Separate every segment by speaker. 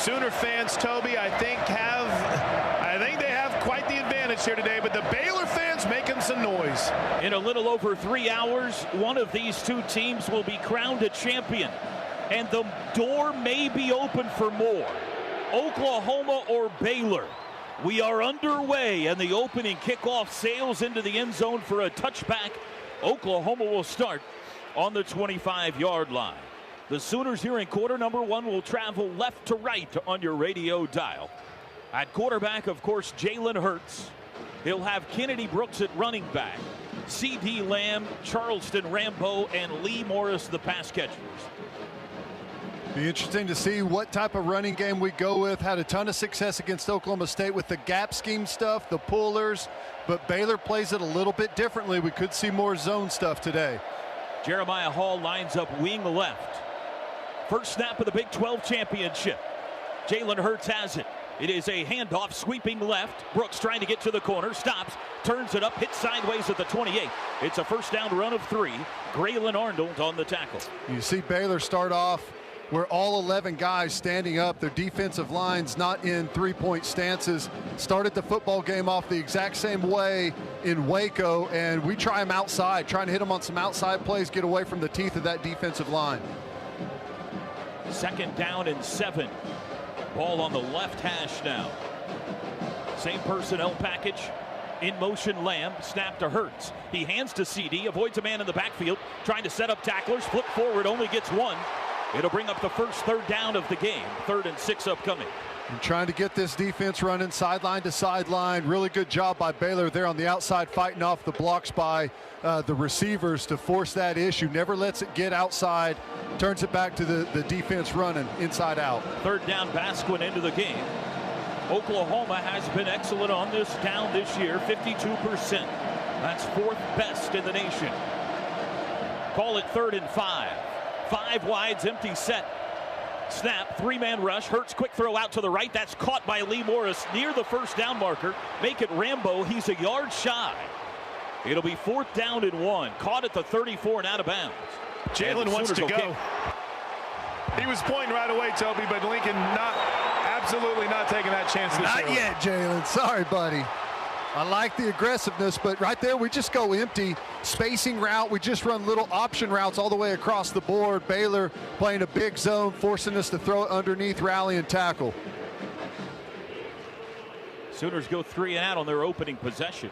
Speaker 1: Sooner fans, Toby, I think they have quite the advantage here today, but the Baylor fans making some noise.
Speaker 2: In a little over 3 hours, one of these two teams will be crowned a champion, and the door may be open for more. Oklahoma or Baylor. We are underway, and the opening kickoff sails into the end zone for a touchback. Oklahoma will start on the 25-yard line. The Sooners here in quarter number one will travel left to right on your radio dial. At quarterback, of course, Jalen Hurts. He'll have Kennedy Brooks at running back, C.D. Lamb, Charleston Rambo, and Lee Morris, the pass catchers.
Speaker 3: Be interesting to see what type of running game we go with. Had a ton of success against Oklahoma State with the gap scheme stuff, the pullers, but Baylor plays it a little bit differently. We could see more zone stuff today.
Speaker 2: Jeremiah Hall lines up wing left. First snap of the Big 12 championship. Jalen Hurts has it. It is a handoff sweeping left. Brooks trying to get to the corner, stops, turns it up, hits sideways at the 28. It's a first down run of 3. Rowland Arnold on the tackle.
Speaker 3: You see Baylor start off where all 11 guys standing up, their defensive lines not in three-point stances. Started the football game off the exact same way in Waco, and we try them outside, trying to hit them on some outside plays, get away from the teeth of that defensive line.
Speaker 2: Second down and 7. Ball on the left hash now. Same personnel package. In motion, Lamb, snap to Hurts. He hands to CD, avoids a man in the backfield, trying to set up tacklers, flip forward, only gets 1. It'll bring up the first third down of the game. 3rd and 6 upcoming.
Speaker 3: And trying to get this defense running sideline to sideline. Really good job by Baylor there on the outside, fighting off the blocks by the receivers to force that issue. Never lets it get outside. Turns it back to the defense running inside out.
Speaker 2: 3rd down, Basquin into the game. Oklahoma has been excellent on this down this year, 52%. That's 4th best in the nation. Call it 3rd and 5. 5 wides, empty set. Snap, 3-man rush. Hurts quick throw out to the right. That's caught by Lee Morris near the first down marker. Make it Rambo. He's a yard shy. It'll be 4th down and 1. Caught at the 34 and out of bounds.
Speaker 1: Jalen wants to go. He was pointing right away, Toby, but Lincoln absolutely not taking that chance this year.
Speaker 3: Not yet, Jalen. Sorry, buddy. I like the aggressiveness, but right there we just go empty. Spacing route, we just run little option routes all the way across the board. Baylor playing a big zone, forcing us to throw it underneath, rally, and tackle.
Speaker 2: Sooners go 3 and out on their opening possession.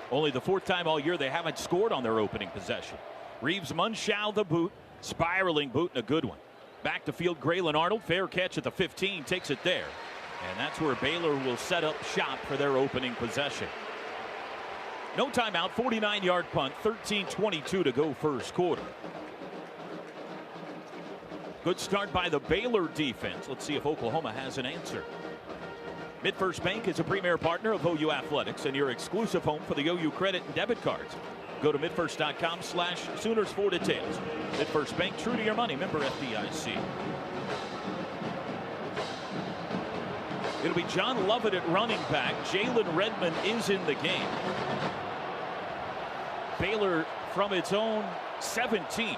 Speaker 2: Only the 4th time all year they haven't scored on their opening possession. Reeves Munchau the boot, spiraling boot, and a good one. Back to field, Rowland Arnold, fair catch at the 15, takes it there. And that's where Baylor will set up shop for their opening possession. No timeout, 49-yard punt, 13:22 to go first quarter. Good start by the Baylor defense. Let's see if Oklahoma has an answer. MidFirst Bank is a premier partner of OU Athletics and your exclusive home for the OU credit and debit cards. Go to midfirst.com/Sooners for details. MidFirst Bank, true to your money, member FDIC. It'll be John Lovett at running back. Jalen Redmond is in the game. Baylor from its own 17.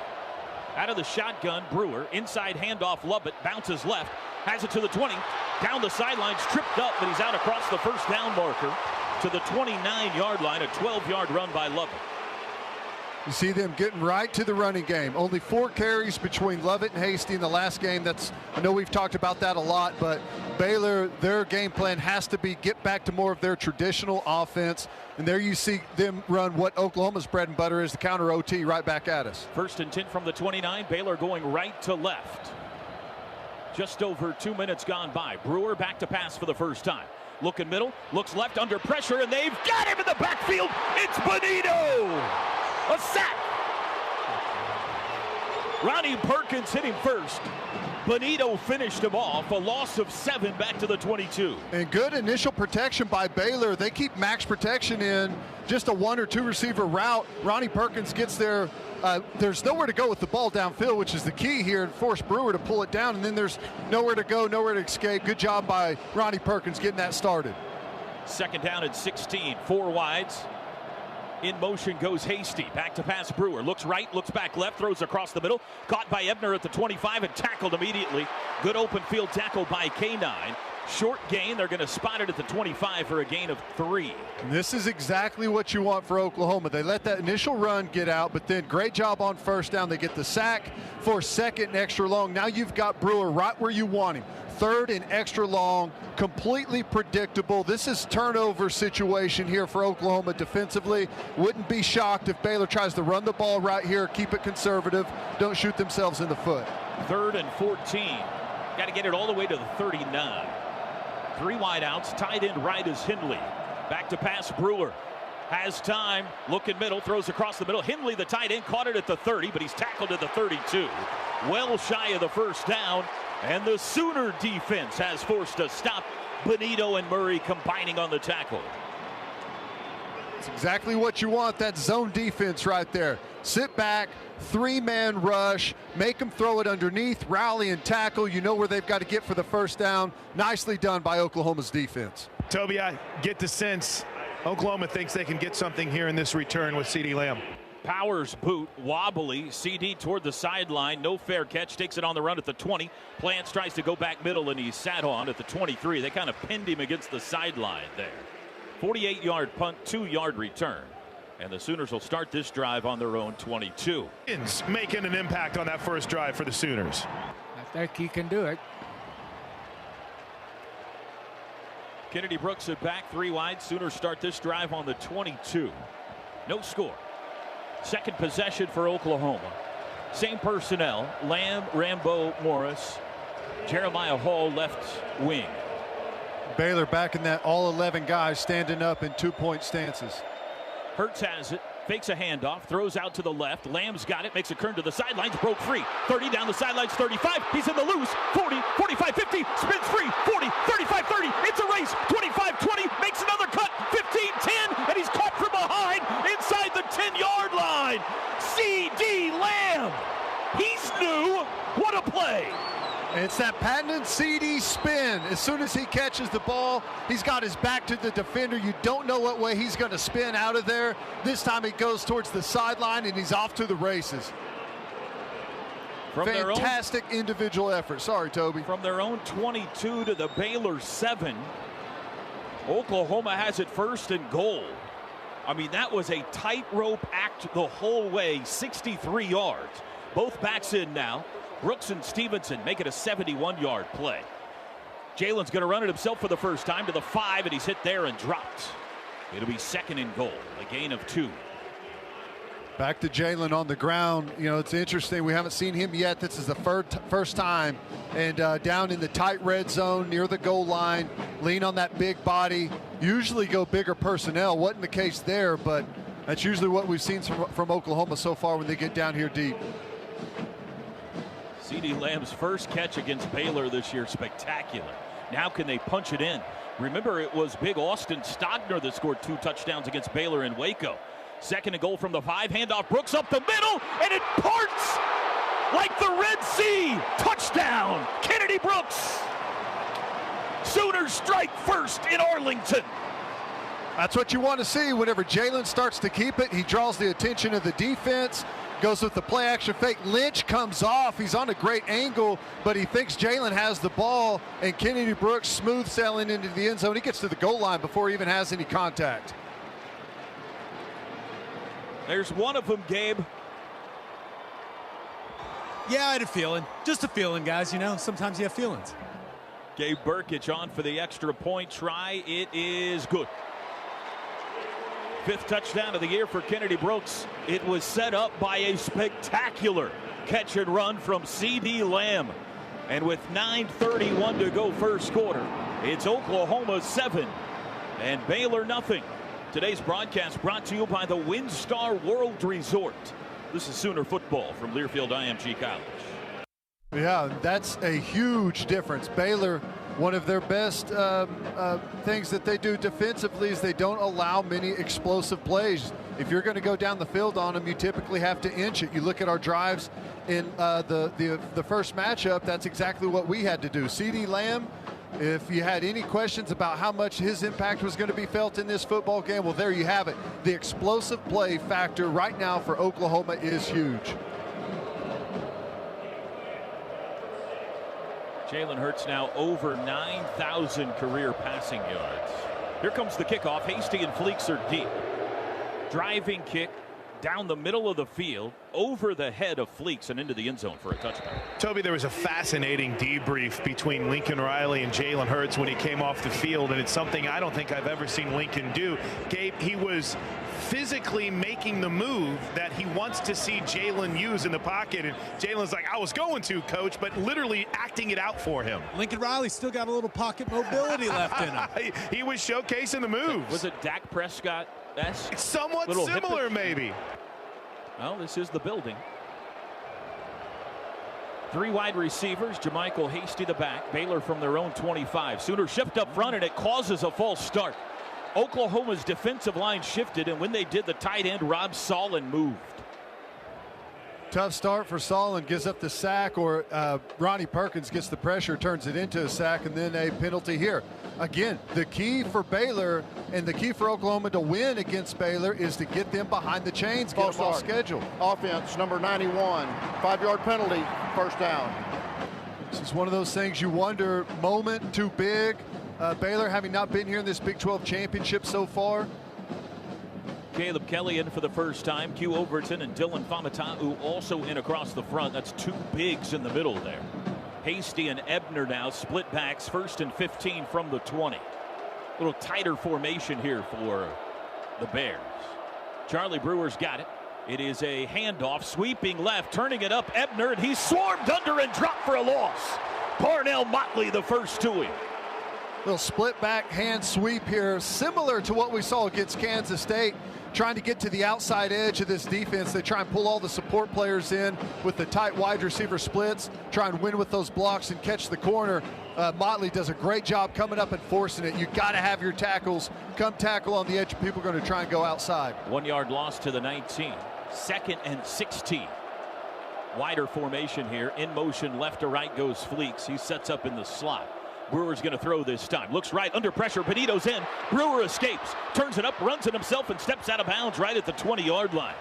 Speaker 2: Out of the shotgun, Brewer. Inside handoff, Lovett bounces left. Has it to the 20. Down the sidelines, tripped up, but he's out across the first down marker to the 29-yard line. A 12-yard run by Lovett.
Speaker 3: You see them getting right to the running game. Only 4 carries between Lovett and Hasty in the last game. I know we've talked about that a lot, but Baylor, their game plan has to be get back to more of their traditional offense. And there you see them run what Oklahoma's bread and butter is, the counter OT right back at us.
Speaker 2: 1st and 10 from the 29. Baylor going right to left. Just over 2 minutes gone by. Brewer back to pass for the first time. Looking middle, looks left under pressure, and they've got him in the backfield. It's Bonito. A sack. Ronnie Perkins hit him first. Bonito finished him off. A loss of 7 back to the 22.
Speaker 3: And good initial protection by Baylor. They keep max protection in just a 1 or 2 receiver route. Ronnie Perkins gets there. There's nowhere to go with the ball downfield, which is the key here, and force Brewer to pull it down. And then there's nowhere to go, nowhere to escape. Good job by Ronnie Perkins getting that started.
Speaker 2: 2nd down and 16. 4 wides. In motion goes Hasty. Back to pass Brewer. Looks right, looks back left, throws across the middle. Caught by Ebner at the 25 and tackled immediately. Good open field tackle by K9. Short gain. They're going to spot it at the 25 for a gain of 3.
Speaker 3: This is exactly what you want for Oklahoma. They let that initial run get out, but then great job on first down. They get the sack for second and extra long. Now you've got Brewer right where you want him. Third and extra long, completely predictable. This is turnover situation here for Oklahoma defensively. Wouldn't be shocked if Baylor tries to run the ball right here, keep it conservative, don't shoot themselves in the foot.
Speaker 2: 3rd and 14. Got to get it all the way to the 39. 3 wide outs. Tight end right is Hindley. Back to pass Brewer. Has time. Looking middle. Throws across the middle. Hindley, the tight end, caught it at the 30, but he's tackled at the 32. Well shy of the first down. And the Sooner defense has forced a stop. Benito and Murray combining on the tackle.
Speaker 3: It's exactly what you want, that zone defense right there. Sit back, 3-man rush, make them throw it underneath, rally and tackle. You know where they've got to get for the first down. Nicely done by Oklahoma's defense.
Speaker 1: Toby, I get the sense Oklahoma thinks they can get something here in this return with CeeDee Lamb.
Speaker 2: Powers boot, wobbly, CD toward the sideline, no fair catch, takes it on the run at the 20. Plants tries to go back middle and he's sat on at the 23. They kind of pinned him against the sideline there. 48-yard punt, 2-yard return. And the Sooners will start this drive on their own 22.
Speaker 1: Making an impact on that first drive for the Sooners.
Speaker 4: I think he can do it.
Speaker 2: Kennedy Brooks at back, 3 wide. Sooners start this drive on the 22. No score. Second possession for Oklahoma. Same personnel. Lamb, Rambo, Morris. Jeremiah Hall left wing.
Speaker 3: Baylor back in that all 11 guys standing up in 2-point stances.
Speaker 2: Hurts has it. Fakes a handoff. Throws out to the left. Lamb's got it. Makes a turn to the sidelines. Broke free. 30 down the sidelines. 35. He's in the loose. 40, 45, 50. Spins free. 40, 35, 30. It's a race. 25, 20. Makes another cut. 15, 10. And he's caught from behind inside the 10-yard line. C.D. Lamb. He's new. What a play.
Speaker 3: It's that patented CD spin. As soon as he catches the ball, he's got his back to the defender. You don't know what way he's going to spin out of there. This time it goes towards the sideline, and he's off to the races.
Speaker 2: From
Speaker 3: Fantastic individual effort. Sorry, Toby.
Speaker 2: From their own 22 to the Baylor 7. Oklahoma has it 1st and goal. I mean, that was a tightrope act the whole way, 63 yards. Both backs in now. Brooks and Stevenson make it a 71-yard play. Jalen's going to run it himself for the first time to the 5, and he's hit there and dropped. It'll be 2nd and goal, a gain of 2.
Speaker 3: Back to Jalen on the ground. You know, it's interesting. We haven't seen him yet. This is the first time. And down in the tight red zone near the goal line, lean on that big body. Usually go bigger personnel. Wasn't the case there, but that's usually what we've seen from Oklahoma so far when they get down here deep.
Speaker 2: CeeDee Lamb's first catch against Baylor this year, spectacular. Now can they punch it in? Remember, it was big Austin Stogner that scored 2 touchdowns against Baylor in Waco. 2nd and goal from the 5, handoff Brooks up the middle, and it parts like the Red Sea. Touchdown, Kennedy Brooks. Sooners strike first in Arlington.
Speaker 3: That's what you want to see. Whenever Jalen starts to keep it, he draws the attention of the defense. Goes with the play action fake. Lynch comes off. He's on a great angle, but he thinks Jalen has the ball, and Kennedy Brooks smooth sailing into the end zone. He gets to the goal line before he even has any contact.
Speaker 2: There's one of them, Gabe.
Speaker 5: Yeah, I had a feeling. Just a feeling, guys. You know, sometimes you have feelings.
Speaker 2: Gabe Burkich on for the extra point try. It is good. 5th touchdown of the year for Kennedy Brooks. It was set up by a spectacular catch and run from C.D. Lamb. And with 9:31 to go first quarter, it's Oklahoma 7 and Baylor nothing. Today's broadcast brought to you by the WinStar World Resort. This is Sooner football from Learfield IMG College.
Speaker 3: Yeah, that's a huge difference. Baylor, one of their best things that they do defensively is they don't allow many explosive plays. If you're going to go down the field on them, you typically have to inch it. You look at our drives in the first matchup, that's exactly what we had to do. C.D. Lamb If you had any questions about how much his impact was going to be felt in this football game, well, there you have it. The explosive play factor right now for Oklahoma is huge.
Speaker 2: Jalen Hurts now over 9,000 career passing yards. Here comes the kickoff. Hasty and Fleeks are deep. Driving kick down the middle of the field, over the head of Fleeks and into the end zone for a touchdown.
Speaker 1: Toby, there was a fascinating debrief between Lincoln Riley and Jalen Hurts when he came off the field, and it's something I don't think I've ever seen Lincoln do. Gabe, he was physically making the move that he wants to see Jalen use in the pocket, and Jalen's like, I was going to, coach, but literally acting it out for him.
Speaker 5: Lincoln Riley still got a little pocket mobility left in him.
Speaker 1: He was showcasing the moves.
Speaker 2: Was it Dak Prescott?
Speaker 1: It's somewhat similar, maybe.
Speaker 2: Well, this is the building. Three wide receivers. Jermichael Hasty the back. Baylor from their own 25. Sooners shift up front, and it causes a false start. Oklahoma's defensive line shifted, and when they did, the tight end Rob Solon moved.
Speaker 3: Tough start for Solon, gives up the sack, or Ronnie Perkins gets the pressure, turns it into a sack, and then a penalty here. Again, the key for Baylor and the key for Oklahoma to win against Baylor is to get them behind the chains, get them off schedule.
Speaker 6: Offense, number 91, 5-yard penalty, first down.
Speaker 3: This is one of those things you wonder, moment too big. Baylor having not been here in this Big 12 championship so far.
Speaker 2: Caleb Kelly in for the first time. Q Overton and Dylan Famatau also in across the front. That's two bigs in the middle there. Hasty and Ebner now split backs, 1st and 15 from the 20. A little tighter formation here for the Bears. Charlie Brewer's got it. It is a handoff, sweeping left, turning it up. Ebner, and he's swarmed under and dropped for a loss. Parnell Motley the first to him.
Speaker 3: Little split back hand sweep here, similar to what we saw against Kansas State. Trying to get to the outside edge of this defense. They try and pull all the support players in with the tight wide receiver splits, try and win with those blocks and catch the corner. Motley does a great job coming up and forcing it. You got to have your tackles come tackle on the edge. People are going to try and go outside.
Speaker 2: 1 yard loss to the 19. 2nd and 16. Wider formation here. In motion, left to right goes Fleeks. He sets up in the slot. Brewer's going to throw this time. Looks right, under pressure. Benito's in. Brewer escapes. Turns it up, runs it himself, and steps out of bounds right at the 20-yard line.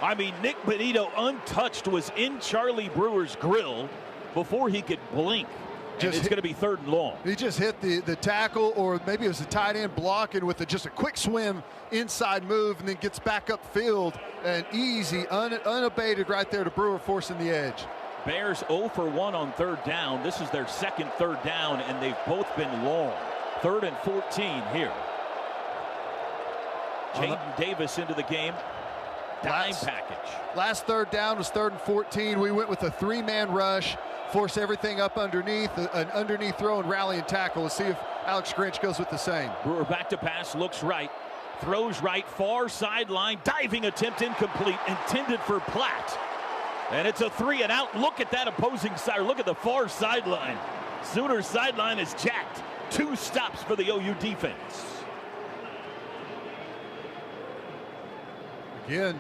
Speaker 2: I mean, Nick Benito, untouched, was in Charlie Brewer's grill before he could blink. And it's going to be 3rd and long.
Speaker 3: He just hit the tackle, or maybe it was a tight end blocking with just a quick swim, inside move, and then gets back upfield. And easy, unabated right there to Brewer, forcing the edge.
Speaker 2: Bears 0 for 1 on 3rd down. This is their second 3rd down, and they've both been long. 3rd and 14 here. Jaden Davis into the game. Dime package.
Speaker 3: Last 3rd down was 3rd and 14. We went with a 3-man rush, force everything up underneath, an underneath throw and rally and tackle. Let's see if Alex Grinch goes with the same.
Speaker 2: Brewer back to pass, looks right, throws right, far sideline, diving attempt incomplete, intended for Platt. And it's a 3 and out. Look at that opposing side. Look at the far sideline. Sooners sideline is jacked. 2 stops for the OU defense.
Speaker 3: Again,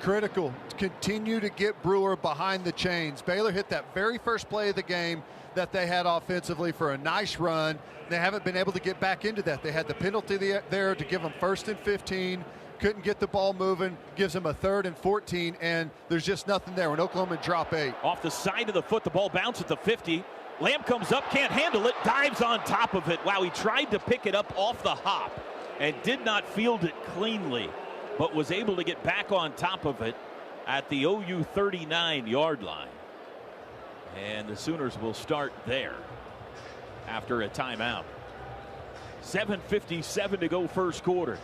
Speaker 3: critical to continue to get Brewer behind the chains. Baylor hit that very first play of the game that they had offensively for a nice run. They haven't been able to get back into that. They had the penalty there to give them 1st and 15. Couldn't get the ball moving, gives them a 3rd and 14, and there's just nothing there when Oklahoma drop 8.
Speaker 2: Off the side of the foot, the ball bounces at the 50. Lamb comes up, can't handle it, dives on top of it. Wow, he tried to pick it up off the hop and did not field it cleanly, but was able to get back on top of it at the OU 39-yard line. And the Sooners will start there after a timeout. 7:57 to go first quarter.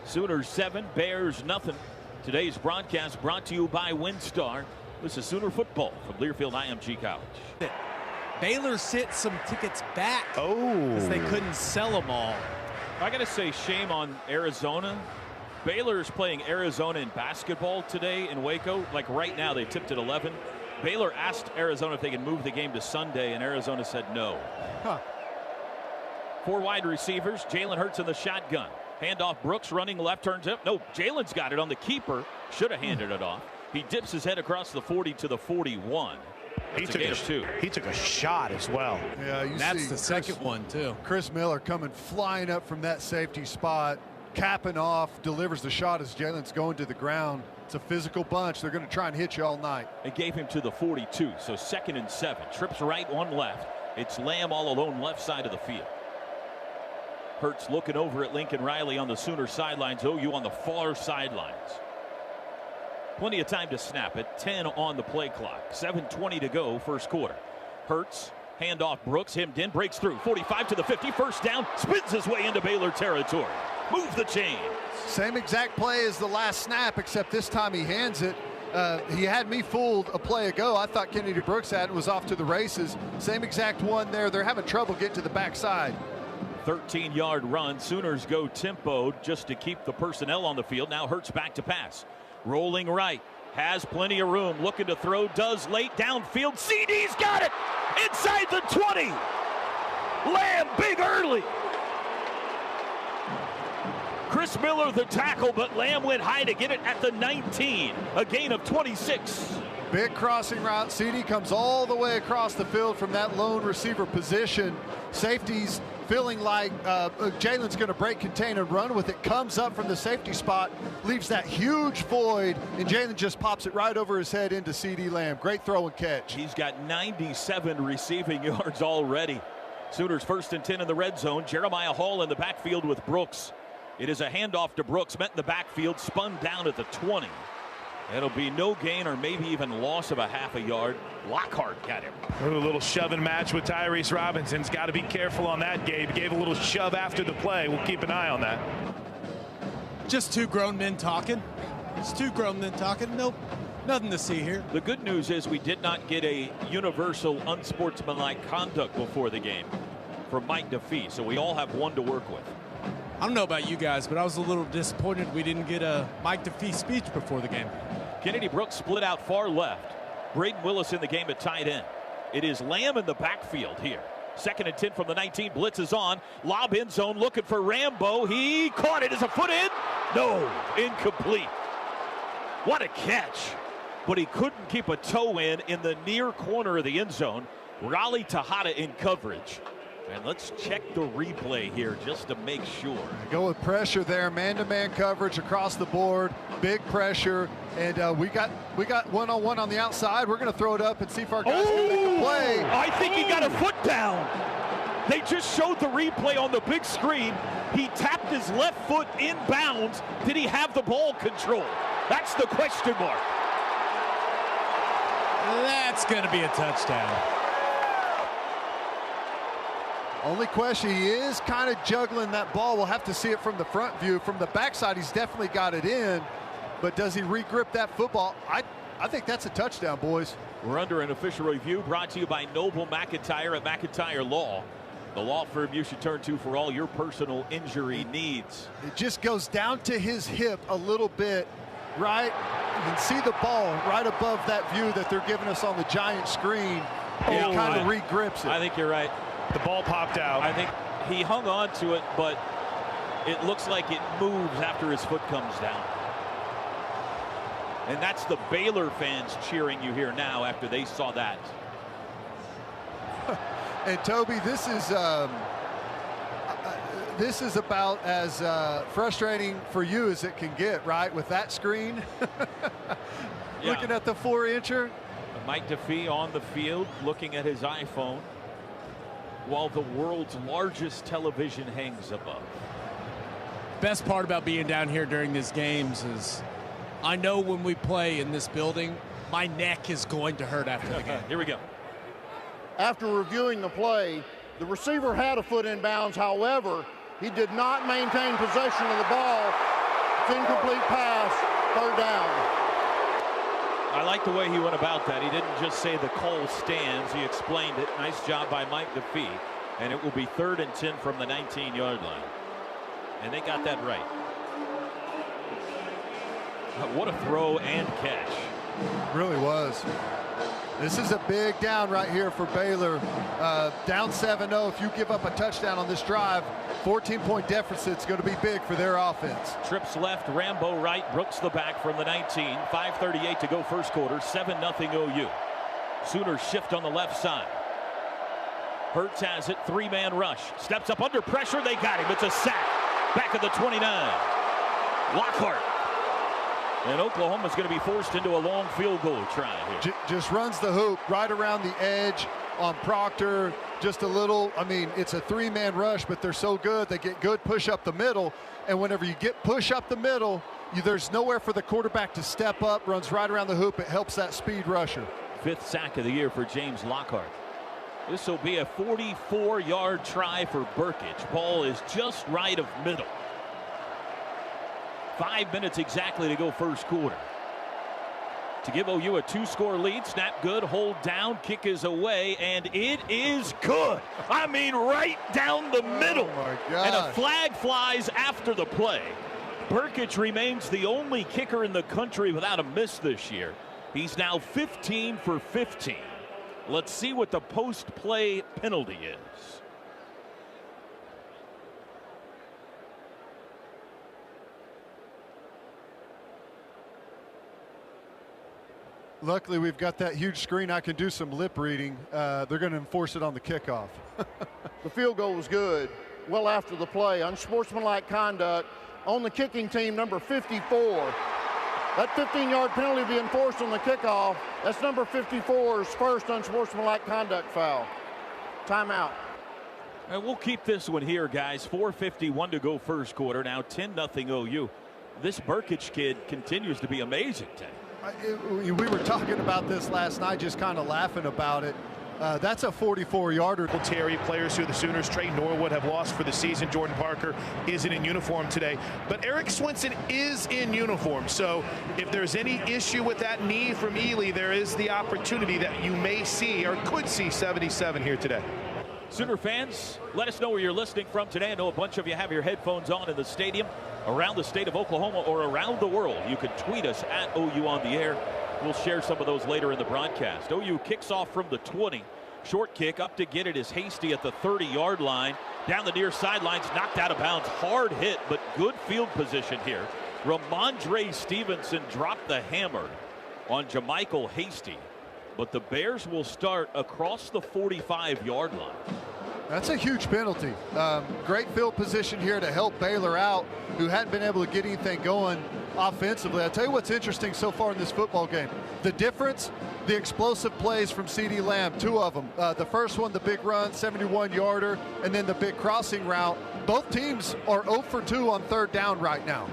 Speaker 2: Sooners 7, Bears nothing. Today's broadcast brought to you by WinStar. This is Sooner football from Learfield IMG College.
Speaker 5: Baylor sent some tickets back because they couldn't sell them all.
Speaker 2: I got to say, shame on Arizona. Baylor is playing Arizona in basketball today in Waco. Like right now, they tipped at 11. Baylor asked Arizona if they could move the game to Sunday, and Arizona said no. 4 wide receivers. Jalen Hurts in the shotgun. Handoff, Brooks running left, turns up. No, Jalen's got it on the keeper. Should have handed it off. He dips his head across the 40 to the 41. He
Speaker 1: took a shot as well.
Speaker 3: Yeah,
Speaker 5: that's the second one, too.
Speaker 3: Chris Miller coming flying up from that safety spot, capping off, delivers the shot as Jalen's going to the ground. It's a physical bunch. They're going to try and hit you all night.
Speaker 2: It gave him to the 42, so 2nd and 7. Trips right, one left. It's Lamb all alone left side of the field. Hurts looking over at Lincoln Riley on the Sooner sidelines. OU on the far sidelines. Plenty of time to snap it. 10 on the play clock. 7:20 to go, first quarter. Hurts, handoff Brooks, hemmed in, breaks through. 45 to the 50, first down, spins his way into Baylor territory. Move the chains.
Speaker 3: Same exact play as the last snap, except this time he hands it. He had me fooled a play ago. I thought Kennedy Brooks had it, was off to the races. Same exact one there. They're having trouble getting to the backside.
Speaker 2: 13-yard run. Sooners go tempo just to keep the personnel on the field. Now Hurts back to pass. Rolling right. Has plenty of room. Looking to throw. Does late downfield. CD's got it. Inside the 20. Lamb big early. Chris Miller the tackle, but Lamb went high to get it at the 19. A gain of 26.
Speaker 3: Big crossing route. CD comes all the way across the field from that lone receiver position. Safety's feeling like Jalen's going to break contain and run with it. Comes up from the safety spot, leaves that huge void, and Jalen just pops it right over his head into CD Lamb. Great throw and catch.
Speaker 2: He's got 97 receiving yards already. Sooners 1st and 10 in the red zone. Jeremiah Hall in the backfield with Brooks. It is a handoff to Brooks, met in the backfield, spun down at the 20. It'll be no gain or maybe even loss of a half a yard. Lockhart got him.
Speaker 1: A little shoving match with Tyrese Robinson's got to be careful on that, Gabe. Gave a little shove after the play. We'll keep an eye on that.
Speaker 5: Just two grown men talking. It's two grown men talking. Nope. Nothing to see here.
Speaker 2: The good news is we did not get a universal unsportsmanlike conduct before the game from Mike DeFee, so we all have one to work with.
Speaker 5: I don't know about you guys, but I was a little disappointed we didn't get a Mike DeFee speech before the game.
Speaker 2: Kennedy Brooks split out far left. Braden Willis in the game at tight end. It is Lamb in the backfield here. 2nd and 10 from the 19. Blitz is on. Lob end zone looking for Rambo. He caught it. Is a foot in? No. Incomplete. What a catch. But he couldn't keep a toe in the near corner of the end zone. Raleigh Tejada in coverage. And let's check the replay here just to make sure.
Speaker 3: Go with pressure there, man-to-man coverage across the board, big pressure, and we got one-on-one on the outside. We're going to throw it up and see if our guys can make a play.
Speaker 2: I think he got a foot down. They just showed the replay on the big screen. He tapped his left foot inbounds. Did he have the ball control? That's the question mark.
Speaker 5: That's going to be a touchdown.
Speaker 3: Only question, he is kind of juggling that ball. We'll have to see it from the front view. From the backside, he's definitely got it in, but does he re-grip that football? I think that's a touchdown, boys.
Speaker 2: We're under an official review brought to you by Noble McIntyre at McIntyre Law. The law firm you should turn to for all your personal injury needs.
Speaker 3: It just goes down to his hip a little bit, right? You can see the ball right above that view that they're giving us on the giant screen. And he kind of re-grips it.
Speaker 2: I think you're right.
Speaker 1: The ball popped out.
Speaker 2: I think he hung on to it, but it looks like it moves after his foot comes down. And that's the Baylor fans cheering you here now after they saw that.
Speaker 3: And Toby, this is about as frustrating for you as it can get, right? With that screen, looking at the 4-incher.
Speaker 2: Mike DeFee on the field, looking at his iPhone, while the world's largest television hangs above.
Speaker 5: Best part about being down here during these games is I know when we play in this building, my neck is going to hurt after the game.
Speaker 2: Here we go.
Speaker 6: After reviewing the play, the receiver had a foot in bounds. However, he did not maintain possession of the ball. It's incomplete pass, 3rd down.
Speaker 2: I like the way he went about that. He didn't just say the call stands. He explained it. Nice job by Mike DeFee. And it will be 3rd and 10 from the 19-yard line. And they got that right. What a throw and catch.
Speaker 3: Really was. This is a big down right here for Baylor. Down 7-0. If you give up a touchdown on this drive, 14-point deficit's going to be big for their offense.
Speaker 2: Trips left, Rambo right, Brooks the back from the 19. 5:38 to go first quarter, 7-0 OU. Sooners shift on the left side. Hurts has it, three-man rush. Steps up under pressure, they got him. It's a sack. Back at the 29. Lockhart. And Oklahoma's going to be forced into a long field goal try here.
Speaker 3: Just runs the hoop right around the edge on Proctor. Just a little, I mean, it's a three-man rush, but they're so good. They get good push up the middle. And whenever you get push up the middle, there's nowhere for the quarterback to step up. Runs right around the hoop. It helps that speed rusher. 5th
Speaker 2: sack of the year for James Lockhart. This will be a 44-yard try for Burkage. Ball is just right of middle. 5 minutes exactly to go first quarter. To give OU a 2-score lead. Snap good, hold down, kick is away, and it is good. I mean, right down the middle.
Speaker 3: Oh my God.
Speaker 2: And a flag flies after the play. Burkage remains the only kicker in the country without a miss this year. He's now 15 for 15. Let's see what the post-play penalty is.
Speaker 3: Luckily, we've got that huge screen. I can do some lip reading. They're going to enforce it on the kickoff.
Speaker 6: The field goal was good. Well after the play, unsportsmanlike conduct on the kicking team, number 54. That 15-yard penalty will be enforced on the kickoff. That's number 54's first unsportsmanlike conduct foul. Timeout.
Speaker 2: And we'll keep this one here, guys. 4:51 to go first quarter. Now 10-0 OU. This Burkage kid continues to be amazing, Ted.
Speaker 3: We were talking about this last night, just kind of laughing about it. That's a 44-yarder.
Speaker 1: Terry, players who the Sooners, Trey Norwood, have lost for the season. Jordan Parker isn't in uniform today. But Eric Swinson is in uniform. So if there's any issue with that knee from Ely, there is the opportunity that you may see or could see 77 here today.
Speaker 2: Sooner fans, let us know where you're listening from today. I know a bunch of you have your headphones on in the stadium, around the state of Oklahoma, or around the world. You can tweet us at OU on the air. We'll share some of those later in the broadcast. OU kicks off from the 20. Short kick up to get it is Hasty at the 30-yard line. Down the near sidelines, knocked out of bounds. Hard hit, but good field position here. Ramondre Stevenson dropped the hammer on Jamichael Hasty. But the Bears will start across the 45-yard line.
Speaker 3: That's a huge penalty. Great field position here to help Baylor out, who hadn't been able to get anything going offensively. I'll tell you what's interesting so far in this football game. The difference, the explosive plays from CeeDee Lamb, 2 of them. The first one, the big run, 71-yarder, and then the big crossing route. Both teams are 0 for 2 on 3rd down right now.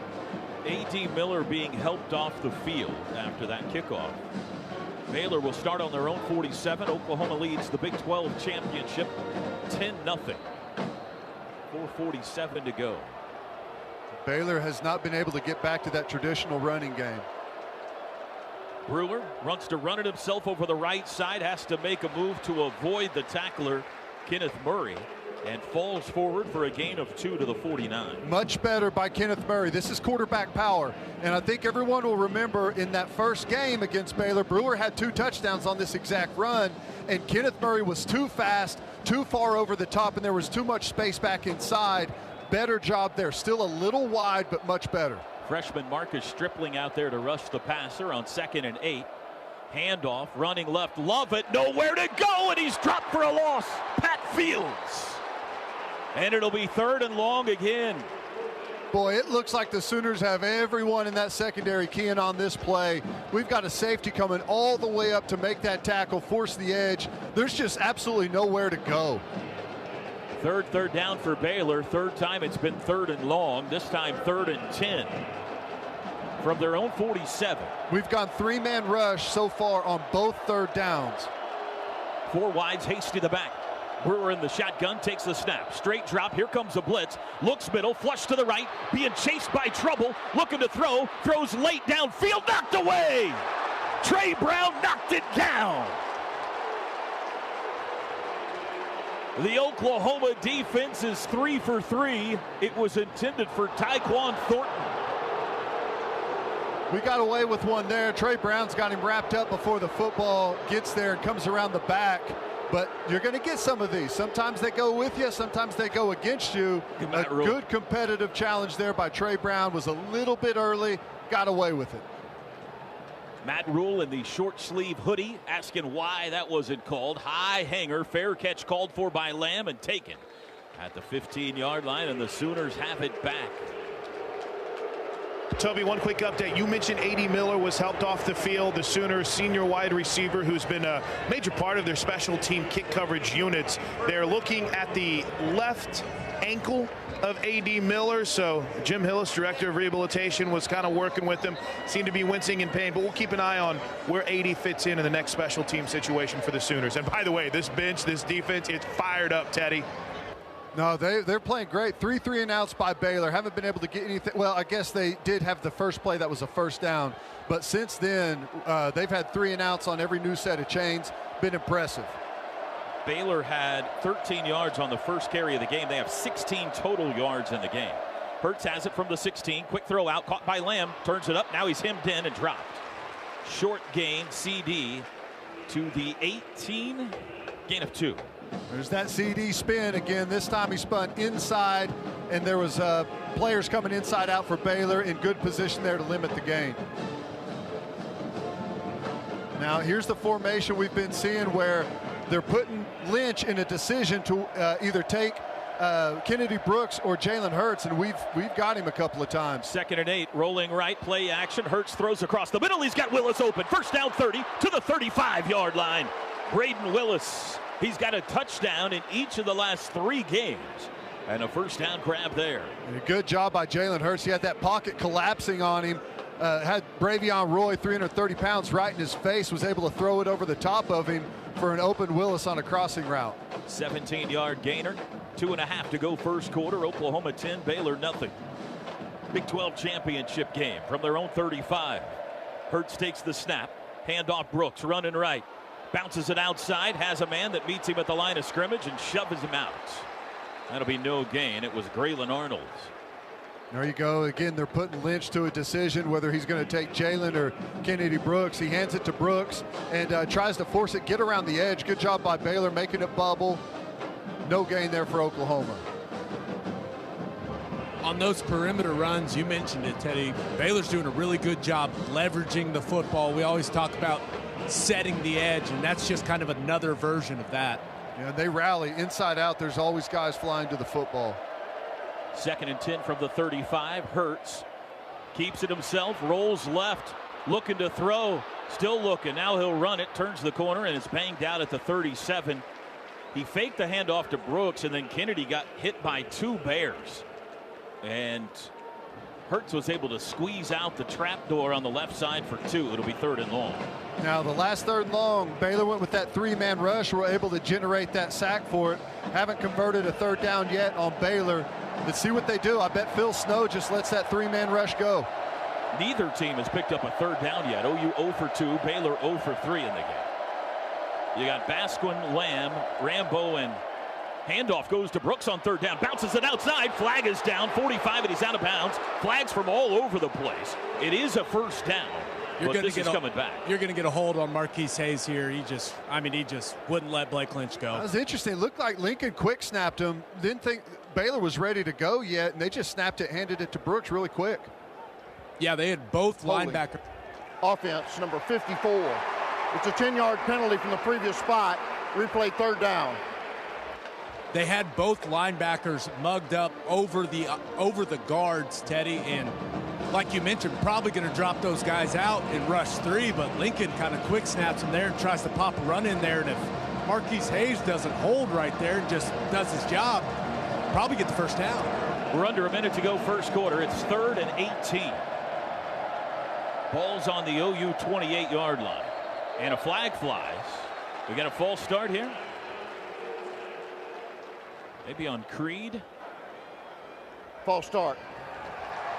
Speaker 2: A.D. Miller being helped off the field after that kickoff. Baylor will start on their own 47. Oklahoma leads the Big 12 championship 10-0. 4:47 to go.
Speaker 3: Baylor has not been able to get back to that traditional running game.
Speaker 2: Brewer wants to run it himself over the right side, has to make a move to avoid the tackler, Kenneth Murray, and falls forward for a gain of 2 to the 49.
Speaker 3: Much better by Kenneth Murray. This is quarterback power. And I think everyone will remember in that first game against Baylor, Brewer had 2 touchdowns on this exact run, and Kenneth Murray was too fast, too far over the top, and there was too much space back inside. Better job there. Still a little wide, but much better.
Speaker 2: Freshman Marcus Stripling out there to rush the passer on 2nd and 8. Handoff, running left, Lovett, nowhere to go, and he's dropped for a loss. Pat Fields. And it'll be 3rd and long again.
Speaker 3: Boy, it looks like the Sooners have everyone in that secondary keying on this play. We've got a safety coming all the way up to make that tackle, force the edge. There's just absolutely nowhere to go.
Speaker 2: Third down for Baylor. 3rd time it's been 3rd and long. This time 3rd and 10 from their own 47.
Speaker 3: We've gone 3-man rush so far on both 3rd downs.
Speaker 2: 4 wides, Hasty the back. Brewer in the shotgun, takes the snap. Straight drop, here comes a blitz. Looks middle, flush to the right, being chased by trouble, looking to throw, throws late downfield, knocked away! Trey Brown knocked it down! The Oklahoma defense is 3 for 3. It was intended for Tyquan Thornton.
Speaker 3: We got away with one there. Trey Brown's got him wrapped up before the football gets there and comes around the back. But you're going to get some of these. Sometimes they go with you, sometimes they go against you. A good competitive challenge there by Trey Brown. Was a little bit early, got away with it.
Speaker 2: Matt Rule in the short sleeve hoodie asking why that wasn't called. High hanger, fair catch called for by Lamb and taken at the 15-yard line, and the Sooners have it back.
Speaker 1: Toby, one quick update. You mentioned A.D. Miller was helped off the field, the Sooners senior wide receiver who's been a major part of their special team kick coverage units. They're looking at the left ankle of A.D. Miller, so Jim Hillis, director of rehabilitation, was kind of working with him. Seemed to be wincing in pain, but we'll keep an eye on where A.D. fits in the next special team situation for the Sooners. And by the way, this bench, this defense, it's fired up, Teddy.
Speaker 3: No, they're playing great. 3 and outs by Baylor. Haven't been able to get anything. Well, I guess they did have the first play that was a first down. But since then, they've had 3 and outs on every new set of chains. Been impressive.
Speaker 2: Baylor had 13 yards on the first carry of the game. They have 16 total yards in the game. Hurts has it from the 16. Quick throw out, caught by Lamb. Turns it up. Now he's hemmed in and dropped. Short gain, CD to the 18. Gain of 2.
Speaker 3: There's that CD spin again. This time he spun inside, and there was players coming inside out for Baylor in good position there to limit the gain. Now here's the formation we've been seeing where they're putting Lynch in a decision to either take Kennedy Brooks or Jalen Hurts, and we've got him a couple of times.
Speaker 2: 2nd and 8, rolling right, play action. Hurts throws across the middle. He's got Willis open. First down 30 to the 35-yard line. Braden Willis. He's got a touchdown in each of the last 3 games. And a first down grab there.
Speaker 3: And a good job by Jalen Hurts. He had that pocket collapsing on him. Had Bravion Roy, 330 pounds, right in his face. Was able to throw it over the top of him for an open Willis on a crossing route.
Speaker 2: 17-yard gainer. 2.5 to go first quarter. Oklahoma 10, Baylor nothing. Big 12 championship game from their own 35. Hurts takes the snap. Handoff Brooks running right. Bounces it outside, has a man that meets him at the line of scrimmage and shoves him out. That'll be no gain. It was Graylin Arnold.
Speaker 3: There you go. Again, they're putting Lynch to a decision whether he's going to take Jalen or Kennedy Brooks. He hands it to Brooks and tries to force it, get around the edge. Good job by Baylor making it bubble. No gain there for Oklahoma.
Speaker 5: On those perimeter runs, you mentioned it, Teddy. Baylor's doing a really good job leveraging the football. We always talk about setting the edge, and that's just kind of another version of that.
Speaker 3: Yeah, they rally inside out. There's always guys flying to the football.
Speaker 2: 2nd and 10 from the 35. Hurts keeps it himself, rolls left, looking to throw, still looking. Now he'll run it, turns the corner, and is banged out at the 37. He faked the handoff to Brooks, and then Kennedy got hit by 2 Bears. And Hurts was able to squeeze out the trap door on the left side for 2. It'll be 3rd and long.
Speaker 3: Now the last 3rd and long, Baylor went with that 3-man rush. We're able to generate that sack for it. Haven't converted a 3rd down yet on Baylor. Let's see what they do. I bet Phil Snow just lets that 3-man rush go.
Speaker 2: Neither team has picked up a 3rd down yet. OU 0 for 2, Baylor 0 for 3 in the game. You got Basquin, Lamb, Rambo, and handoff goes to Brooks on 3rd down. Bounces it outside. Flag is down. 45, and he's out of bounds. Flags from all over the place. It is a first down. This is coming back.
Speaker 5: You're going to get a hold on Marquise Hayes here. He just wouldn't let Blake Lynch go.
Speaker 3: That was interesting. It looked like Lincoln quick snapped him. Didn't think Baylor was ready to go yet, and they just snapped it, handed it to Brooks really quick.
Speaker 5: Yeah, they had both linebackers.
Speaker 6: Offense, number 54. It's a 10-yard penalty from the previous spot. Replay 3rd down.
Speaker 5: They had both linebackers mugged up over the guards, Teddy, and like you mentioned, probably going to drop those guys out in rush 3, but Lincoln kind of quick snaps him there and tries to pop a run in there, and if Marquise Hayes doesn't hold right there and just does his job, probably get the first down.
Speaker 2: We're under a minute to go first quarter. It's 3rd and 18. Ball's on the OU 28-yard line, and a flag flies. We got a false start here. Maybe on Creed.
Speaker 6: False start.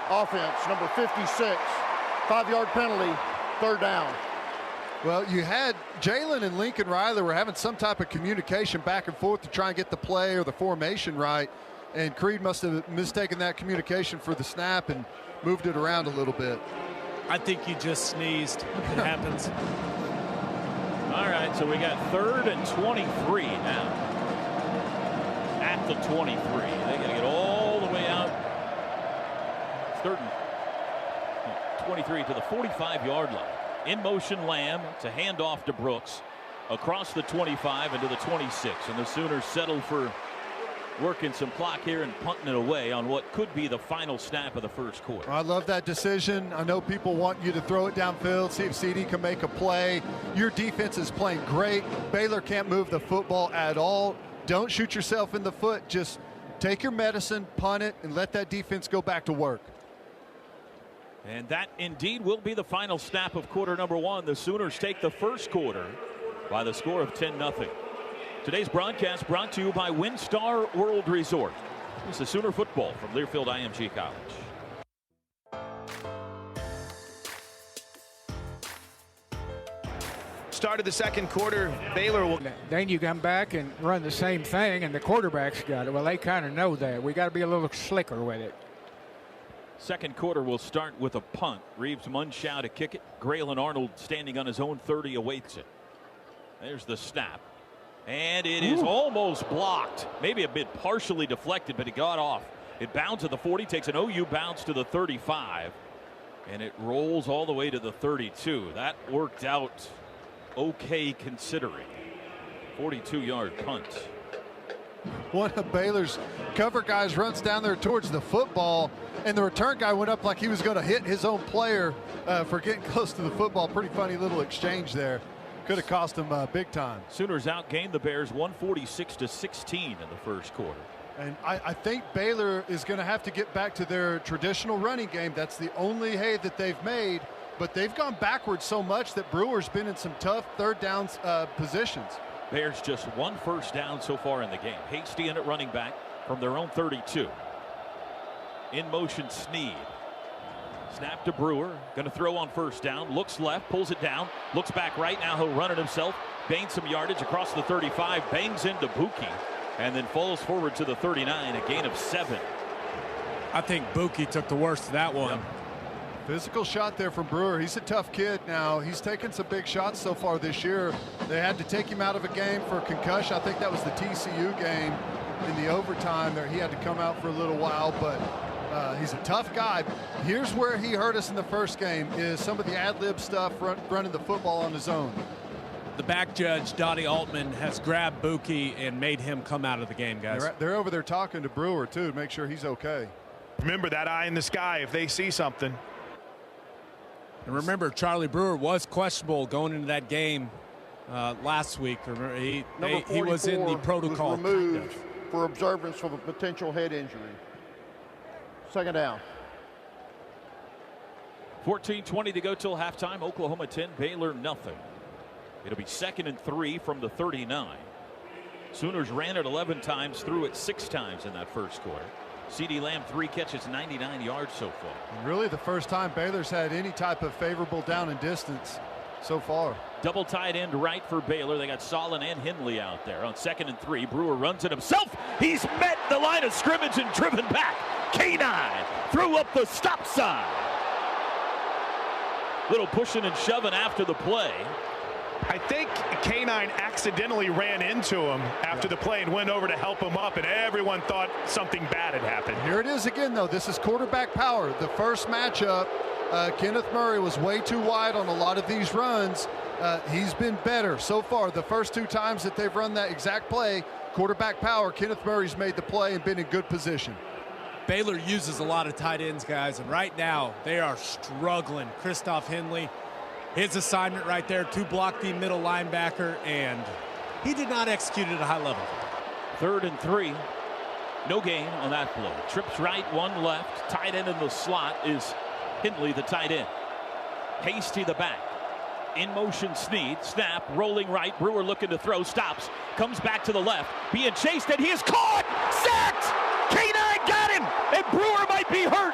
Speaker 6: Offense, number 56. 5-yard penalty, 3rd down.
Speaker 3: Well, you had Jalen and Lincoln Riley were having some type of communication back and forth to try and get the play or the formation right, and Creed must have mistaken that communication for the snap and moved it around a little bit.
Speaker 5: I think he just sneezed. It happens.
Speaker 2: All right, so we got 3rd and 23 now. At the 23. They got to get all the way out. 3rd and 23 to the 45-yard line. In motion Lamb to hand off to Brooks across the 25 into the 26, and the Sooners settle for working some clock here and punting it away on what could be the final snap of the first quarter.
Speaker 3: I love that decision. I know people want you to throw it downfield, see if CD can make a play. Your defense is playing great. Baylor can't move the football at all. Don't shoot yourself in the foot. Just take your medicine, punt it, and let that defense go back to work.
Speaker 2: And that indeed will be the final snap of quarter number one. The Sooners take the first quarter by the score of 10-0. Today's broadcast brought to you by WinStar World Resort. This is Sooner football from Learfield IMG College.
Speaker 1: Start of the second quarter, Baylor will.
Speaker 4: Then you come back and run the same thing, and the quarterback's got it. Well, they kind of know that. We got to be a little slicker with it.
Speaker 2: Second quarter will start with a punt. Reeves Munchow to kick it. Graylin Arnold standing on his own 30 awaits it. There's the snap. And it is almost blocked. Maybe a bit partially deflected, but it got off. It bounds at the 40, takes an OU bounce to the 35, and it rolls all the way to the 32. That worked out okay considering. 42-yard punt.
Speaker 3: One of Baylor's cover guys runs down there towards the football, and the return guy went up like he was going to hit his own player for getting close to the football. Pretty funny little exchange there. Could have cost him big time.
Speaker 2: Sooners outgained the Bears 146-16 in the first quarter.
Speaker 3: And I think Baylor is going to have to get back to their traditional running game. That's the only hay that they've made, but they've gone backwards so much that Brewer's been in some tough third down positions.
Speaker 2: Bears just one first down so far in the game. Hasty in at running back from their own 32. In motion Sneed. Snap to Brewer, going to throw on first down, looks left, pulls it down, looks back right. Now he'll run it himself, gains some yardage across the 35, bangs into Buki, and then falls forward to the 39, a gain of 7.
Speaker 5: I think Buki took the worst of that one.
Speaker 2: Yep.
Speaker 3: Physical shot there from Brewer. He's a tough kid now. He's taken some big shots so far this year. They had to take him out of a game for concussion. I think that was the TCU game in the overtime there. He had to come out for a little while, but he's a tough guy. Here's where he hurt us in the first game is some of the ad-lib stuff, running the football on his own.
Speaker 5: The back judge, Dottie Altman, has grabbed Buki and made him come out of the game, guys.
Speaker 3: They're over there talking to Brewer, too, to make sure he's okay.
Speaker 1: Remember that eye in the sky if they see something.
Speaker 5: And remember, Charlie Brewer was questionable going into that game last week. Remember, he was in the protocol.
Speaker 6: Was removed for observance of a potential head injury. Second down.
Speaker 2: 14:20 to go till halftime. Oklahoma 10, Baylor nothing. It'll be 2nd and 3 from the 39. Sooners ran it 11 times, threw it 6 times in that first quarter. CD Lamb 3 catches, 99 yards so far.
Speaker 3: And really the first time Baylor's had any type of favorable down and distance so far.
Speaker 2: Double tight end right for Baylor. They got Solon and Henley out there on 2nd and 3. Brewer runs it himself. He's met the line of scrimmage and driven back. K9 threw up the stop sign. Little pushing and shoving after the play.
Speaker 1: I think K9 accidentally ran into him after the play and went over to help him up, and everyone thought something bad had happened.
Speaker 3: Here it is again, though. This is quarterback power. The first matchup, Kenneth Murray was way too wide on a lot of these runs. He's been better so far. The first 2 times that they've run that exact play, quarterback power, Kenneth Murray's made the play and been in good position.
Speaker 5: Baylor uses a lot of tight ends, guys, and right now they are struggling. Christoph Henley, his assignment right there, to block the middle linebacker, and he did not execute at a high level.
Speaker 2: 3rd and 3. No gain on that play. Trips right, 1 left. Tight end in the slot is Henley, the tight end. Hasty the back. In motion Sneed. Snap, rolling right. Brewer looking to throw. Stops. Comes back to the left. Being chased, and he is caught! Sacked! K9 got him! And Brewer might be hurt.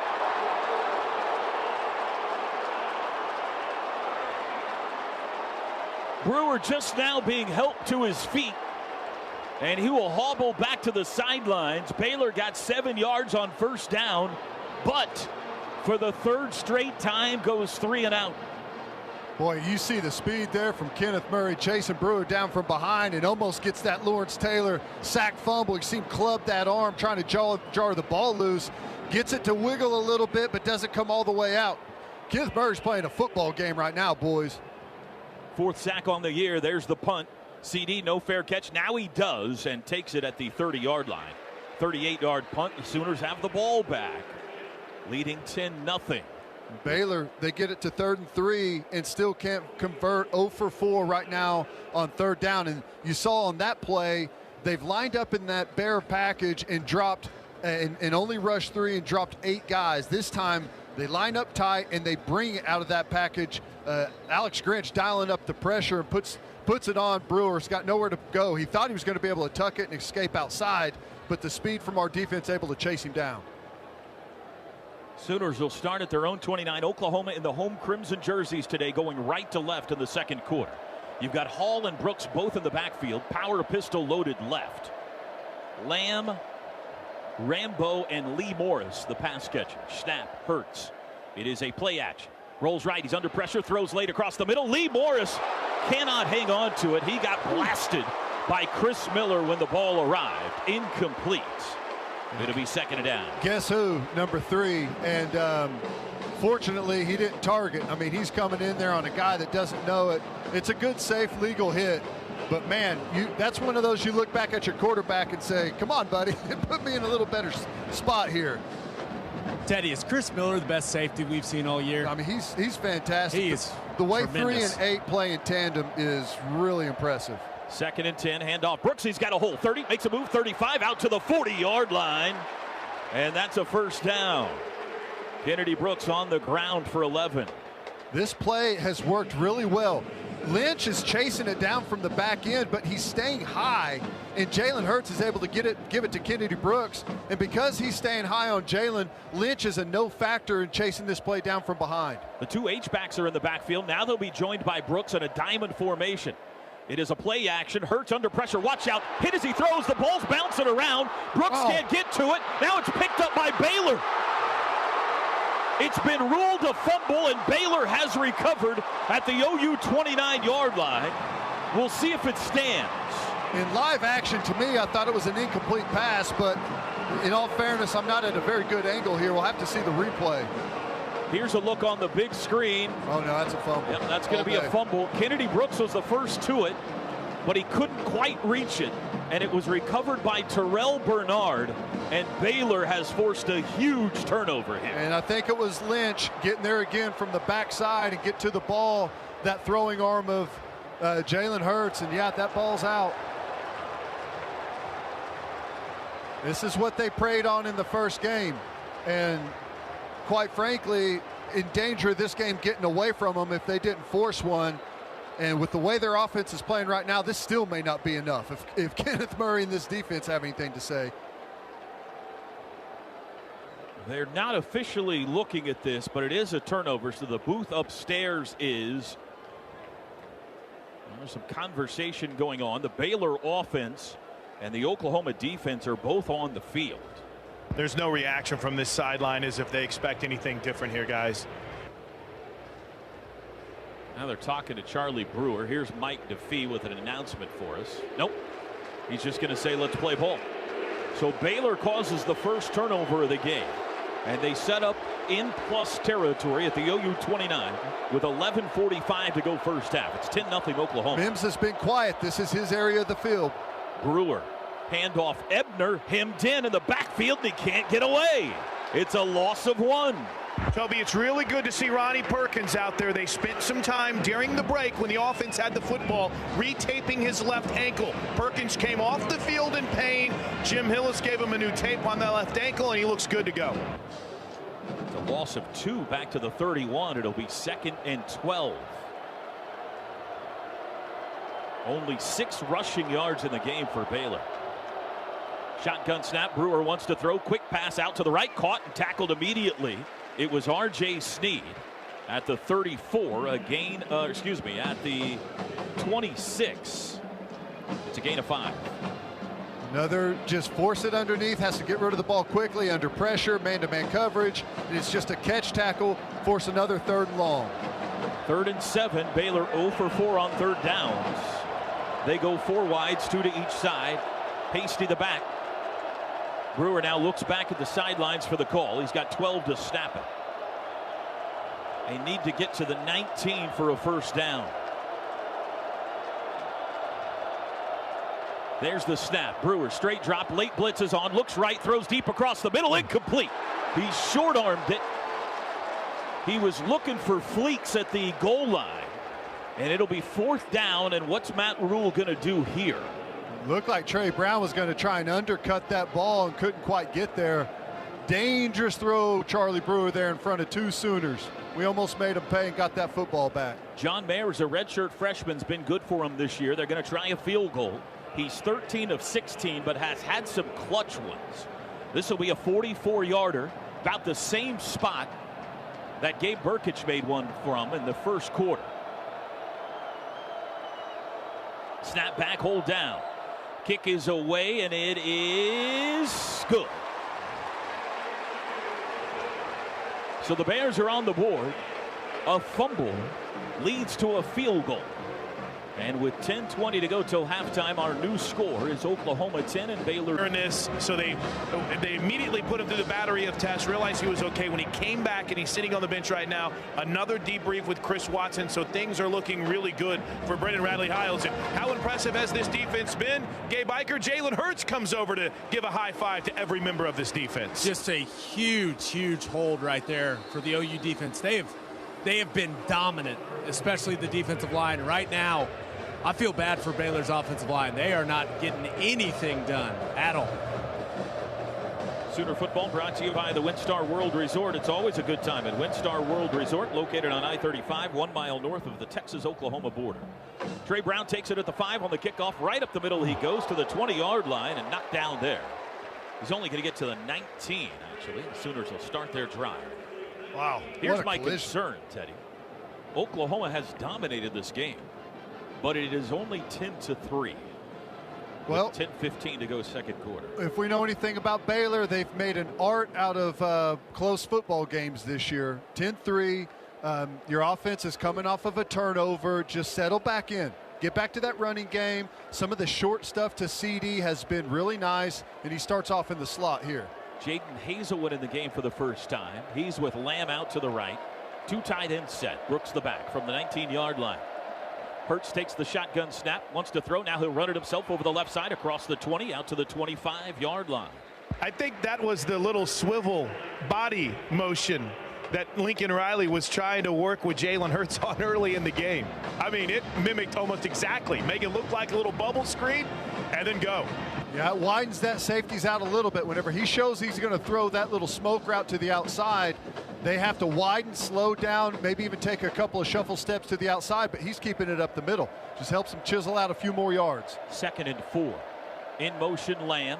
Speaker 2: Brewer just now being helped to his feet, and he will hobble back to the sidelines. Baylor got 7 yards on first down, but for the 3rd straight time goes 3 and out.
Speaker 3: Boy, you see the speed there from Kenneth Murray chasing Brewer down from behind and almost gets that Lawrence Taylor sack fumble. You see him club that arm trying to jar the ball loose. Gets it to wiggle a little bit, but doesn't come all the way out. Kenneth Murray's playing a football game right now, boys.
Speaker 2: 4th sack on the year. There's the punt. CD, no fair catch. Now he does and takes it at the 30-yard line. 38-yard punt. The Sooners have the ball back, leading 10-0.
Speaker 3: Baylor, they get it to 3rd and 3 and still can't convert. 0 for 4 right now on 3rd down. And you saw on that play, they've lined up in that bear package and dropped and only rushed 3 and dropped 8 guys. This time they line up tight and they bring it out of that package. Alex Grinch dialing up the pressure and puts it on. Brewer's got nowhere to go. He thought he was going to be able to tuck it and escape outside, but the speed from our defense able to chase him down.
Speaker 2: Sooners will start at their own 29. Oklahoma in the home crimson jerseys today, going right to left in the 2nd quarter. You've got Hall and Brooks both in the backfield. Power pistol loaded left. Lamb, Rambo, and Lee Morris, the pass catcher. Snap, Hurts. It is a play action. Rolls right, he's under pressure, throws late across the middle. Lee Morris cannot hang on to it. He got blasted by Chris Miller when the ball arrived. Incomplete. It'll be 2nd down.
Speaker 3: Guess who? Number 3. And fortunately, he didn't target. I mean, he's coming in there on a guy that doesn't know it. It's a good, safe, legal hit. But, man, that's one of those you look back at your quarterback and say, come on, buddy, put me in a little better spot here.
Speaker 5: Teddy, is Chris Miller the best safety we've seen all year?
Speaker 3: I mean, he's fantastic.
Speaker 5: He is
Speaker 3: the way
Speaker 5: tremendous.
Speaker 3: 3 and 8 play in tandem is really impressive.
Speaker 2: 2nd and 10, handoff. Brooks, he's got a hole. 30, makes a move, 35, out to the 40-yard line. And that's a 1st down. Kennedy Brooks on the ground for 11.
Speaker 3: This play has worked really well. Lynch is chasing it down from the back end, but he's staying high, and Jalen Hurts is able to give it to Kennedy Brooks. And because he's staying high on Jalen, Lynch is a no factor in chasing this play down from behind.
Speaker 2: The 2 H-backs are in the backfield. Now they'll be joined by Brooks in a diamond formation. It is a play action. Hurts under pressure. Watch out. Hit as he throws. The ball's bouncing around. Brooks can't get to it. Now it's picked up by Baylor. It's been ruled a fumble, and Baylor has recovered at the OU 29-yard line. We'll see if it stands.
Speaker 3: In live action, to me, I thought it was an incomplete pass, but in all fairness, I'm not at a very good angle here. We'll have to see the replay.
Speaker 2: Here's a look on the big screen.
Speaker 3: Oh, no, that's a fumble.
Speaker 2: Yep, that's going to be a fumble. Kennedy Brooks was the first to it, but he couldn't quite reach it, and it was recovered by Terrell Bernard, and Baylor has forced a huge turnover here.
Speaker 3: And I think it was Lynch getting there again from the backside and get to the ball, that throwing arm of Jalen Hurts, and yeah, that ball's out. This is what they preyed on in the first game, and quite frankly, endanger this game getting away from them if they didn't force one. And with the way their offense is playing right now, this still may not be enough if Kenneth Murray and this defense have anything to say.
Speaker 2: They're not officially looking at this, but it is a turnover, so the booth upstairs is. There's some conversation going on. The Baylor offense and the Oklahoma defense are both on the field.
Speaker 1: There's no reaction from this sideline as if they expect anything different here, guys.
Speaker 2: Now they're talking to Charlie Brewer. Here's Mike DeFee with an announcement for us. Nope. He's just going to say, let's play ball. So Baylor causes the first turnover of the game, and they set up in plus territory at the OU 29 with 11:45 to go first half. It's 10-0 Oklahoma.
Speaker 3: Mims has been quiet. This is his area of the field.
Speaker 2: Brewer, handoff. Ebner hemmed in the backfield, and he can't get away. It's a loss of 1.
Speaker 1: Toby, it's really good to see Ronnie Perkins out there. They spent some time during the break when the offense had the football retaping his left ankle. Perkins came off the field in pain. Jim Hillis gave him a new tape on that left ankle, and he looks good to go.
Speaker 2: It's a loss of 2 back to the 31. It'll be 2nd and 12. Only 6 rushing yards in the game for Baylor. Shotgun snap. Brewer wants to throw. Quick pass out to the right. Caught and tackled immediately. It was R.J. Sneed at the 34. A gain, at the 26. It's a gain of 5.
Speaker 3: Another just force it underneath. Has to get rid of the ball quickly under pressure. Man-to-man coverage. And it's just a catch tackle. Force another 3rd and long.
Speaker 2: 3rd and 7. Baylor 0 for 4 on 3rd downs. They go 4 wides, 2 to each side. Hasty the back. Brewer now looks back at the sidelines for the call. He's got 12 to snap it. They need to get to the 19 for a first down. There's the snap. Brewer straight drop, late blitz is on, looks right, throws deep across the middle, incomplete. He short-armed it. He was looking for Fleeks at the goal line, and it'll be fourth down. And what's Matt Rule going to do here?
Speaker 3: Looked like Trey Brown was going to try and undercut that ball and couldn't quite get there. Dangerous throw, Charlie Brewer, there in front of 2 Sooners. We almost made him pay and got that football back.
Speaker 2: John Mayer's a redshirt freshman, has been good for him this year. They're going to try a field goal. He's 13 of 16, but has had some clutch ones. This will be a 44-yarder, about the same spot that Gabe Burkich made one from in the first quarter. Snap back, hold down. Kick is away, and it is good. So the Bears are on the board. A fumble leads to a field goal. And with 10:20 to go till halftime, our new score is Oklahoma 10 and Baylor.
Speaker 1: So they immediately put him through the battery of tests, realized he was okay. When he came back, and he's sitting on the bench right now, another debrief with Chris Watson. So things are looking really good for Brendan Radley-Hiles. And how impressive has this defense been? Gabe Ikard, Jalen Hurts comes over to give a high five to every member of this defense.
Speaker 5: Just a huge hold right there for the OU defense. They have been dominant, especially the defensive line. Right now, I feel bad for Baylor's offensive line. They are not getting anything done at all.
Speaker 2: Sooner football brought to you by the WinStar World Resort. It's always a good time at WinStar World Resort, located on I-35, 1 mile north of the Texas-Oklahoma border. Trey Brown takes it at the 5 on the kickoff. Right up the middle he goes to the 20-yard line and knocked down there. He's only going to get to the 19, actually. The Sooners will start their drive.
Speaker 3: Wow.
Speaker 2: Here's my concern, Teddy. Oklahoma has dominated this game, but it is only 10-3.
Speaker 3: Well,
Speaker 2: 10:15 to go second quarter.
Speaker 3: If we know anything about Baylor, they've made an art out of close football games this year. 10-3. Your offense is coming off of a turnover. Just settle back in. Get back to that running game. Some of the short stuff to CD has been really nice, and he starts off in the slot here.
Speaker 2: Jaden Hazelwood in the game for the first time. He's with Lamb out to the right. 2 tight end set. Brooks the back from the 19-yard line. Hurts takes the shotgun snap, wants to throw. Now he'll run it himself over the left side across the 20 out to the 25-yard line.
Speaker 1: I think that was the little swivel body motion that Lincoln Riley was trying to work with Jalen Hurts on early in the game. I mean, it mimicked almost exactly. Make it look like a little bubble screen and then go.
Speaker 3: Yeah, it widens that safeties out a little bit. Whenever he shows he's going to throw that little smoke route to the outside, they have to widen, slow down, maybe even take a couple of shuffle steps to the outside, but he's keeping it up the middle. Just helps him chisel out a few more yards.
Speaker 2: 2nd and 4. In motion, Lamb.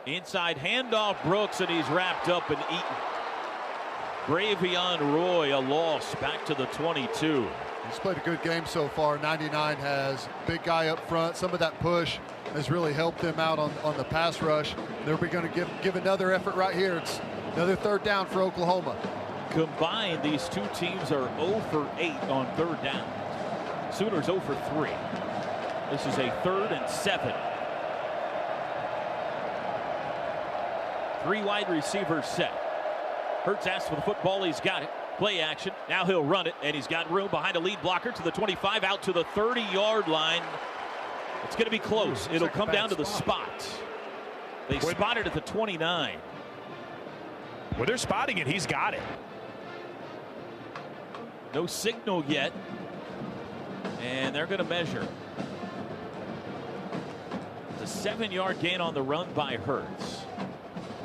Speaker 2: Inside handoff, Brooks, and he's wrapped up and eaten. Bravion Roy, a loss, back to the 22.
Speaker 3: He's played a good game so far. 99 has. Big guy up front. Some of that push has really helped them out on the pass rush. They're going to give another effort right here. It's another 3rd down for Oklahoma.
Speaker 2: Combined, these two teams are 0 for 8 on 3rd down. Sooners 0 for 3. This is a 3rd and 7. 3 wide receivers set. Hurts asks for the football. He's got it. Play action. Now he'll run it, and he's got room behind a lead blocker to the 25, out to the 30-yard line. It's going to be close. It'll come down to the spot. They spotted at the 29.
Speaker 1: Well, they're spotting it. He's got it.
Speaker 2: No signal yet. And they're going to measure. It's a 7-yard gain on the run by Hurts.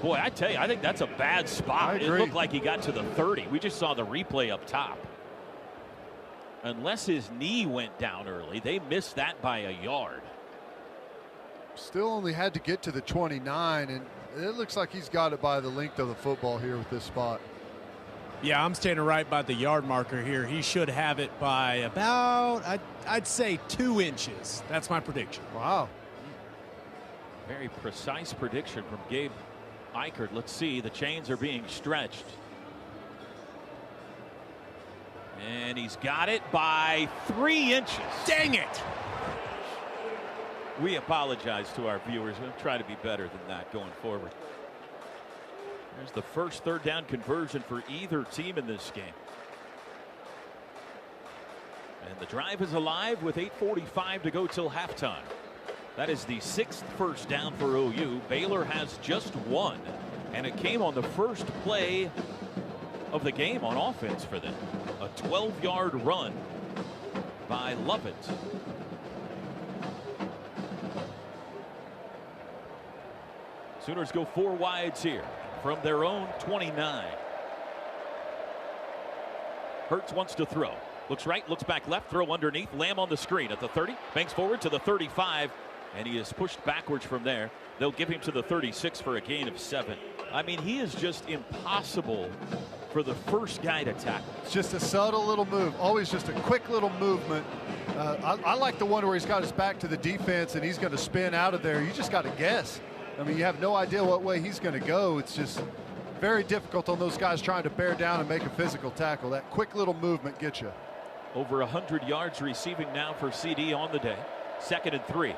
Speaker 2: Boy, I tell you, I think that's a bad spot. It looked like he got to the 30. We just saw the replay up top. Unless his knee went down early, they missed that by a yard.
Speaker 3: Still only had to get to the 29, and it looks like he's got it by the length of the football here with this spot.
Speaker 5: Yeah, I'm standing right by the yard marker here. He should have it by about, I'd say 2 inches. That's my prediction.
Speaker 3: Wow.
Speaker 2: Very precise prediction from Gabe Ikard. Let's see. The chains are being stretched. And he's got it by 3 inches.
Speaker 5: Dang it.
Speaker 2: We apologize to our viewers. We'll try to be better than that going forward. There's the first 3rd down conversion for either team in this game. And the drive is alive with 8:45 to go till halftime. That is the 6th first down for OU. Baylor has just one, and it came on the first play of the game on offense for them. A 12-yard run by Lovett. Sooners go 4 wides here from their own 29. Hurts wants to throw. Looks right, looks back left, throw underneath. Lamb on the screen at the 30. Banks forward to the 35, and he is pushed backwards from there. They'll give him to the 36 for a gain of 7. I mean, he is just impossible for the first guy to tackle.
Speaker 3: It's just a subtle little move, always just a quick little movement. I like the one where he's got his back to the defense and he's going to spin out of there. You just got to guess. I mean, you have no idea what way he's going to go. It's just very difficult on those guys trying to bear down and make a physical tackle. That quick little movement gets you.
Speaker 2: Over 100 yards receiving now for CD on the day. 2nd and 3.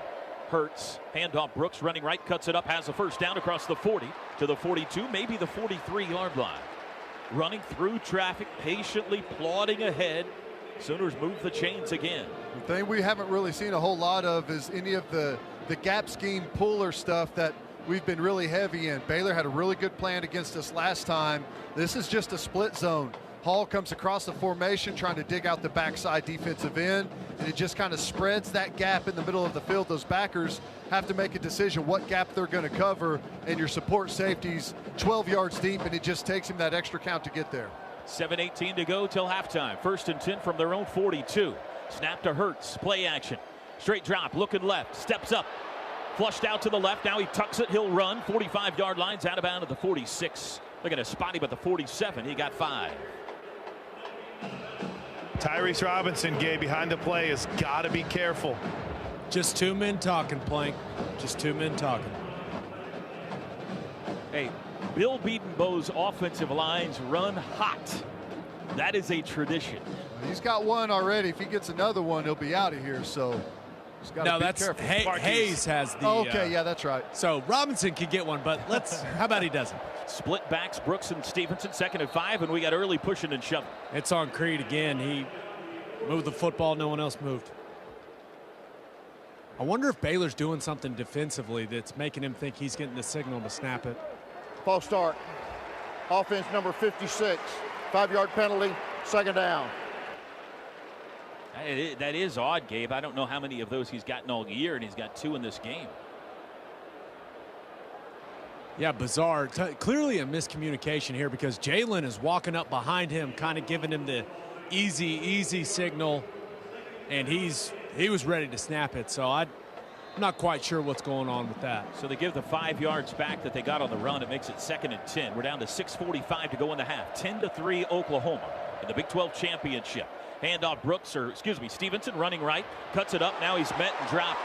Speaker 2: Hurts, handoff Brooks, running right, cuts it up, has a first down across the 40 to the 42, maybe the 43-yard line. Running through traffic, patiently plodding ahead. Sooners move the chains again.
Speaker 3: The thing we haven't really seen a whole lot of is any of the gap scheme puller stuff that we've been really heavy in. Baylor had a really good plan against us last time. This is just a split zone. Hall comes across the formation trying to dig out the backside defensive end, and it just kind of spreads that gap in the middle of the field. Those backers have to make a decision what gap they're going to cover, and your support safety's 12 yards deep, and it just takes him that extra count to get there.
Speaker 2: 7:18 to go till halftime. 1st and 10 from their own 42. Snap to Hurts. Play action. Straight drop. Looking left. Steps up. Flushed out to the left. Now he tucks it. He'll run. 45-yard lines out of bounds at the 46. They're going to spot him at the 47. He got 5.
Speaker 1: Tyrese Robinson, Gabe, behind the play, has got to be careful.
Speaker 5: Just 2 men talking, Plank. Just 2 men talking.
Speaker 2: Hey, Bill Beatonbow's offensive lines run hot. That is a tradition.
Speaker 3: He's got one already. If he gets another one, he'll be out of here. So he's got to be careful.
Speaker 5: Hayes has the.
Speaker 3: Okay, yeah, that's right.
Speaker 5: So Robinson could get one, but how about he doesn't?
Speaker 2: Split backs, Brooks and Stevenson, 2nd and 5, and we got early pushing and shoving.
Speaker 5: It's on Creed again. He moved the football. No one else moved. I wonder if Baylor's doing something defensively that's making him think he's getting the signal to snap it.
Speaker 6: False start. Offense number 56. 5-yard penalty. 2nd down.
Speaker 2: That is odd, Gabe. I don't know how many of those he's gotten all year, and he's got 2 in this game.
Speaker 5: Yeah, bizarre. Clearly a miscommunication here because Jalen is walking up behind him, kind of giving him the easy signal, and he was ready to snap it. So I'm not quite sure what's going on with that.
Speaker 2: So they give the 5 yards back that they got on the run. It makes it 2nd and 10. We're down to 6:45 to go in the half. 10-3 Oklahoma in the Big 12 championship. Handoff Brooks, or excuse me, Stevenson running right, cuts it up. Now he's met and dropped.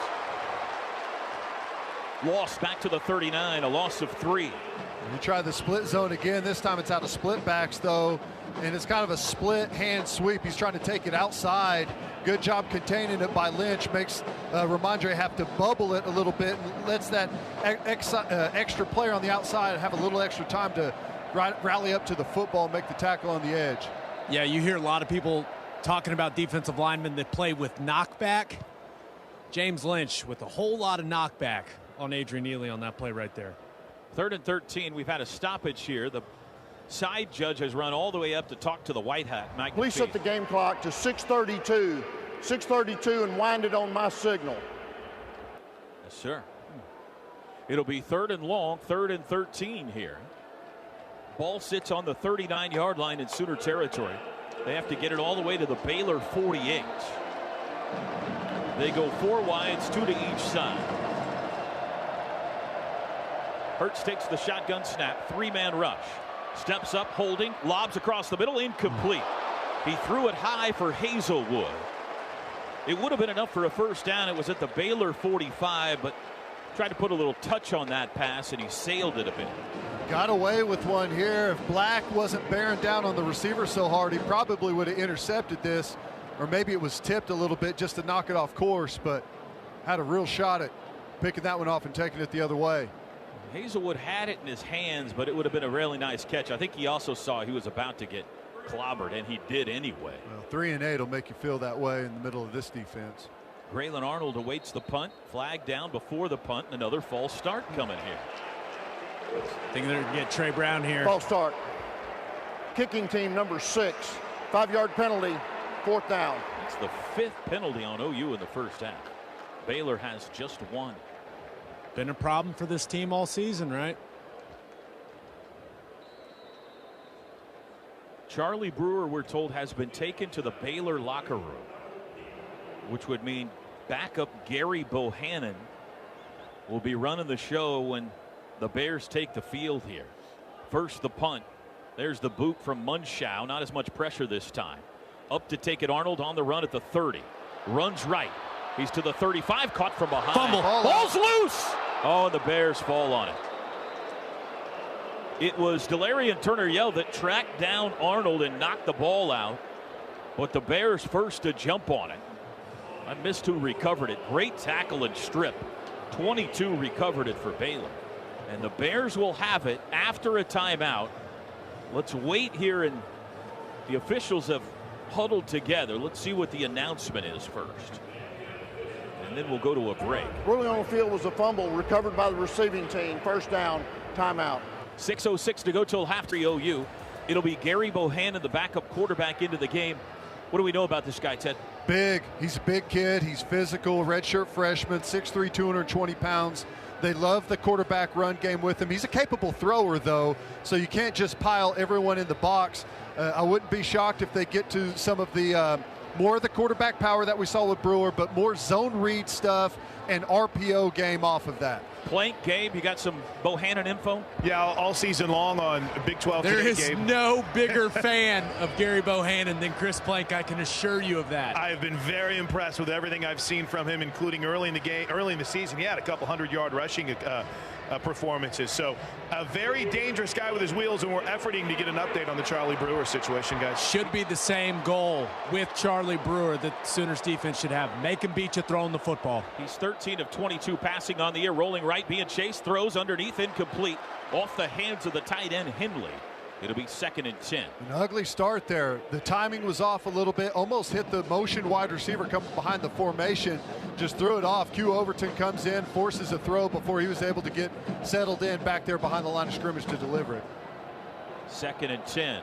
Speaker 2: Lost back to the 39, a loss of 3.
Speaker 3: You try the split zone again. This time it's out of split backs, though, and it's kind of a split hand sweep. He's trying to take it outside. Good job containing it by Lynch. Makes Ramondre have to bubble it a little bit and lets that extra player on the outside have a little extra time to rally up to the football and make the tackle on the edge.
Speaker 5: Yeah, you hear a lot of people talking about defensive linemen that play with knockback. James Lynch with a whole lot of knockback on Adrian Neely on that play right there.
Speaker 2: 3rd and 13. We've had a stoppage here. The side judge has run all the way up to talk to the white hat, Mike.
Speaker 6: Please set the game clock to 6:32. 6:32 and wind it on my signal.
Speaker 2: Yes, sir. It'll be 3rd and long, 3rd and 13 here. Ball sits on the 39-yard line in Sooner territory. They have to get it all the way to the Baylor 48. They go 4 wides, 2 to each side. Hurts takes the shotgun snap, 3-man rush. Steps up, holding, lobs across the middle, incomplete. He threw it high for Hazelwood. It would have been enough for a first down. It was at the Baylor 45, but tried to put a little touch on that pass, and he sailed it a bit.
Speaker 3: Got away with one here. If Black wasn't bearing down on the receiver so hard, he probably would have intercepted this, or maybe it was tipped a little bit just to knock it off course, but had a real shot at picking that one off and taking it the other way.
Speaker 2: Hazelwood had it in his hands, but it would have been a really nice catch. I think he also saw he was about to get clobbered, and he did anyway.
Speaker 3: Well, 3 and 8 will make you feel that way in the middle of this defense.
Speaker 2: Rowland Arnold awaits the punt. Flag down before the punt, and another false start coming here.
Speaker 5: Thinking they're going to get Trey Brown here.
Speaker 6: False start. Kicking team number 6. 5-yard penalty, 4th down.
Speaker 2: It's the 5th penalty on OU in the first half. Baylor has just 1.
Speaker 5: Been a problem for this team all season, right?
Speaker 2: Charlie Brewer, we're told, has been taken to the Baylor locker room, which would mean backup Gary Bohannon will be running the show when the Bears take the field here. First the punt. There's the boot from Munshow. Not as much pressure this time. Up to take it, Arnold on the run at the 30. Runs right. He's to the 35, caught from behind.
Speaker 5: Fumble.
Speaker 2: Ball's loose. Oh, and the Bears fall on it. It was Delarian Turner-Yell that tracked down Arnold and knocked the ball out. But the Bears first to jump on it. I missed who recovered it. Great tackle and strip. 22 recovered it for Baylor. And the Bears will have it after a timeout. Let's wait here, and the officials have huddled together. Let's see what the announcement is first. And then we'll go to a break.
Speaker 6: Ruling on the field was a fumble recovered by the receiving team. First down, timeout.
Speaker 2: 6:06 to go till half for OU. It'll be Gary Bohannon, the backup quarterback, into the game. What do we know about this guy, Ted?
Speaker 3: Big. He's a big kid. He's physical, redshirt freshman, 6'3", 220 pounds. They love the quarterback run game with him. He's a capable thrower, though, so you can't just pile everyone in the box. I wouldn't be shocked if they get to some of the more of the quarterback power that we saw with Brewer, but more zone read stuff and RPO game off of that.
Speaker 2: Plank, Gabe, you got some Bohannon info?
Speaker 1: Yeah, all season long on Big 12
Speaker 5: There
Speaker 1: today,
Speaker 5: is
Speaker 1: Gabe.
Speaker 5: no bigger fan of Gary Bohannon than Chris Plank. I can assure you of that.
Speaker 1: I have been very impressed with everything I've seen from him, including early in the game, early in the season. He had a couple 100-yard rushing performances. So a very dangerous guy with his wheels, and we're efforting to get an update on the Charlie Brewer situation, guys.
Speaker 5: Should be the same goal with Charlie Brewer that Sooners defense should have. Make him beat you throwing the football.
Speaker 2: He's 13 of 22 passing on the year, rolling right, being chased, throws underneath, incomplete, off the hands of the tight end Hindley. It'll be 2nd and 10.
Speaker 3: An ugly start there. The timing was off a little bit, almost hit the motion wide receiver coming behind the formation. Just threw it off. Q Overton comes in, forces a throw before he was able to get settled in back there behind the line of scrimmage to deliver it.
Speaker 2: 2nd and 10.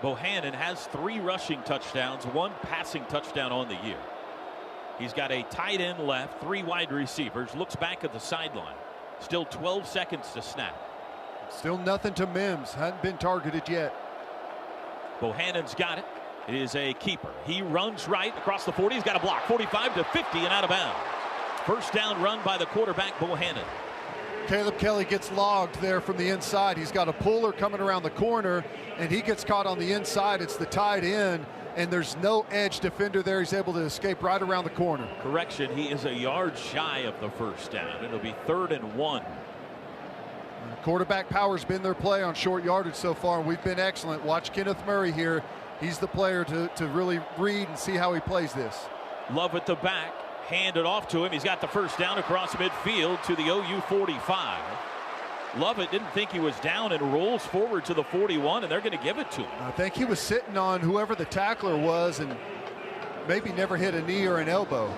Speaker 2: Bohannon has 3 rushing touchdowns, 1 passing touchdown on the year. He's got a tight end left, 3 wide receivers, looks back at the sideline. Still 12 seconds to snap.
Speaker 3: Still nothing to Mims. Hadn't been targeted yet.
Speaker 2: Bohannon's got it. It is a keeper. He runs right across the 40. He's got a block. 45 to 50 and out of bounds. First down run by the quarterback, Bohannon.
Speaker 3: Caleb Kelly gets logged there from the inside. He's got a puller coming around the corner, and he gets caught on the inside. It's the tight end, and there's no edge defender there. He's able to escape right around the corner.
Speaker 2: Correction, he is a yard shy of the first down. It'll be 3rd and 1.
Speaker 3: Quarterback power's been their play on short yardage so far, and we've been excellent. Watch Kenneth Murray here. He's the player to really read and see how he plays this.
Speaker 2: Love at the back. Hand it off to him. He's got the first down across midfield to the OU 45. Lovett didn't think he was down and rolls forward to the 41, and they're going to give it to him.
Speaker 3: I think he was sitting on whoever the tackler was and maybe never hit a knee or an elbow.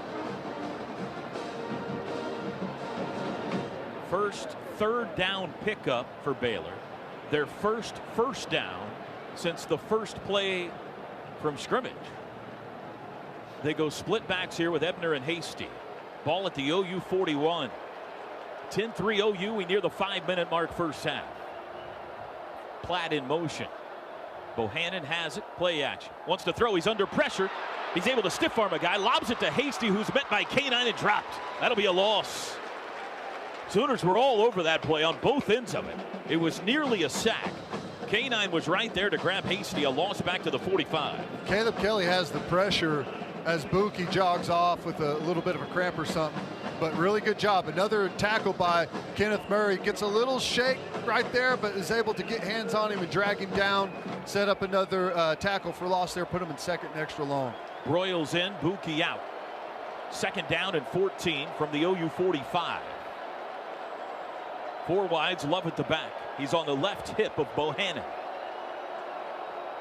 Speaker 2: First 3rd down pickup for Baylor. Their first down since the first play from scrimmage. They go split backs here with Ebner and Hasty. Ball at the OU 41. 10-3 OU. We near the 5-minute mark first half. Platt in motion. Bohannon has it. Play action. Wants to throw. He's under pressure. He's able to stiff arm a guy. Lobs it to Hasty, who's met by K9 and dropped. That'll be a loss. Sooners were all over that play on both ends of it. It was nearly a sack. K9 was right there to grab Hasty. A loss back to the 45.
Speaker 3: Caleb Kelly has the pressure as Buki jogs off with a little bit of a cramp or something. But really good job. Another tackle by Kenneth Murray. Gets a little shake right there, but is able to get hands on him and drag him down. Set up another tackle for loss there. Put him in 2nd and extra long.
Speaker 2: Broyles in, Buki out. 2nd down and 14 from the OU 45. 4 wides, Love at the back. He's on the left hip of Bohannon.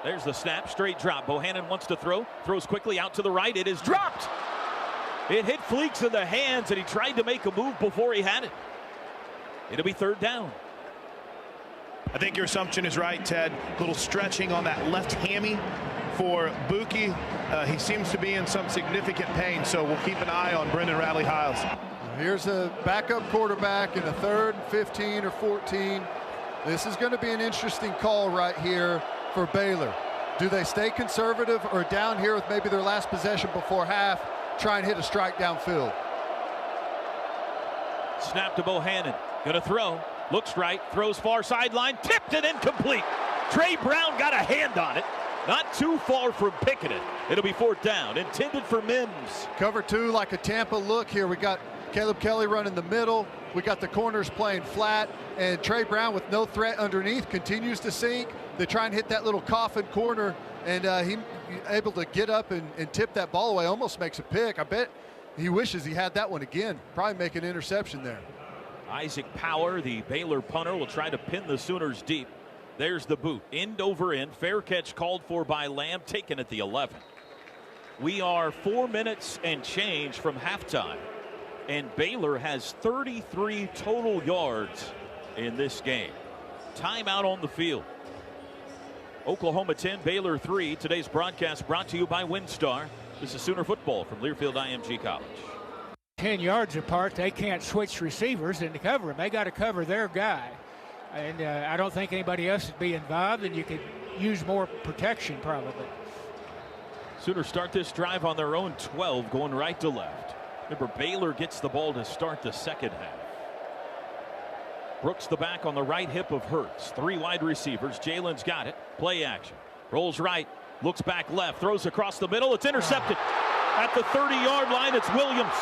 Speaker 2: There's the snap, straight drop. Bohannon wants to throw, throws quickly out to the right. It is dropped. It hit Fleeks in the hands, and he tried to make a move before he had it. It'll be third down.
Speaker 1: I think your assumption is right, Ted. A little stretching on that left hammy for Buki. He seems to be in some significant pain, so we'll keep an eye on Brendan Radley-Hiles.
Speaker 3: Here's a backup quarterback in a 3rd and 15 or 14. This is going to be an interesting call right here for Baylor. Do they stay conservative or down here with maybe their last possession before half, try and hit a strike downfield?
Speaker 2: Snap to Bohannon. Gonna throw. Looks right. Throws far sideline. Tipped and incomplete. Trey Brown got a hand on it. Not too far from picking it. It'll be fourth down. Intended for Mims.
Speaker 3: Cover 2 like a Tampa look here. We got Caleb Kelly running the middle. We got the corners playing flat. And Trey Brown with no threat underneath continues to sink. They try and hit that little coffin corner. And he able to get up and tip that ball away. Almost makes a pick. I bet he wishes he had that one again. Probably make an interception there.
Speaker 2: Isaac Power, the Baylor punter, will try to pin the Sooners deep. There's the boot. End over end. Fair catch called for by Lamb, taken at the 11. We are 4 minutes and change from halftime. And Baylor has 33 total yards in this game. Timeout on the field. Oklahoma 10, Baylor 3. Today's broadcast brought to you by WinStar. This is Sooner football from Learfield IMG College.
Speaker 4: 10 yards apart, they can't switch receivers and to cover them. They got to cover their guy. And I don't think anybody else would be involved, and you could use more protection probably.
Speaker 2: Sooners start this drive on their own 12, going right to left. Remember, Baylor gets the ball to start the second half. Brooks the back on the right hip of Hurts. 3 wide receivers. Jalen's got it. Play action. Rolls right. Looks back left. Throws across the middle. It's intercepted. At the 30-yard line, it's Williams.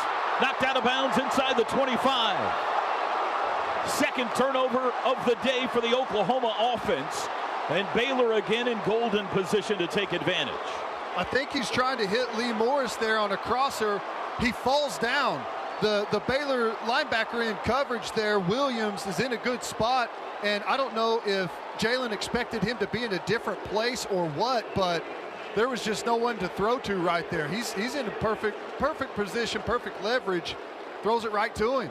Speaker 2: Knocked out of bounds inside the 25. Second turnover of the day for the Oklahoma offense. And Baylor again in golden position to take advantage.
Speaker 3: I think he's trying to hit Lee Morris there on a crosser. He falls down. The Baylor linebacker in coverage there, Williams, is in a good spot. And I don't know if Jalen expected him to be in a different place or what, but there was just no one to throw to right there. He's in a perfect position, perfect leverage. Throws it right to him.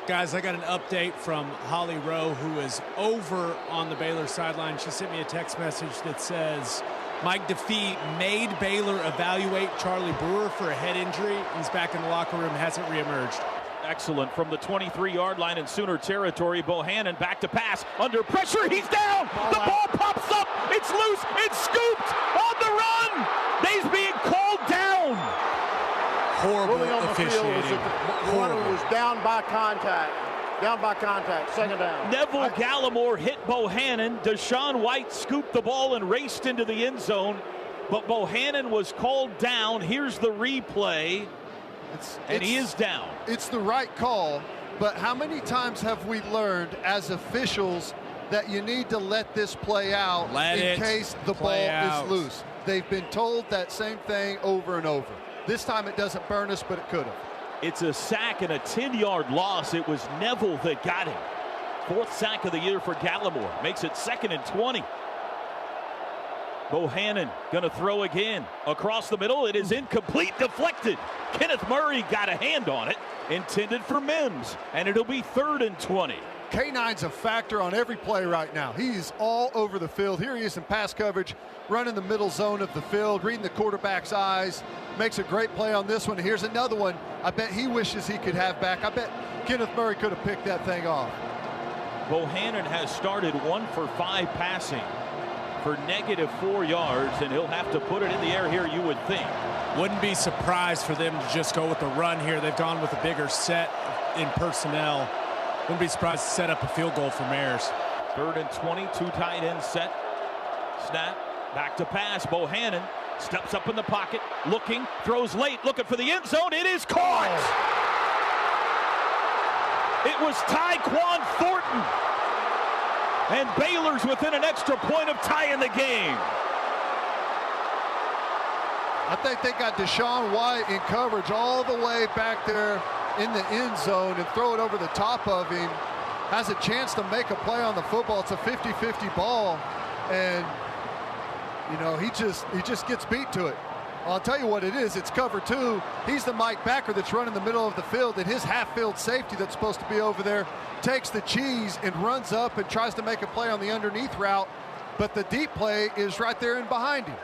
Speaker 5: Guys, I got an update from Holly Rowe, who is over on the Baylor sideline. She sent me a text message that says Mike DeFee made Baylor evaluate Charlie Brewer for a head injury. He's back in the locker room, hasn't reemerged.
Speaker 2: Excellent from the 23-yard line in Sooner territory. Bohannon back to pass. Under pressure, he's down. The ball pops up. It's loose. It's scooped on the run. He's being called down.
Speaker 5: Horrible
Speaker 6: on the
Speaker 5: officiating.
Speaker 6: field was one who was down by contact. Down by contact. Second down.
Speaker 2: Neville Gallimore hit Bohannon. Deshaun White scooped the ball and raced into the end zone. But Bohannon was called down. Here's the replay. And he is down.
Speaker 3: It's the right call, but how many times have we learned as officials that you need to let this play out in case the ball is loose? They've been told that same thing over and over. This time it doesn't burn us, but it could have.
Speaker 2: It's a sack and a 10-yard loss. It was Neville that got him. 4th sack of the year for Gallimore. Makes it 2nd and 20. Bohannon gonna throw again. Across the middle, it is incomplete, deflected. Kenneth Murray got a hand on it. Intended for Mims, and it'll be 3rd and 20.
Speaker 3: K9's a factor on every play right now. He's all over the field. Here he is in pass coverage, running the middle zone of the field, reading the quarterback's eyes. Makes a great play on this one. Here's another one I bet he wishes he could have back. I bet Kenneth Murray could have picked that thing off.
Speaker 2: Bohannon has started 1 for 5 passing for -4 yards, and he'll have to put it in the air here, you would think.
Speaker 5: Wouldn't be surprised for them to just go with the run here. They've gone with a bigger set in personnel. Wouldn't be surprised to set up a field goal for Mares.
Speaker 2: 3rd and 20, 2 tight ends set. Snap, back to pass. Bohannon steps up in the pocket, looking, throws late, looking for the end zone. It is caught. It was Tyquan Thornton. And Baylor's within an extra point of tying the game.
Speaker 3: I think they got Deshaun White in coverage all the way back there in the end zone and throw it over the top of him. Has a chance to make a play on the football. It's a 50-50 ball. and you know, he just gets beat to it. I'll tell you what it is. It's cover two. He's the Mike backer that's running the middle of the field, and his half-field safety that's supposed to be over there takes the cheese and runs up and tries to make a play on the underneath route, but the deep play is right there and behind him.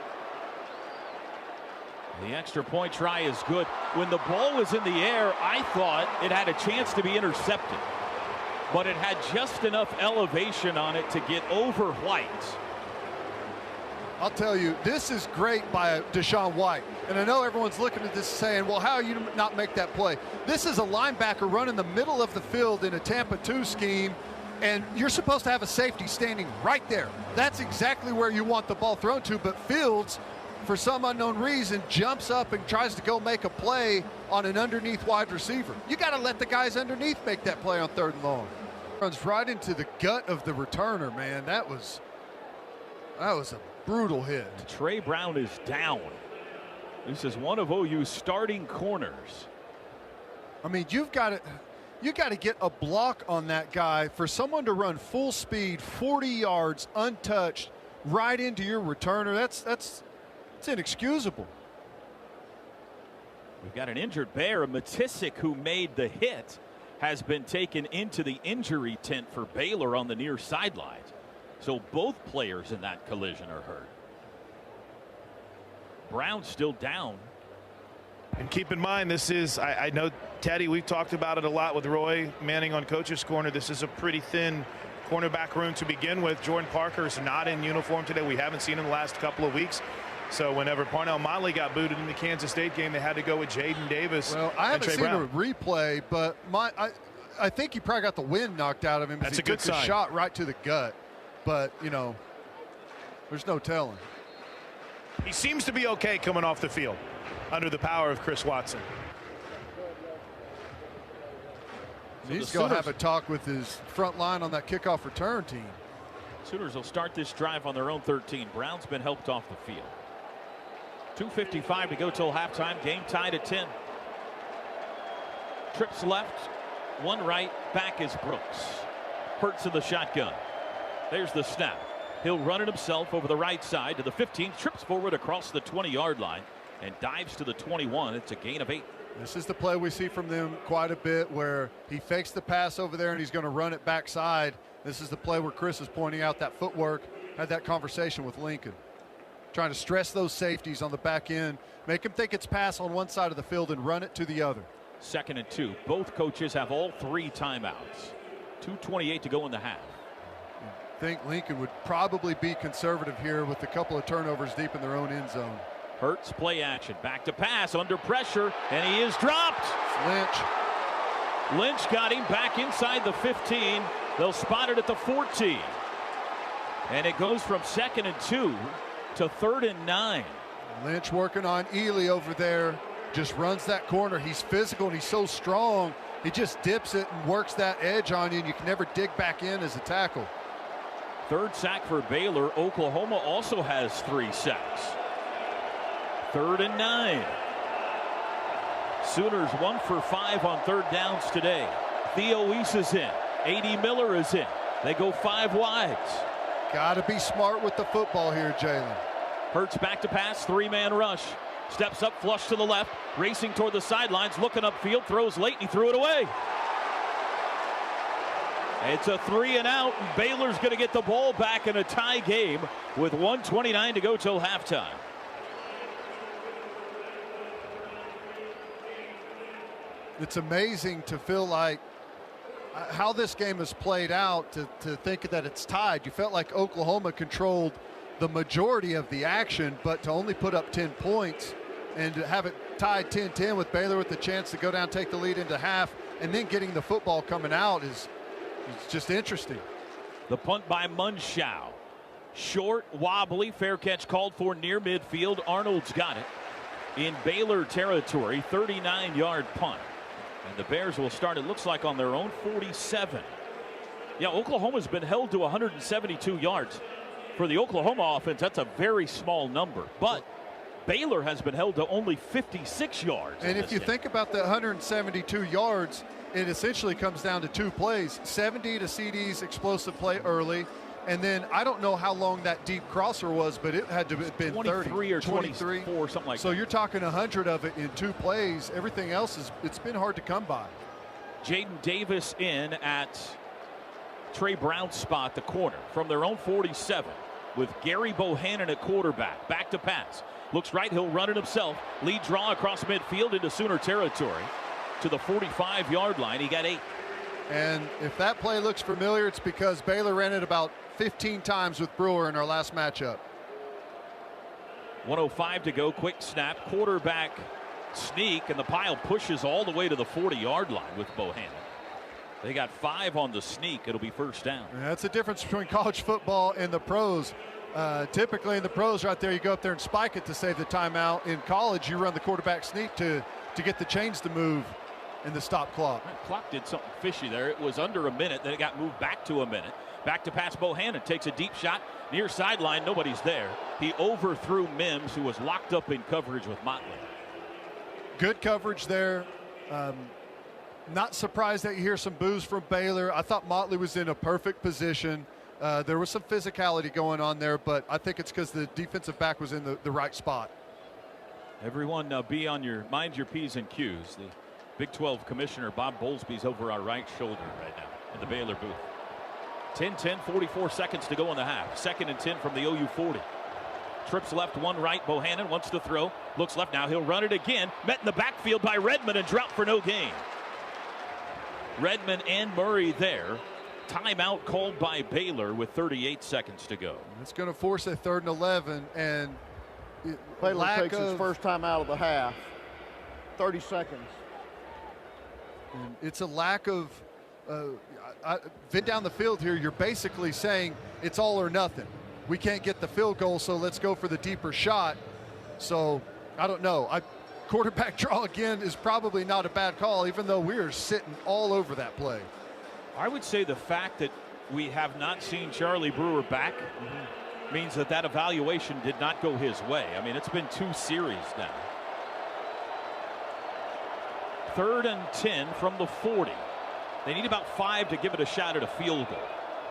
Speaker 2: The extra point try is good. When the ball was in the air, I thought it had a chance to be intercepted, but it had just enough elevation on it to get over White.
Speaker 3: I'll tell you, this is great by Deshaun White. And I know everyone's looking at this saying, well, how are you not make that play? This is a linebacker running the middle of the field in a Tampa 2 scheme, and you're supposed to have a safety standing right there. That's exactly where you want the ball thrown to, but Fields, for some unknown reason, jumps up and tries to go make a play on an underneath wide receiver. You got to let the guys underneath make that play on 3rd and long. Runs right into the gut of the returner, man. That was a brutal hit.
Speaker 2: Trey Brown is down. This is one of OU's starting corners.
Speaker 3: I mean, you got to get a block on that guy for someone to run full speed, 40 yards, untouched, right into your returner. That's inexcusable.
Speaker 2: We've got an injured Bear. Matisic, who made the hit, has been taken into the injury tent for Baylor on the near sidelines. So both players in that collision are hurt. Brown's still down.
Speaker 1: And keep in mind, this is, I know, Teddy, we've talked about it a lot with Roy Manning on Coach's Corner. This is a pretty thin cornerback room to begin with. Jordan Parker's not in uniform today. We haven't seen him the last couple of weeks. So whenever Parnell Motley got booted in the Kansas State game, they had to go with Jaden Davis.
Speaker 3: Well, I haven't
Speaker 1: Trey
Speaker 3: seen
Speaker 1: Brown.
Speaker 3: a replay, but I think he probably got the wind knocked out of him.
Speaker 1: That's
Speaker 3: as
Speaker 1: a good
Speaker 3: took
Speaker 1: sign.
Speaker 3: Shot right to the gut. But, you know, there's no telling.
Speaker 1: He seems to be okay coming off the field under the power of Chris Watson.
Speaker 3: He's going to have a talk with his front line on that kickoff return team.
Speaker 2: Sooners will start this drive on their own 13. Brown's been helped off the field. 2:55 to go till halftime. Game tied at 10. Trips left, one right. Back is Brooks. Hurts in the shotgun. There's the snap. He'll run it himself over the right side to the 15. Trips forward across the 20-yard line and dives to the 21. It's a gain of 8.
Speaker 3: This is the play we see from them quite a bit, where he fakes the pass over there and he's going to run it backside. This is the play where Chris is pointing out that footwork. Had that conversation with Lincoln, trying to stress those safeties on the back end, make them think it's pass on one side of the field and run it to the other.
Speaker 2: 2nd and 2. Both coaches have all 3 timeouts. 2:28 to go in the half.
Speaker 3: I think Lincoln would probably be conservative here with a couple of turnovers deep in their own end zone.
Speaker 2: Hurts, play action, back to pass, under pressure, and he is dropped. Lynch got him back inside the 15. They'll spot it at the 14. And it goes from 2nd and 2 to 3rd and 9.
Speaker 3: Lynch working on Ely over there. Just runs that corner. He's physical and he's so strong. He just dips it and works that edge on you, and you can never dig back in as a tackle.
Speaker 2: 3rd sack for Baylor. Oklahoma also has 3 sacks. 3rd and 9. Sooners 1 for 5 on 3rd downs today. Theo Weiss is in. A.D. Miller is in. They go 5 wides.
Speaker 3: Got to be smart with the football here, Jalen.
Speaker 2: Hurts back to pass, 3-man rush. Steps up, flush to the left, racing toward the sidelines, looking upfield, throws late, and he threw it away. It's a 3 and out, and Baylor's going to get the ball back in a tie game with 1:29 to go till halftime.
Speaker 3: It's amazing to feel like how this game has played out, to think that it's tied. You felt like Oklahoma controlled the majority of the action, but to only put up 10 points and to have it tied 10-10 with Baylor with the chance to go down, take the lead into half, and then getting the football coming out is just interesting.
Speaker 2: The punt by Munshow. Short, wobbly, fair catch called for near midfield. Arnold's got it in Baylor territory, 39-yard punt. And the Bears will start, it looks like, on their own 47. Yeah, Oklahoma's been held to 172 yards. For the Oklahoma offense, that's a very small number. But Baylor has been held to only 56 yards.
Speaker 3: And if you think about the 172 yards, it essentially comes down to 2 plays. 70 to CD's explosive play early, And then I don't know how long that deep crosser was, but it had to have been
Speaker 2: 23 or 24, something like that.
Speaker 3: So you're talking 100 of it in 2 plays. Everything else it's been hard to come by.
Speaker 2: Jaden Davis in at Trey Brown's spot, the corner, from their own 47, with Gary Bohannon at quarterback. Back to pass. Looks right, he'll run it himself. Lead draw across midfield into Sooner territory to the 45-yard line. He got 8.
Speaker 3: And if that play looks familiar, it's because Baylor ran it about 15 times with Brewer in our last matchup.
Speaker 2: 1:05 to go. Quick snap. Quarterback sneak, and the pile pushes all the way to the 40-yard line with Bohannon. They got 5 on the sneak. It'll be first down.
Speaker 3: And that's the difference between college football and the pros. Typically in the pros right there, you go up there and spike it to save the timeout. In college, you run the quarterback sneak to get the chains to move and the stop clock.
Speaker 2: That clock did something fishy there. It was under a minute, then it got moved back to a minute. Back to pass. Bohannon takes a deep shot near sideline. Nobody's there. He overthrew Mims, who was locked up in coverage with Motley.
Speaker 3: Good coverage there. Not surprised that you hear some boos from Baylor. I thought Motley was in a perfect position. There was some physicality going on there, but I think it's because the defensive back was in the right spot.
Speaker 2: Everyone mind your P's and Q's. The Big 12 Commissioner Bob Bowlesby's over our right shoulder right now in the Baylor booth. 10-10, 44 seconds to go in the half. 2nd and 10 from the OU 40. Trips left, 1 right. Bohannon wants to throw. Looks left now. He'll run it again. Met in the backfield by Redmond and dropped for no gain. Redmond and Murray there. Timeout called by Baylor with 38 seconds to go.
Speaker 3: It's going to force a 3rd and 11. And
Speaker 6: Baylor takes his first time out of the half. 30 seconds.
Speaker 3: And it's a lack of down the field here. You're basically saying it's all or nothing. We can't get the field goal, so let's go for the deeper shot. So I don't know. Quarterback draw again is probably not a bad call, even though we're sitting all over that play.
Speaker 2: I would say the fact that we have not seen Charlie Brewer back means that evaluation did not go his way. I mean, it's been 2 series now. 3rd and 10 from the 40. They need about 5 to give it a shot at a field goal.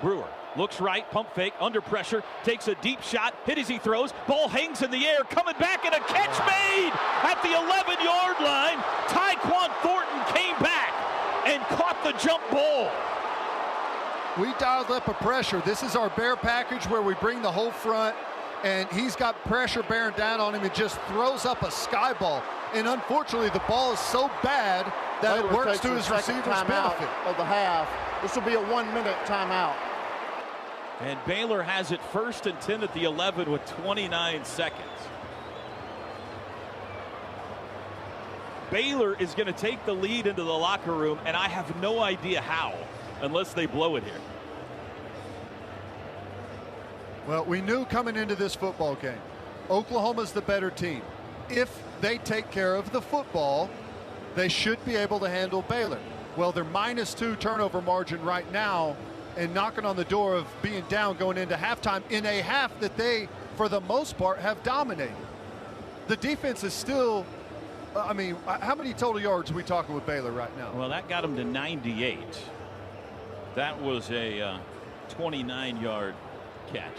Speaker 2: Brewer looks right, pump fake, under pressure, takes a deep shot, hit as he throws, ball hangs in the air, coming back, and a catch made at the 11-yard line. Tyquan Thornton came back and caught the jump ball.
Speaker 3: We dialed up a pressure. This is our bear package where we bring the whole front, and he's got pressure bearing down on him and just throws up a sky ball. And unfortunately, the ball is so bad that it works to his receiver's benefit.
Speaker 6: Of the half. This will be a 1-minute timeout.
Speaker 2: And Baylor has it 1st and 10 at the 11 with 29 seconds. Baylor is going to take the lead into the locker room, and I have no idea how, unless they blow it here.
Speaker 3: Well, we knew coming into this football game, Oklahoma's the better team. If they take care of the football, they should be able to handle Baylor. Well, they're -2 turnover margin right now and knocking on the door of being down going into halftime in a half that they, for the most part, have dominated. The defense is still, I mean, how many total yards are we talking with Baylor right now?
Speaker 2: Well, that got them to 98. That was a 29-yard catch.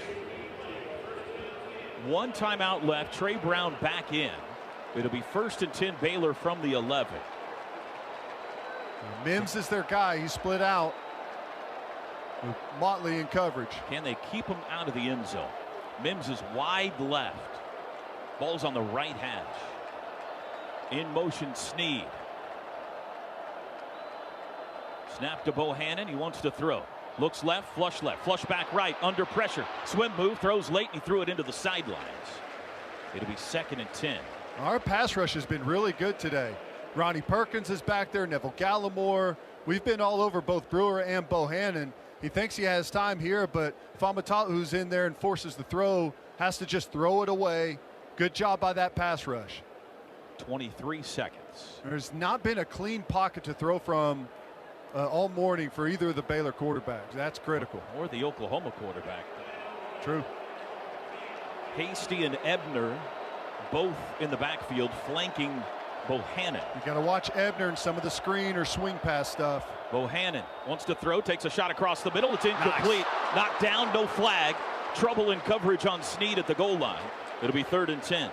Speaker 2: 1 timeout left. Trey Brown back in. It'll be 1st and 10 Baylor from the 11.
Speaker 3: Mims is their guy. He split out with Motley in coverage.
Speaker 2: Can they keep him out of the end zone? Mims is wide left. Ball's on the right hash. In motion, Sneed. Snap to Bohannon. He wants to throw. Looks left, flush back right, under pressure. Swim move, throws late, and he threw it into the sidelines. It'll be 2nd and 10.
Speaker 3: Our pass rush has been really good today. Ronnie Perkins is back there, Neville Gallimore. We've been all over both Brewer and Bohannon. He thinks he has time here, but Famatalu, who's in there and forces the throw, has to just throw it away. Good job by that pass rush.
Speaker 2: 23 seconds.
Speaker 3: There's not been a clean pocket to throw from all morning for either of the Baylor quarterbacks. That's critical.
Speaker 2: Or the Oklahoma quarterback.
Speaker 3: True.
Speaker 2: Hasty and Ebner both in the backfield flanking Bohannon.
Speaker 3: You got to watch Ebner and some of the screen or swing pass stuff.
Speaker 2: Bohannon wants to throw, takes a shot across the middle. It's incomplete. Nice. Knocked down, no flag. Trouble in coverage on Snead at the goal line. It'll be 3rd and 10.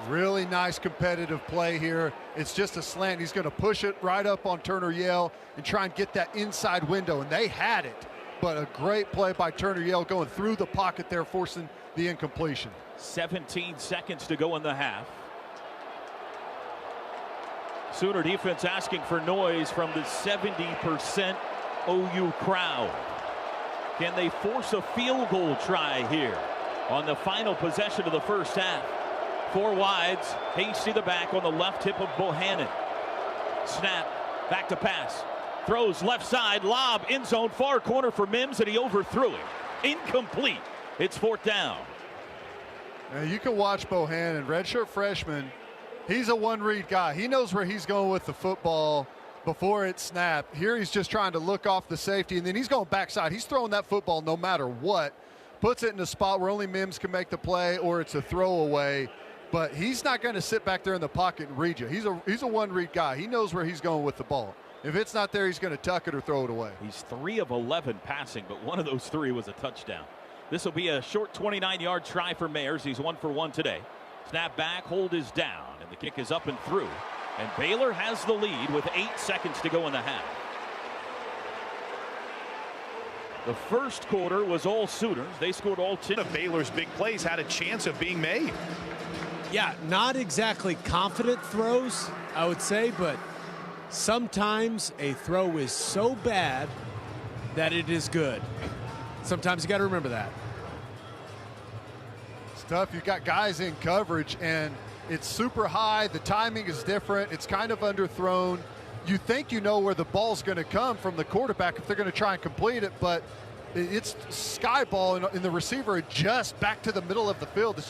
Speaker 3: Really nice competitive play here. It's just a slant. He's going to push it right up on Turner-Yell and try and get that inside window, and they had it. But a great play by Turner-Yell going through the pocket there, forcing the incompletion.
Speaker 2: 17 seconds to go in the half. Sooner defense asking for noise from the 70% OU crowd. Can they force a field goal try here on the final possession of the first half? 4 wides, Hasty the back on the left hip of Bohannon. Snap, back to pass. Throws left side, lob, end zone, far corner for Mims, and he overthrew it. Incomplete. It's 4th down.
Speaker 3: Now you can watch Bohannon, redshirt freshman. He's a one-read guy. He knows where he's going with the football before it's snapped. Here he's just trying to look off the safety, and then he's going backside. He's throwing that football no matter what. Puts it in a spot where only Mims can make the play, or it's a throwaway. But he's not going to sit back there in the pocket and read you. He's a one-read guy. He knows where he's going with the ball. If it's not there, he's going to tuck it or throw it away.
Speaker 2: He's 3 of 11 passing, but one of those 3 was a touchdown. This will be a short 29-yard try for Mayers. He's 1 for 1 today. Snap back, hold is down, and the kick is up and through. And Baylor has the lead with 8 seconds to go in the half. The first quarter was all Sooners. They scored all 10
Speaker 1: of Baylor's big plays had a chance of being made.
Speaker 5: Yeah, not exactly confident throws, I would say, but sometimes a throw is so bad that it is good. Sometimes you got to remember that.
Speaker 3: It's tough. You've got guys in coverage, and it's super high. The timing is different. It's kind of underthrown. You think you know where the ball's going to come from the quarterback if they're going to try and complete it, but it's sky ball, and the receiver adjusts back to the middle of the field.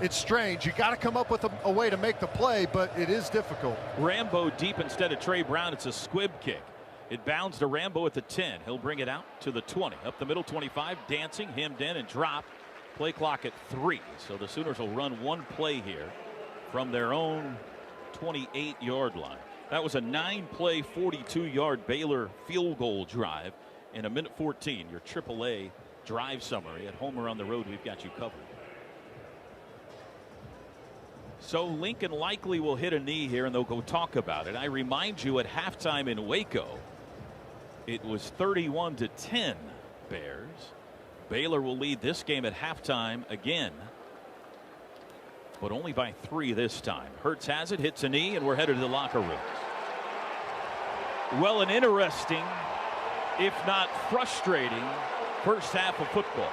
Speaker 3: It's strange. You got to come up with a way to make the play, but it is difficult.
Speaker 2: Rambo deep instead of Trey Brown. It's a squib kick. It bounds to Rambo at the 10. He'll bring it out to the 20. Up the middle, 25. Dancing, hemmed in, and dropped. Play clock at 3. So the Sooners will run one play here from their own 28-yard line. That was a 9-play, 42-yard Baylor field goal drive in 1:14. Your AAA drive summary at Homer on the Road. We've got you covered. So Lincoln likely will hit a knee here, and they'll go talk about it. I remind you, at halftime in Waco, it was 31-10 Bears. Baylor will lead this game at halftime again, but only by 3 this time. Hurts has it, hits a knee, and we're headed to the locker rooms. Well, an interesting, if not frustrating, first half of football.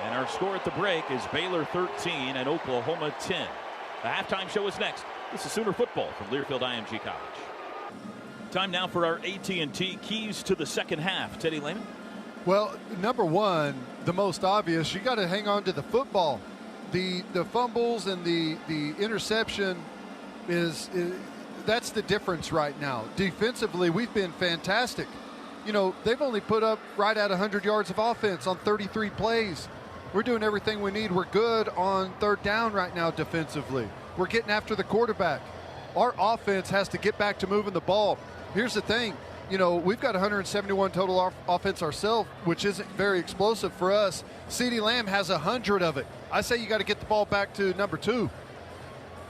Speaker 2: And our score at the break is Baylor 13 and Oklahoma 10. The halftime show is next. This is Sooner football from Learfield IMG College. Time now for our AT&T keys to the second half. Teddy Lehman.
Speaker 3: Well, number one, the most obvious, you got to hang on to the football. The fumbles and the interception is that's the difference right now. Defensively, we've been fantastic. You know, they've only put up right at 100 yards of offense on 33 plays. We're doing everything we need. We're good on third down right now defensively. We're getting after the quarterback. Our offense has to get back to moving the ball. Here's the thing. You know, we've got 171 total offense ourselves, which isn't very explosive for us. CeeDee Lamb has 100 of it. I say you got to get the ball back to number 2.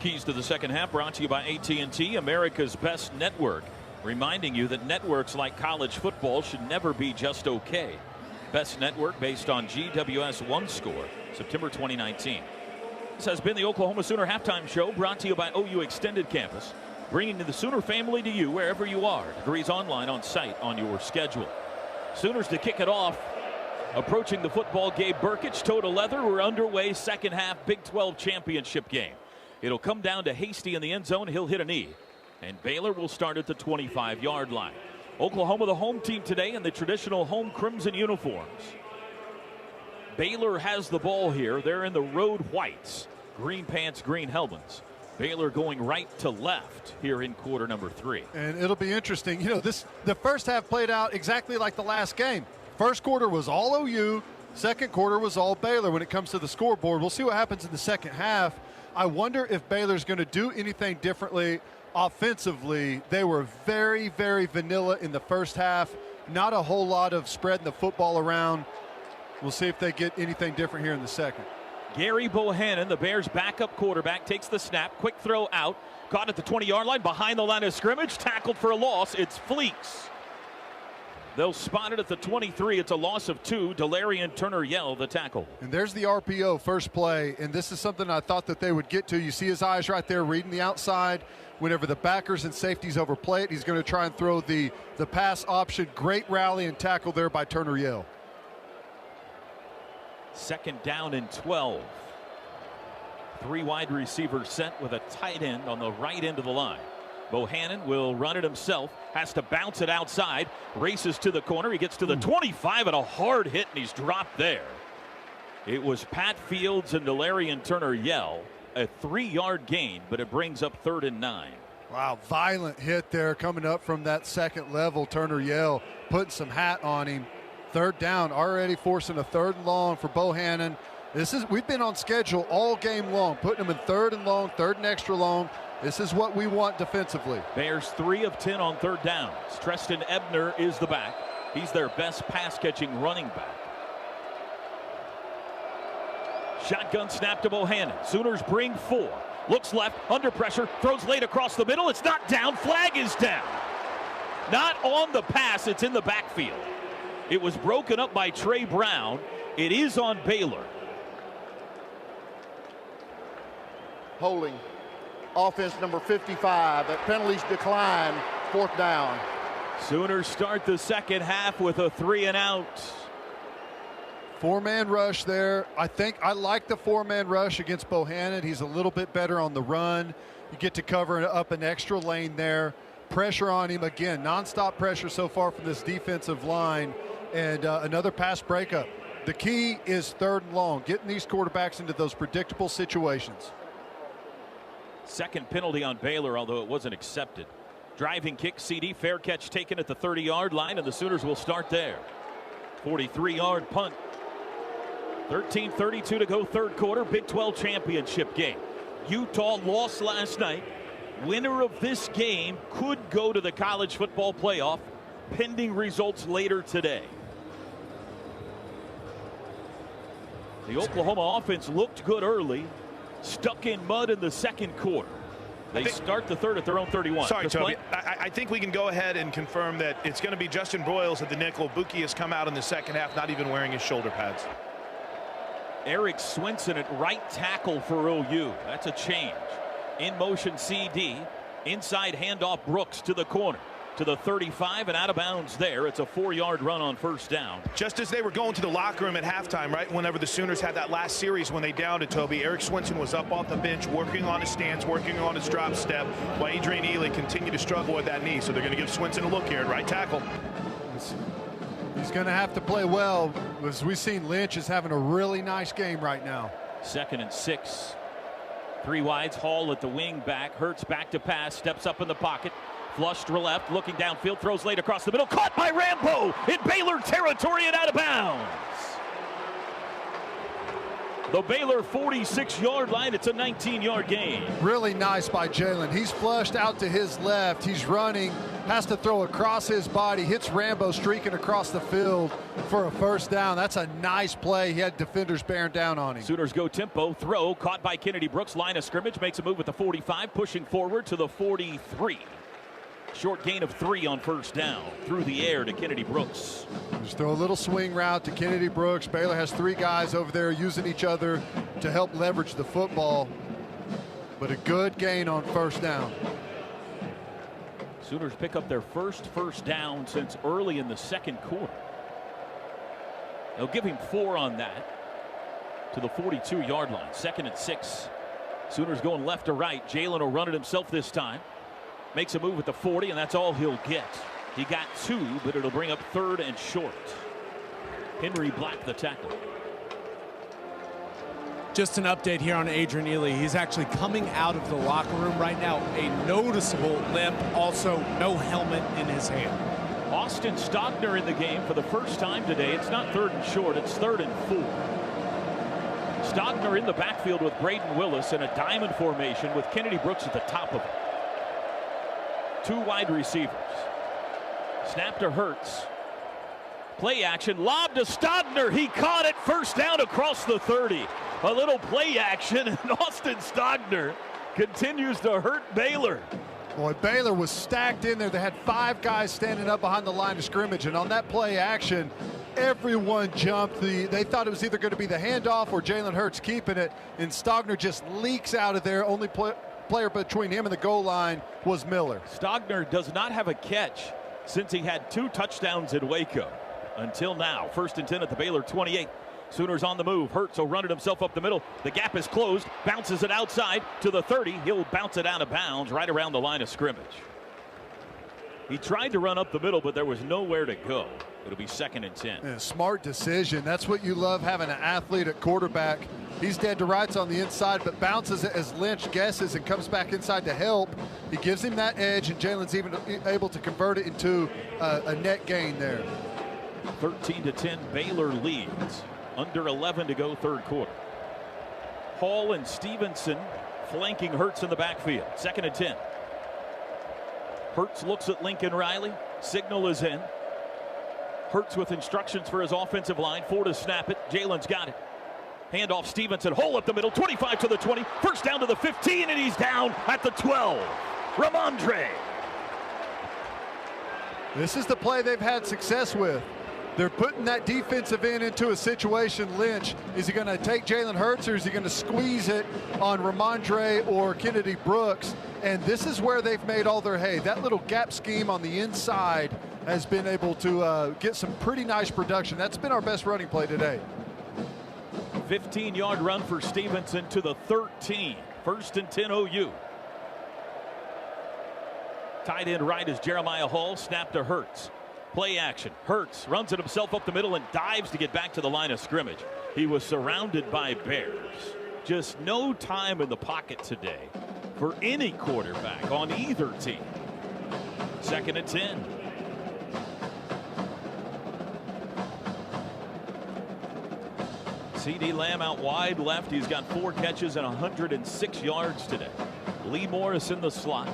Speaker 2: Keys to the second half brought to you by AT&T, America's best network. Reminding you that networks like college football should never be just okay. Best network based on GWS One Score, September 2019. This has been the Oklahoma Sooner Halftime Show, brought to you by OU Extended Campus, bringing the Sooner family to you wherever you are. Degrees online, on site, on your schedule. Sooners to kick it off. Approaching the football, Gabe Burkich, toe to leather. We're underway, second half Big 12 championship game. It'll come down to Hasty in the end zone. He'll hit a knee. And Baylor will start at the 25-yard line. Oklahoma, the home team today, in the traditional home crimson uniforms. Baylor has the ball here. They're in the road whites. Green pants, green helmets. Baylor going right to left here in quarter number 3.
Speaker 3: And it'll be interesting. You know, the first half played out exactly like the last game. First quarter was all OU. Second quarter was all Baylor when it comes to the scoreboard. We'll see what happens in the second half. I wonder if Baylor's going to do anything differently offensively. They were very, very vanilla in the first half. Not a whole lot of spreading the football around. We'll see if they get anything different here in the second.
Speaker 2: Gary Bohannon, the Bears' backup quarterback, takes the snap. Quick throw out. Caught at the 20-yard line, behind the line of scrimmage. Tackled for a loss. It's Fleeks. They'll spot it at the 23. It's a loss of 2. Delarian Turner-Yell, the tackle.
Speaker 3: And there's the RPO first play, and this is something I thought that they would get to. You see his eyes right there reading the outside. Whenever the backers and safeties overplay it, he's going to try and throw the pass option. Great rally and tackle there by Turner-Yell.
Speaker 2: Second down and 12. 3 wide receivers set with a tight end on the right end of the line. Bohannon will run it himself, has to bounce it outside, races to the corner. He gets to the 25 and a hard hit, and he's dropped there. It was Pat Fields and Delarian Turner-Yell. A 3-yard gain, but it brings up 3rd and 9.
Speaker 3: Wow, violent hit there coming up from that second level. Turner-Yell putting some hat on him. 3rd down, already forcing a 3rd and long for Bohannon. We've been on schedule all game long, putting them in 3rd and long, 3rd and extra long. This is what we want defensively.
Speaker 2: Bears 3 of 10 on 3rd downs. Treston Ebner is the back. He's their best pass-catching running back. Shotgun snap to Bohannon. Sooners bring 4. Looks left, under pressure, throws late across the middle. It's not down. Flag is down. Not on the pass. It's in the backfield. It was broken up by Trey Brown. It is on Baylor.
Speaker 6: Holding. Offense number 55. That penalties decline. 4th down.
Speaker 2: Sooners start the second half with a 3-and-out.
Speaker 3: 4-man rush there. I like the 4-man rush against Bohannon. He's a little bit better on the run. You get to cover up an extra lane there. Pressure on him again. Nonstop pressure so far from this defensive line. And another pass breakup. The key is 3rd and long. Getting these quarterbacks into those predictable situations.
Speaker 2: Second penalty on Baylor, although it wasn't accepted. Driving kick, CD, fair catch taken at the 30-yard line, and the Sooners will start there. 43-yard punt. 13:32 to go, 3rd quarter, Big 12 championship game. Utah lost last night. Winner of this game could go to the college football playoff, pending results later today. The Oklahoma offense looked good early, stuck in mud in the second quarter. They start the 3rd at their own 31.
Speaker 1: Sorry, Toby. I think we can go ahead and confirm that it's going to be Justin Broyles at the nickel. Buki has come out in the second half, not even wearing his shoulder pads.
Speaker 2: Eric Swinson at right tackle for OU. That's a change. In motion CD. Inside handoff Brooks to the corner. To the 35 and out of bounds there. It's a 4-yard run on 1st down.
Speaker 1: Just as they were going to the locker room at halftime, right, whenever the Sooners had that last series when they downed it, Toby, Eric Swinson was up off the bench working on his stance, working on his drop step, while Adrian Ely continued to struggle with that knee. So they're going to give Swinson a look here at right tackle.
Speaker 3: He's going to have to play well, as we've seen Lynch is having a really nice game right now.
Speaker 2: 2nd and 6. 3 wides, Hall at the wing back. Hurts back to pass, steps up in the pocket. Flushed to left, looking downfield, throws late across the middle. Caught by Rambo in Baylor territory and out of bounds. The Baylor 46-yard line. It's a 19-yard gain.
Speaker 3: Really nice by Jalen. He's flushed out to his left. He's running, has to throw across his body, hits Rambo streaking across the field for a 1st down. That's a nice play. He had defenders bearing down on him.
Speaker 2: Sooners go tempo, throw, caught by Kennedy Brooks. Line of scrimmage, makes a move with the 45, pushing forward to the 43. Short gain of 3 on 1st down. Through the air to Kennedy Brooks.
Speaker 3: Just throw a little swing route to Kennedy Brooks. Baylor has 3 guys over there using each other to help leverage the football. But a good gain on 1st down.
Speaker 2: Sooners pick up their first down since early in the second quarter. They'll give him 4 on that to the 42-yard line. 2nd and 6. Sooners going left to right. Jalen will run it himself this time. Makes a move at the 40, and that's all he'll get. He got 2, but it'll bring up 3rd and short. Henry Black, the tackle.
Speaker 5: Just an update here on Adrian Ely. He's actually coming out of the locker room right now. A noticeable limp, also no helmet in his hand.
Speaker 2: Austin Stockner in the game for the first time today. It's not 3rd and short, it's 3rd and 4. Stogner in the backfield with Braden Willis in a diamond formation with Kennedy Brooks at the top of it. 2 wide receivers. Snap to Hurts. Play action. Lob to Stogner. He caught it. First down across the 30. A little play action, and Austin Stogner continues to hurt Baylor.
Speaker 3: Boy, Baylor was stacked in there. They had 5 guys standing up behind the line of scrimmage, and on that play action, everyone jumped. They thought it was either going to be the handoff or Jalen Hurts keeping it, and Stogner just leaks out of there. Only player between him and the goal line was Miller.
Speaker 2: Stogner does not have a catch since he had 2 touchdowns in Waco until now. 1st and 10 at the Baylor 28. Sooners on the move. Hurts will run it himself up the middle. The gap is closed. Bounces it outside to the 30. He'll bounce it out of bounds right around the line of scrimmage. He tried to run up the middle, but there was nowhere to go. It'll be 2nd and 10.
Speaker 3: Yeah, smart decision. That's what you love, having an athlete at quarterback. He's dead to rights on the inside, but bounces it as Lynch guesses and comes back inside to help. He gives him that edge, and Jalen's even able to convert it into a net gain there.
Speaker 2: 13-10, Baylor leads. Under 11 to go, 3rd quarter. Hall and Stevenson flanking Hurts in the backfield. 2nd and 10. Hurts looks at Lincoln Riley. Signal is in. Hurts with instructions for his offensive line. 4 to snap it. Jalen's got it. Handoff Stevenson. Hole up the middle. 25 to the 20. First down to the 15, and he's down at the 12. Ramondre.
Speaker 3: This is the play they've had success with. They're putting that defensive end into a situation. Lynch, is he going to take Jalen Hurts, or is he going to squeeze it on Ramondre or Kennedy Brooks? And this is where they've made all their hay. That little gap scheme on the inside has been able to get some pretty nice production. That's been our best running play today.
Speaker 2: 15-yard run for Stevenson to the 13. 1st and 10 OU. Tight end right is Jeremiah Hall. Snap to Hurts. Play action. Hurts runs it himself up the middle and dives to get back to the line of scrimmage. He was surrounded by Bears. Just no time in the pocket today for any quarterback on either team. 2nd and 10. CD Lamb out wide left. He's got 4 catches and 106 yards today. Lee Morris in the slot.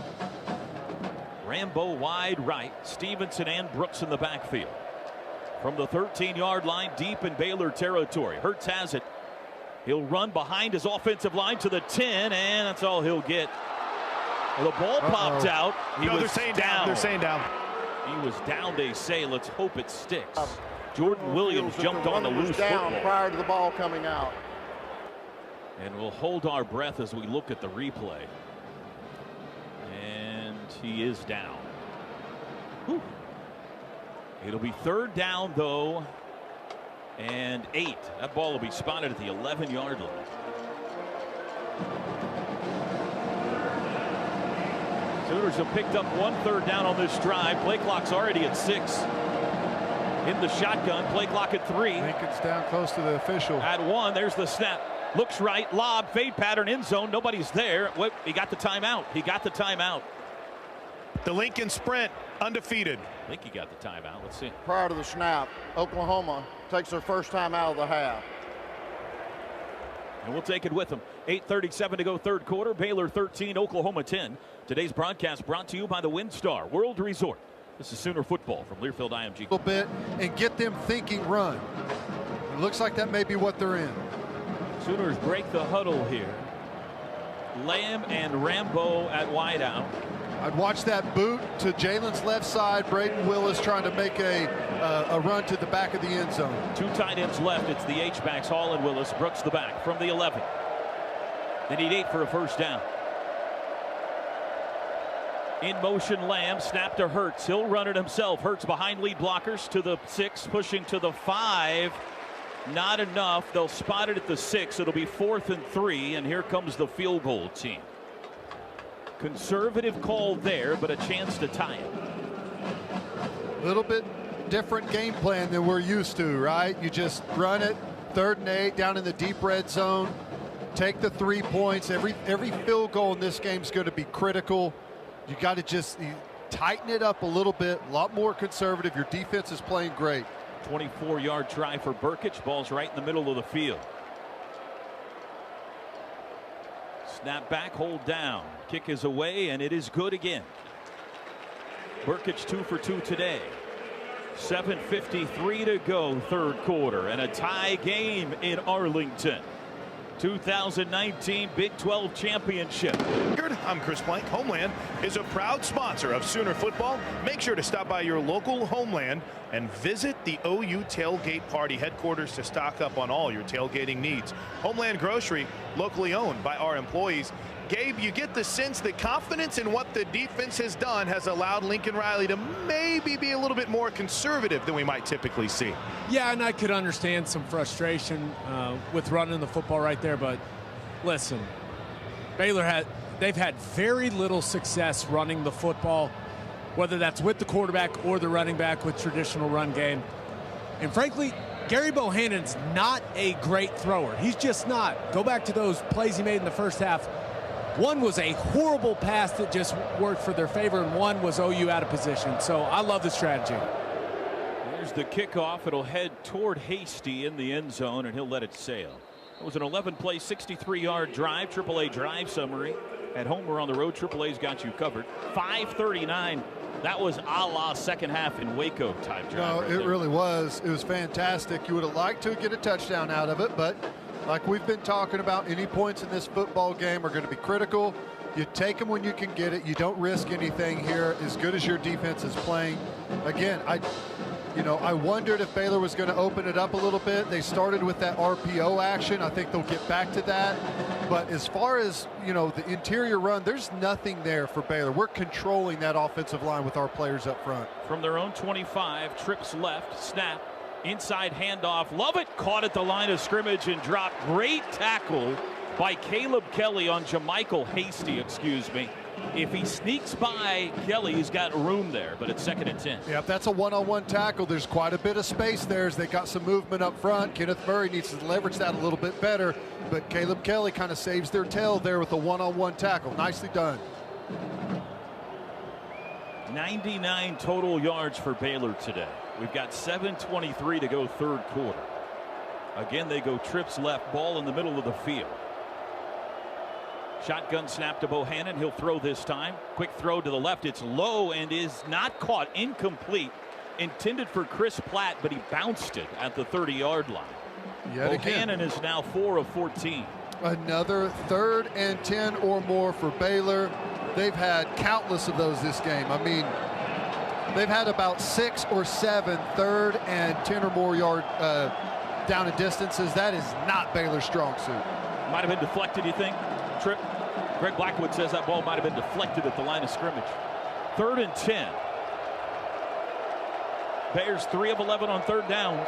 Speaker 2: Rambo wide right. Stevenson and Brooks in the backfield. From the 13-yard line, deep in Baylor territory. Hurts has it. He'll run behind his offensive line to the 10, and that's all he'll get. Well, the ball popped out.
Speaker 1: They're saying down. They're saying down.
Speaker 2: He was down, they say. Let's hope it sticks. Jordan Williams jumped on the loose
Speaker 6: down
Speaker 2: football
Speaker 6: prior to the ball coming out.
Speaker 2: And we'll hold our breath as we look at the replay. And he is down. Whew. It'll be 3rd down, though, and 8. That ball will be spotted at the 11-yard line. Sooners have picked up 1 3rd down on this drive. Play clock's already at 6. In the shotgun, play clock at 3.
Speaker 3: Lincoln's down close to the official.
Speaker 2: At 1, there's the snap. Looks right, lob, fade pattern, end zone. Nobody's there. He got the timeout. He got the timeout.
Speaker 1: The Lincoln Sprint, undefeated.
Speaker 2: I think he got the timeout. Let's see.
Speaker 6: Prior to the snap, Oklahoma takes their first time out of the half.
Speaker 2: And we'll take it with them. 8:37 to go, 3rd quarter. Baylor 13, Oklahoma 10. Today's broadcast brought to you by the WinStar World Resort. This is Sooner football from Learfield IMG.
Speaker 3: A little bit and get them thinking run. It looks like that may be what they're in.
Speaker 2: Sooners break the huddle here. Lamb and Rambo at wideout.
Speaker 3: I'd watch that boot to Jalen's left side. Braden Willis trying to make a run to the back of the end zone.
Speaker 2: 2 tight ends left. It's the H-backs, Hall and Willis. Brooks the back from the 11. They need 8 for a first down. In motion, Lamb. Snap to Hurts. He'll run it himself. Hurts behind lead blockers to the 6, pushing to the 5. Not enough. They'll spot it at the 6. It'll be 4th and 3, and here comes the field goal team. Conservative call there, but a chance to tie it.
Speaker 3: A little bit different game plan than we're used to, right? You just run it, 3rd and 8, down in the deep red zone. Take the 3 points. Every field goal in this game is going to be critical. You got to just tighten it up a little bit, a lot more conservative. Your defense is playing great.
Speaker 2: 24-yard try for Burkich. Ball's right in the middle of the field. Snap back, hold down. Kick is away, and it is good again. Burkich 2 for 2 today. 7:53 to go, third quarter, and a tie game in Arlington. 2019 Big 12 Championship.
Speaker 1: I'm Chris Plank. Homeland is a proud sponsor of Sooner football. Make sure to stop by your local Homeland and visit the OU Tailgate Party headquarters to stock up on all your tailgating needs. Homeland Grocery, locally owned by our employees. Gabe, you get the sense that confidence in what the defense has done has allowed Lincoln Riley to maybe be a little bit more conservative than we might typically see.
Speaker 5: Yeah, and I could understand some frustration with running the football right there, but listen, they've had very little success running the football, whether that's with the quarterback or the running back with traditional run game. And frankly, Gary Bohannon's not a great thrower. He's just not. Go back to those plays he made in the first half. One was a horrible pass that just worked for their favor, and one was OU out of position. So I love the strategy.
Speaker 2: There's the kickoff. It'll head toward Hasty in the end zone, and he'll let it sail. It was an 11-play, 63-yard drive. AAA drive summary. At home or on the road, AAA's got you covered. 5:39. That was a la second half in Waco type drive.
Speaker 3: No,
Speaker 2: right
Speaker 3: it
Speaker 2: there.
Speaker 3: really was. It was fantastic. You would have liked to get a touchdown out of it, but like we've been talking about, any points in this football game are going to be critical. You take them when you can get it. You don't risk anything here as good as your defense is playing. Again, I wondered if Baylor was going to open it up a little bit. They started with that RPO action. I think they'll get back to that. But as far as, the interior run, there's nothing there for Baylor. We're controlling that offensive line with our players up front.
Speaker 2: From their own 25, trips left, snap, inside handoff. Lovett caught at the line of scrimmage and dropped. Great tackle by Caleb Kelly on Jamichael Hasty, If he sneaks by Kelly, he's got room there, but it's 2nd and 10.
Speaker 3: Yeah, if that's a one-on-one tackle, there's quite a bit of space there as they got some movement up front. Kenneth Murray needs to leverage that a little bit better, but Caleb Kelly kind of saves their tail there with a one-on-one tackle. Nicely done.
Speaker 2: 99 total yards for Baylor today. We've got 7:23 to go, third quarter. Again, they go trips left, ball in the middle of the field. Shotgun snap to Bohannon. He'll throw this time. Quick throw to the left. It's low and is not caught. Incomplete. Intended for Chris Platt, but he bounced it at the 30-yard line. Bohannon is now 4 of 14.
Speaker 3: Another 3rd and 10 or more for Baylor. They've had countless of those this game. I mean, they've had about 6 or 7 3rd and 10 or more yard down and distances. That is not Baylor's strong suit.
Speaker 2: Might have been deflected, you think? Trip. Greg Blackwood says that ball might have been deflected at the line of scrimmage. 3rd and 10. Bears 3 of 11 on 3rd downs.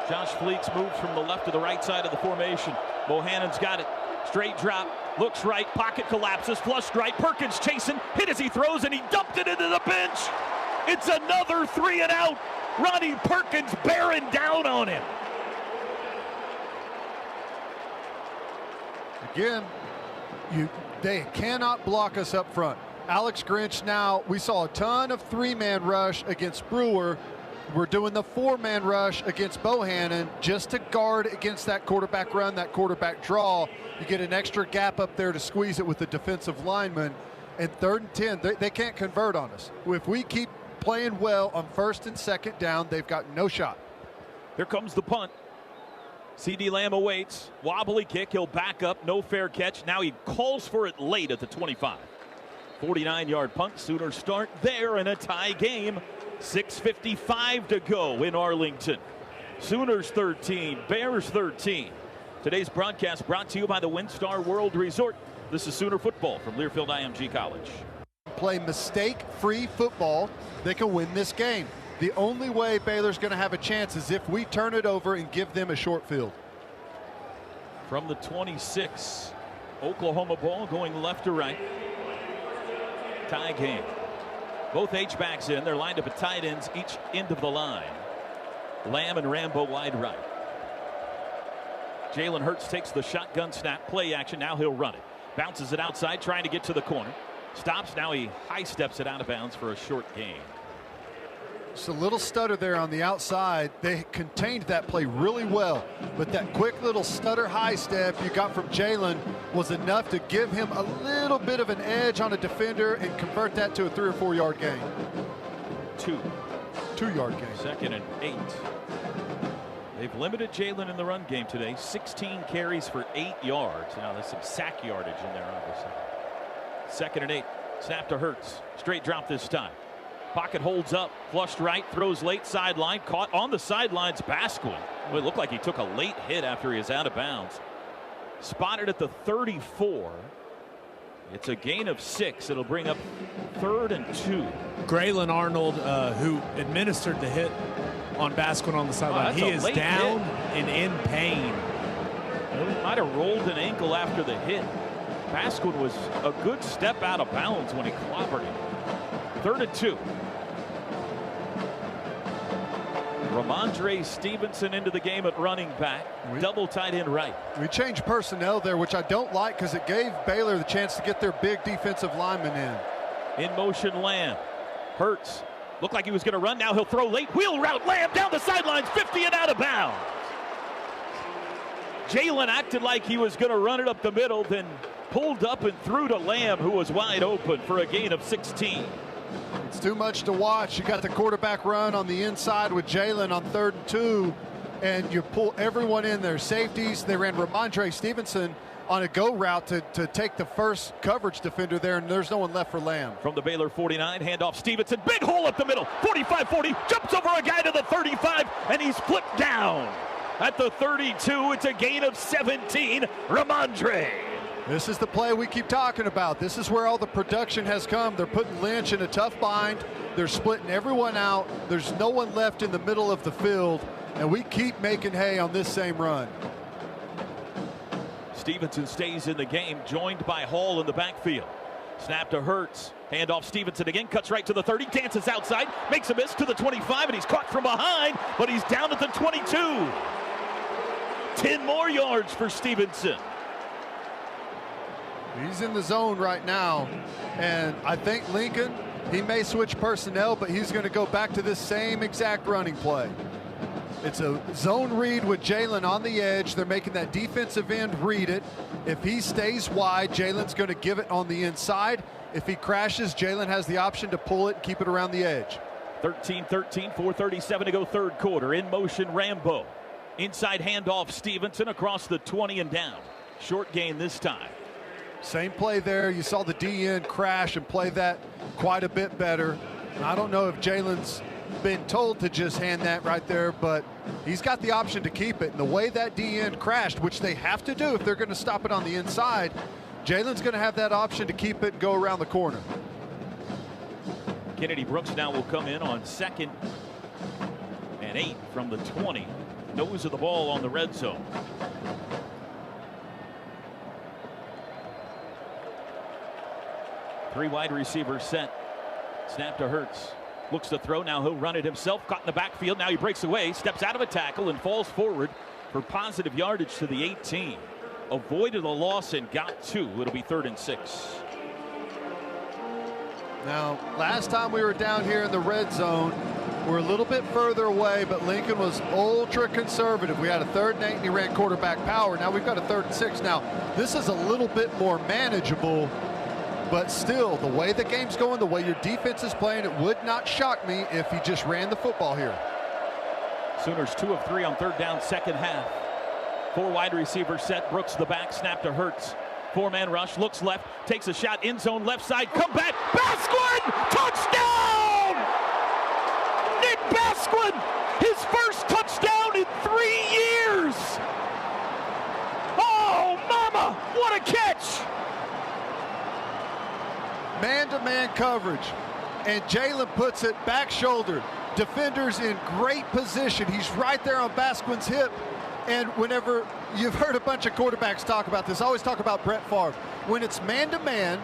Speaker 2: Josh Fleeks moves from the left to the right side of the formation. Bohannon's got it. Straight drop. Looks right. Pocket collapses. Flush right. Perkins chasing. Hit as he throws, and he dumped it into the bench. It's another 3 and out. Ronnie Perkins bearing down on him.
Speaker 3: Again, they cannot block us up front. Alex Grinch now, we saw a ton of 3-man rush against Brewer. We're doing the 4-man rush against Bohannon just to guard against that quarterback run, that quarterback draw. You get an extra gap up there to squeeze it with the defensive lineman. And 3rd and 10, they can't convert on us. If we keep playing well on 1st and 2nd down, they've got no shot.
Speaker 2: Here comes the punt. C.D. Lamb awaits. Wobbly kick. He'll back up. No fair catch. Now he calls for it late at the 25. 49-yard punt. Sooners start there in a tie game. 6:55 to go in Arlington. Sooners 13. Bears 13. Today's broadcast brought to you by the WinStar World Resort. This is Sooner football from Learfield IMG College.
Speaker 3: Play mistake-free football. They can win this game. The only way Baylor's going to have a chance is if we turn it over and give them a short field.
Speaker 2: From the 26, Oklahoma ball going left to right. Tie game. Both H-backs in. They're lined up at tight ends, each end of the line. Lamb and Rambo wide right. Jalen Hurts takes the shotgun snap, play action. Now he'll run it. Bounces it outside, trying to get to the corner. Stops. Now he high steps it out of bounds for a short gain.
Speaker 3: Just a little stutter there on the outside. They contained that play really well, but that quick little stutter high step you got from Jalen was enough to give him a little bit of an edge on a defender and convert that to a 3 or 4 yard gain. 2-yard gain.
Speaker 2: 2nd and 8. They've limited Jalen in the run game today. 16 carries for 8 yards. Now there's some sack yardage in there, obviously. 2nd and 8. Snap to Hurts. Straight drop this time. Pocket holds up, flushed right, throws late sideline, caught on the sidelines. Basquin. Well, it looked like he took a late hit after he was out of bounds. Spotted at the 34. It's a gain of 6. It'll bring up 3rd and 2.
Speaker 5: Graylin Arnold, who administered the hit on Basquin on the sideline, he is down and in pain.
Speaker 2: He might have rolled an ankle after the hit. Basquin was a good step out of bounds when he clobbered him. 3rd and 2. Ramondre Stevenson into the game at running back. Double tight end right.
Speaker 3: We changed personnel there, which I don't like because it gave Baylor the chance to get their big defensive lineman in.
Speaker 2: In motion Lamb. Hurts. Looked like he was going to run. Now he'll throw late. Wheel route. Lamb down the sidelines. 50 and out of bounds. Jalen acted like he was going to run it up the middle, then pulled up and threw to Lamb, who was wide open for a gain of 16.
Speaker 3: It's too much to watch. You got the quarterback run on the inside with Jalen on 3rd and 2, and you pull everyone in there. Safeties, they ran Ramondre Stevenson on a go route to take the first coverage defender there, and there's no one left for Lamb.
Speaker 2: From the Baylor 49, handoff Stevenson, big hole up the middle, 45-40, jumps over a guy to the 35, and he's flipped down. At the 32, it's a gain of 17, Ramondre.
Speaker 3: This is the play we keep talking about. This is where all the production has come. They're putting Lynch in a tough bind. They're splitting everyone out. There's no one left in the middle of the field, and we keep making hay on this same run.
Speaker 2: Stevenson stays in the game, joined by Hall in the backfield. Snap to Hurts. Handoff Stevenson again, cuts right to the 30, dances outside, makes a miss to the 25, and he's caught from behind, but he's down at the 22. 10 more yards for Stevenson.
Speaker 3: He's in the zone right now, and I think Lincoln, he may switch personnel, but he's going to go back to this same exact running play. It's a zone read with Jalen on the edge. They're making that defensive end read it. If he stays wide, Jalen's going to give it on the inside. If he crashes, Jalen has the option to pull it and keep it around the edge.
Speaker 2: 13-13, 4:37 to go, 3rd quarter. In motion, Rambo. Inside handoff, Stevenson across the 20 and down. Short gain this time.
Speaker 3: Same play there. You saw the DN crash and play that quite a bit better. I don't know if Jalen's been told to just hand that right there, but he's got the option to keep it. And the way that DN crashed, which they have to do if they're going to stop it on the inside, Jalen's going to have that option to keep it and go around the corner.
Speaker 2: Kennedy Brooks now will come in on 2nd and 8 from the 20. Nose of the ball on the red zone. Three wide receivers set. Snap to Hurts. Looks to throw. Now he'll run it himself. Caught in the backfield. Now he breaks away. Steps out of a tackle and falls forward for positive yardage to the 18. Avoided a loss and got 2. It'll be 3rd and 6.
Speaker 3: Now, last time we were down here in the red zone, we're a little bit further away, but Lincoln was ultra conservative. We had a 3rd and 8 and he ran quarterback power. Now we've got a 3rd and 6. Now, this is a little bit more manageable. But still, the way the game's going, the way your defense is playing, it would not shock me if he just ran the football here.
Speaker 2: Sooners 2 of 3 on 3rd down, 2nd half. 4 wide receivers set. Brooks the back, snap to Hurts. 4-man rush, looks left, takes a shot, end zone, left side, come back. Basquin! Touchdown! Nick Basquin! His first touchdown in 3 years! Oh, mama! What a catch!
Speaker 3: Man-to-man coverage, and Jalen puts it back shoulder. Defender's in great position. He's right there on Basquin's hip. And whenever you've heard a bunch of quarterbacks talk about this, I always talk about Brett Favre. When it's man-to-man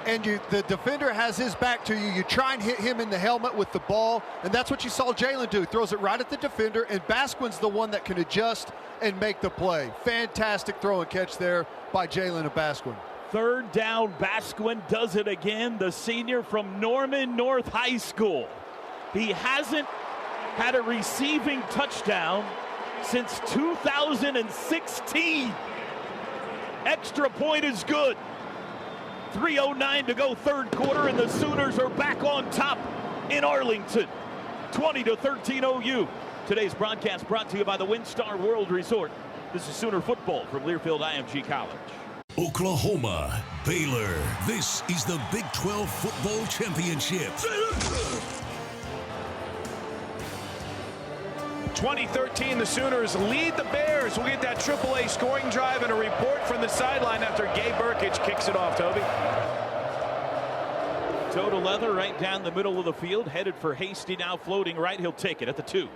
Speaker 3: and the defender has his back to you, you try and hit him in the helmet with the ball, and that's what you saw Jalen do. Throws it right at the defender, and Basquin's the one that can adjust and make the play. Fantastic throw and catch there by Jalen and Basquin.
Speaker 2: 3rd down, Basquin does it again, the senior from Norman North High School. He hasn't had a receiving touchdown since 2016. Extra point is good. 3:09 to go third quarter, and the Sooners are back on top in Arlington. 20-13 OU. Today's broadcast brought to you by the WinStar World Resort. This is Sooner football from Learfield IMG College.
Speaker 7: Oklahoma, Baylor. This is the Big 12 Football Championship.
Speaker 1: 2013, the Sooners lead the Bears. We'll get that AAA scoring drive and a report from the sideline after Gabe Burkich kicks it off, Toby.
Speaker 2: Toe to leather right down the middle of the field, headed for Hasty, now floating right. He'll take it at the 2.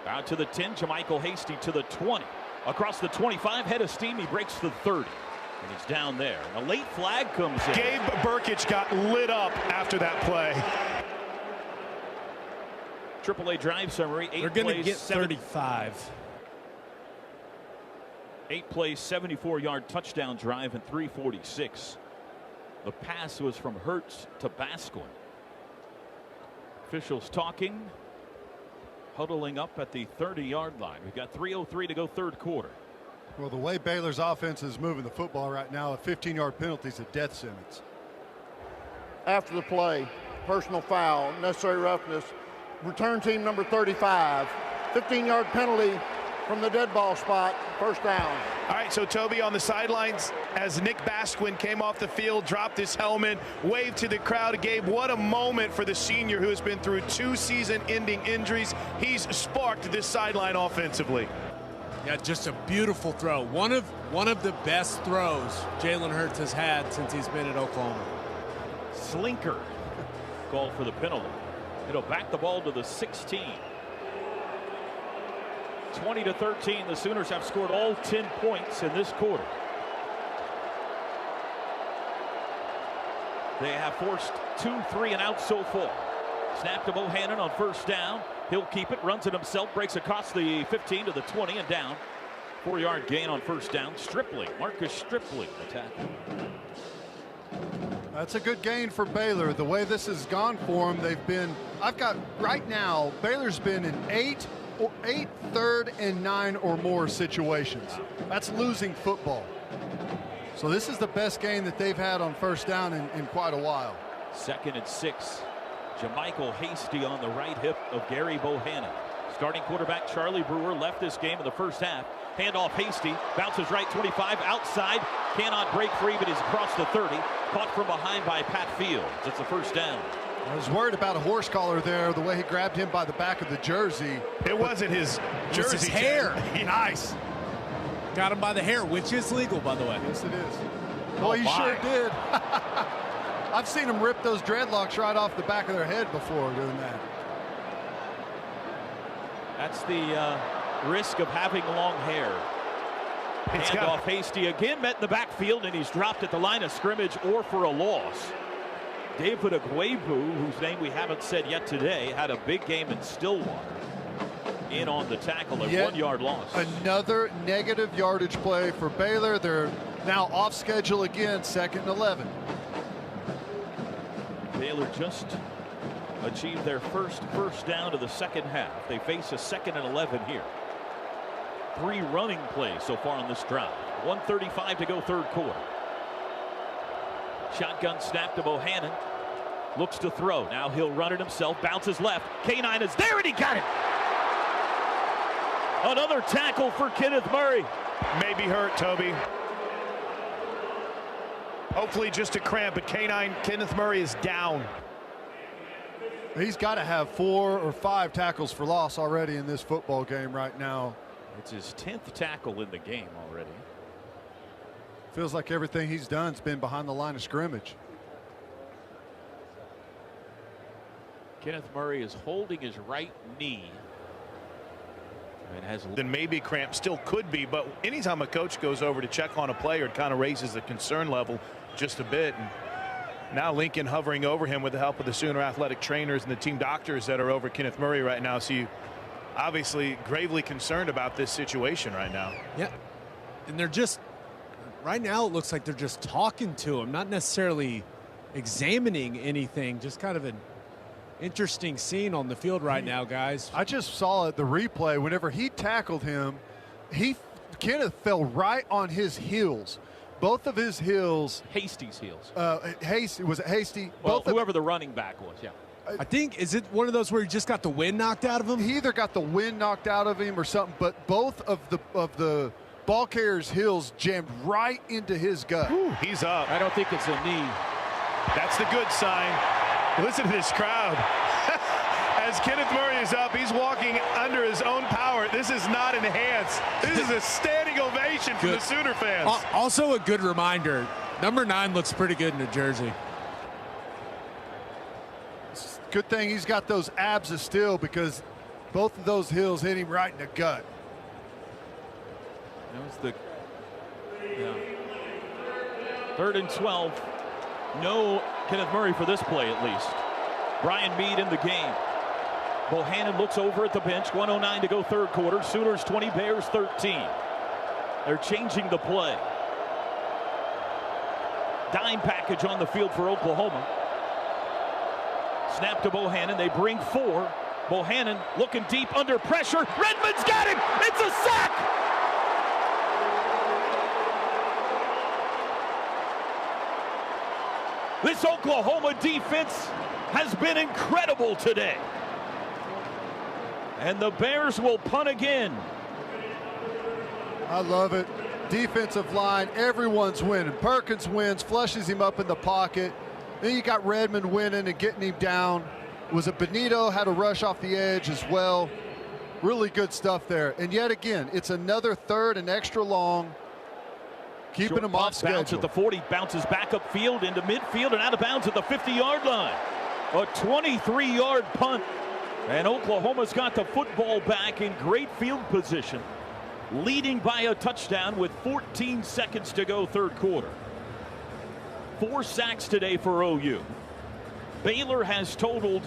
Speaker 2: Out to the 10, Jermichael Hasty to the 20. Across the 25, head of steam, he breaks the 30. And he's down there. And a late flag comes in.
Speaker 1: Gabe Burkich got lit up after that play.
Speaker 2: AAA drive summary.
Speaker 5: They're going to get 35.
Speaker 2: 8 plays, 74-yard touchdown drive, and 346. The pass was from Hurts to Basquin. Officials talking, huddling up at the 30-yard line. We've got 3:03 to go third quarter.
Speaker 3: Well, the way Baylor's offense is moving the football right now, a 15-yard penalty is a death sentence.
Speaker 6: After the play, personal foul, necessary roughness, return team number 35, 15-yard penalty from the dead ball spot, first down.
Speaker 1: All right, so Toby on the sidelines as Nick Basquin came off the field, dropped his helmet, waved to the crowd. Gabe, what a moment for the senior who has been through 2 season-ending injuries. He's sparked this sideline offensively.
Speaker 5: Yeah, just a beautiful throw. One of the best throws Jalen Hurts has had since he's been at Oklahoma.
Speaker 2: Slinker called for the penalty. It'll back the ball to the 16. 20-13, the Sooners have scored all 10 points in this quarter. They have forced 2 3 and out so far. Snap to Bohannon on first down. He'll keep it, runs it himself, breaks across the 15 to the 20 and down. 4-yard gain on first down. Stripling, Marcus Stripling, the tackle.
Speaker 3: That's a good gain for Baylor. The way this has gone for them, they've been, right now, Baylor's been in 8, 3rd and 9 or more situations. That's losing football. So this is the best game that they've had on first down in quite a while.
Speaker 2: 2nd and 6. Jermichael Hasty on the right hip of Gary Bohannon. Starting quarterback Charlie Brewer left this game in the first half. Handoff Hasty, bounces right 25, outside, cannot break free, but he's across the 30. Caught from behind by Pat Fields. It's a first down.
Speaker 3: I was worried about a horse collar there, the way he grabbed him by the back of the jersey.
Speaker 1: It wasn't his jersey.
Speaker 5: His hair.
Speaker 3: Nice.
Speaker 5: Got him by the hair, which is legal, by the way.
Speaker 3: Yes, it is. Well, he sure did. I've seen them rip those dreadlocks right off the back of their head before doing that.
Speaker 2: That's the risk of having long hair. Handoff Hasty again, met in the backfield, and he's dropped at the line of scrimmage or for a loss. David Agwebu, whose name we haven't said yet today, had a big game in Stillwater. In on the tackle, a 1-yard loss.
Speaker 3: Another negative yardage play for Baylor. They're now off schedule again, 2nd and 11.
Speaker 2: Baylor just achieved their first down of the second half. They face a 2nd and 11 here. 3 running plays so far on this drive. 1:35 to go third quarter. Shotgun snap to Bohannon. Looks to throw. Now he'll run it himself. Bounces left. K9 is there, and he got it. Another tackle for Kenneth Murray.
Speaker 1: Maybe hurt, Toby. Hopefully just a cramp, but Kenneth Murray is down.
Speaker 3: He's got to have 4 or 5 tackles for loss already in this football game right now.
Speaker 2: It's his 10th tackle in the game already.
Speaker 3: Feels like everything he's done's been behind the line of scrimmage.
Speaker 2: Kenneth Murray is holding his right knee. And has
Speaker 1: then maybe cramp, still could be, but anytime a coach goes over to check on a player, it kind of raises the concern level just a bit. And now Lincoln hovering over him with the help of the Sooner athletic trainers and the team doctors that are over Kenneth Murray right now. So you obviously gravely concerned about this situation right now.
Speaker 5: Yeah, and they're just, right now it looks like they're just talking to him, not necessarily examining anything, just kind of Interesting scene on the field right now, guys.
Speaker 3: I just saw the replay. Whenever he tackled him, Kenneth fell right on his heels. Both of his heels.
Speaker 2: Hasty's heels.
Speaker 3: Was it Hasty?
Speaker 2: Well, whoever the running back was, yeah.
Speaker 5: I think, is it one of those where he just got the wind knocked out of him?
Speaker 3: He either got the wind knocked out of him or something, but both of the ball carrier's heels jammed right into his gut.
Speaker 1: Ooh, he's up.
Speaker 2: I don't think it's a knee.
Speaker 1: That's the good sign. Listen to this crowd. As Kenneth Murray is up, he's walking under his own power. This is not enhanced. This is a standing ovation from the Sooner fans.
Speaker 5: Also a good reminder, number 9 looks pretty good in a jersey.
Speaker 3: Good thing he's got those abs of steel, because both of those heels hit him right in the gut.
Speaker 2: That was the 3rd and 12. No Kenneth Murray for this play, at least. Brian Meade in the game. Bohannon looks over at the bench. 1:09 to go, third quarter. Sooners 20, Bears 13. They're changing the play. Dime package on the field for Oklahoma. Snap to Bohannon. They bring 4. Bohannon looking deep under pressure. Redmond's got him. It's a sack. This Oklahoma defense has been incredible today. And the Bears will punt again.
Speaker 3: I love it. Defensive line, everyone's winning. Perkins wins, flushes him up in the pocket. Then you got Redmond winning and getting him down. Was it Benito had a rush off the edge as well? Really good stuff there. And yet again, it's another 3rd and extra long. Keeping them off schedule.
Speaker 2: Bounce at the 40, bounces back upfield into midfield and out of bounds at the 50-yard line. A 23-yard punt. And Oklahoma's got the football back in great field position, leading by a touchdown with 14 seconds to go, third quarter. 4 sacks today for OU. Baylor has totaled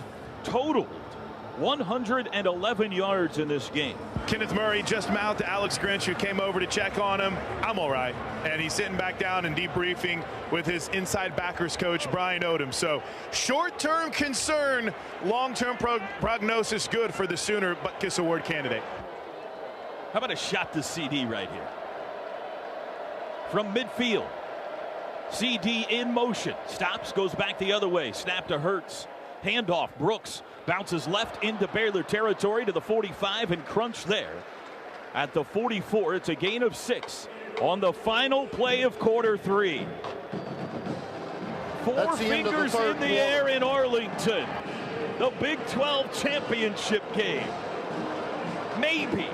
Speaker 2: 111 yards in this game.
Speaker 1: Kenneth Murray just mouthed to Alex Grinch, who came over to check on him. I'm all right. And he's sitting back down and debriefing with his inside backers coach, Brian Odom. So short-term concern, long-term prognosis good for the Sooner Butkus Award candidate.
Speaker 2: How about a shot to CD right here? From midfield. CD in motion. Stops, goes back the other way. Snap to Hurts. Handoff, Brooks. Bounces left into Baylor territory to the 45 and crunch there. At the 44, it's a gain of 6 on the final play of quarter 3. 4 fingers in the air in Arlington. The Big 12 championship game. Maybe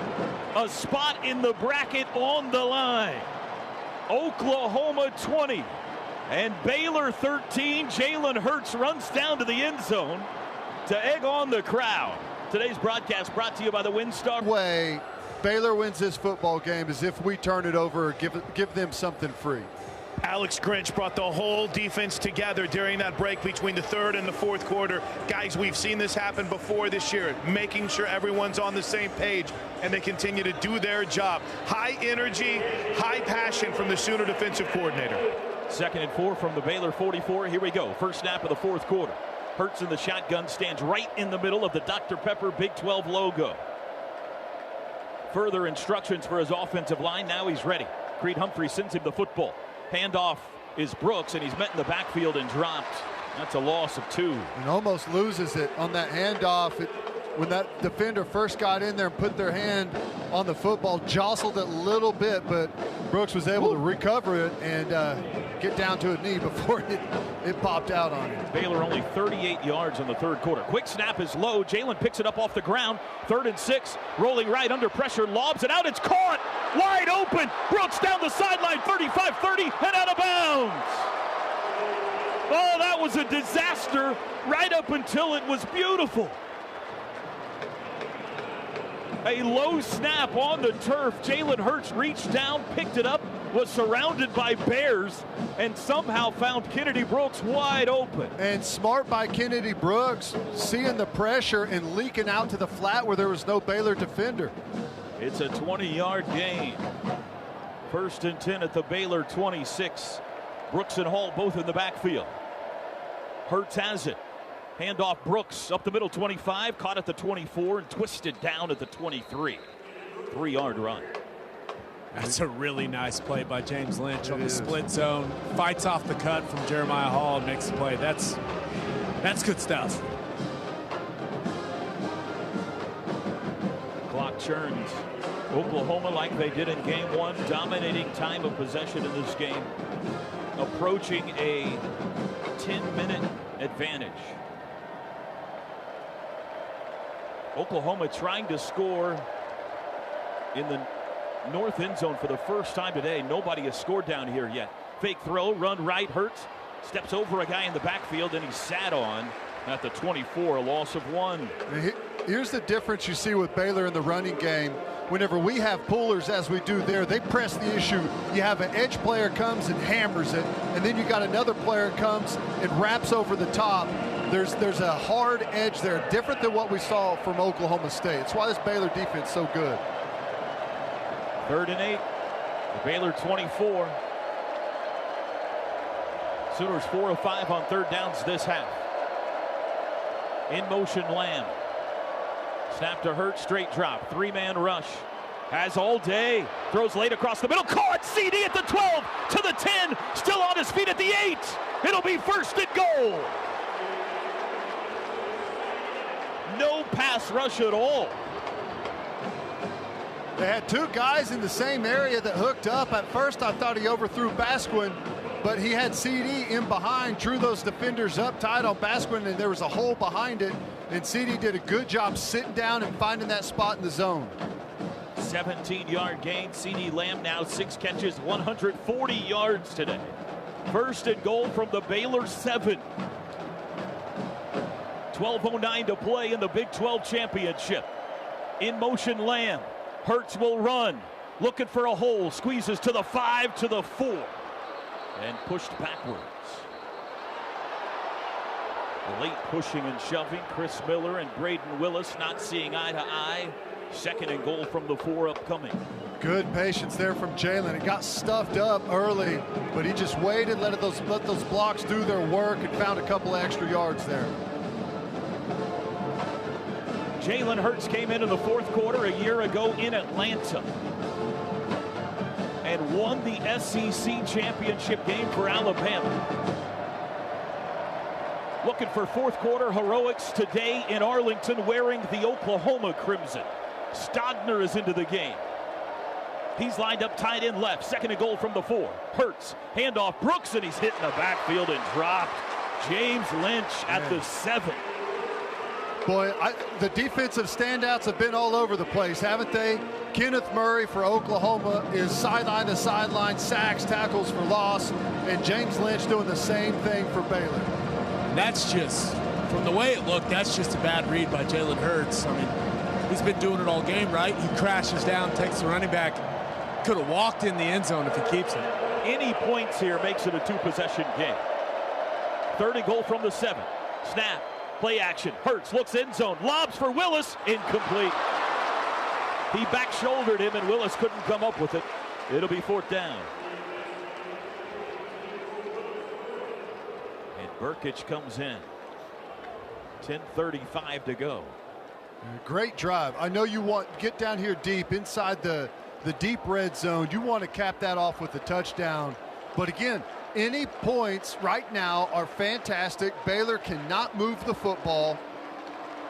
Speaker 2: a spot in the bracket on the line. Oklahoma 20 and Baylor 13. Jalen Hurts runs down to the end zone to egg on the crowd. Today's broadcast brought to you by the WinStar.
Speaker 3: Way Baylor wins this football game is if we turn it over or give them something free.
Speaker 1: Alex Grinch brought the whole defense together during that break between the 3rd and the 4th quarter. Guys, we've seen this happen before this year, making sure everyone's on the same page, and they continue to do their job. High energy, high passion from the Sooner defensive coordinator.
Speaker 2: 2nd and 4 from the Baylor 44. Here we go. First snap of the 4th quarter. Hurts in the shotgun, stands right in the middle of the Dr. Pepper Big 12 logo. Further instructions for his offensive line. Now he's ready. Creed Humphrey sends him the football. Handoff is Brooks, and he's met in the backfield and dropped. That's a loss of 2.
Speaker 3: And almost loses it on that handoff. When that defender first got in there and put their hand on the football, jostled it a little bit, but Brooks was able to recover it and get down to a knee before it popped out on him.
Speaker 2: Baylor only 38 yards in the 3rd quarter. Quick snap is low. Jalen picks it up off the ground. 3rd and 6. Rolling right under pressure. Lobs it out. It's caught. Wide open. Brooks down the sideline. 35-30 and out of bounds. Oh, that was a disaster right up until it was beautiful. A low snap on the turf. Jalen Hurts reached down, picked it up, was surrounded by Bears, and somehow found Kennedy Brooks wide open.
Speaker 3: And smart by Kennedy Brooks, seeing the pressure and leaking out to the flat where there was no Baylor defender.
Speaker 2: It's a 20-yard gain. 1st and 10 at the Baylor 26. Brooks and Hall both in the backfield. Hurts has it. Handoff Brooks up the middle, 25, caught at the 24 and twisted down at the 23. 3-yard run.
Speaker 5: That's a really nice play by James Lynch on the split zone. Fights off the cut from Jeremiah Hall and makes the play. That's good stuff.
Speaker 2: Clock churns. Oklahoma, like they did in game one, dominating time of possession in this game, approaching a 10-minute advantage. Oklahoma trying to score in the north end zone for the first time today. Nobody has scored down here yet. Fake throw, run right, Hurts steps over a guy in the backfield, and he sat on at the 24, a loss of 1.
Speaker 3: Here's the difference you see with Baylor in the running game. Whenever we have pullers as we do there, they press the issue. You have an edge player comes and hammers it, and then you got another player comes and wraps over the top. There's a hard edge there, different than what we saw from Oklahoma State. That's why this Baylor defense is so good.
Speaker 2: 3rd and 8. The Baylor 24. Sooners 4 of 5 on 3rd downs this half. In motion Lamb. Snap to Hurt, straight drop, 3-man rush. Has all day, throws late across the middle, caught, CD at the 12, to the 10, still on his feet at the 8. It'll be 1st and goal. No pass rush at all.
Speaker 3: They had 2 guys in the same area that hooked up. At first I thought he overthrew Basquin, but he had CD in behind, drew those defenders up tight on Basquin, and there was a hole behind it, and CD did a good job sitting down and finding that spot in the zone.
Speaker 2: 17-yard gain. CD Lamb now 6 catches, 140 yards today. 1st and goal from the Baylor 7. 12:09 to play in the Big 12 championship. In motion Lamb. Hurts will run. Looking for a hole. Squeezes to the 5, to the 4. And pushed backwards. The late pushing and shoving. Chris Miller and Braden Willis not seeing eye to eye. 2nd and goal from the 4 upcoming.
Speaker 3: Good patience there from Jalen. It got stuffed up early, but he just waited, let those blocks do their work, and found a couple of extra yards there.
Speaker 2: Jalen Hurts came into the 4th quarter a year ago in Atlanta and won the SEC championship game for Alabama. Looking for 4th quarter heroics today in Arlington wearing the Oklahoma crimson. Stogner is into the game. He's lined up tight end left. 2nd and goal from the 4. Hurts, handoff Brooks, and he's hit in the backfield and dropped. James Lynch at the 7.
Speaker 3: Boy, the defensive standouts have been all over the place, haven't they? Kenneth Murray for Oklahoma is sideline to sideline, sacks, tackles for loss, and James Lynch doing the same thing for Baylor.
Speaker 5: That's just, from the way it looked, that's just a bad read by Jalen Hurts. I mean, he's been doing it all game, right? He crashes down, takes the running back. Could have walked in the end zone if he keeps it.
Speaker 2: Any points here makes it a 2-possession game. 3rd and goal from the 7. Snap. Play action. Hurts looks end zone. Lobs for Willis. Incomplete. He back shouldered him and Willis couldn't come up with it. It'll be 4th down. And Burkich comes in. 10:35 to go.
Speaker 3: Great drive. I know you want get down here deep inside the deep red zone. You want to cap that off with a touchdown. But again, any points right now are fantastic. Baylor cannot move the football.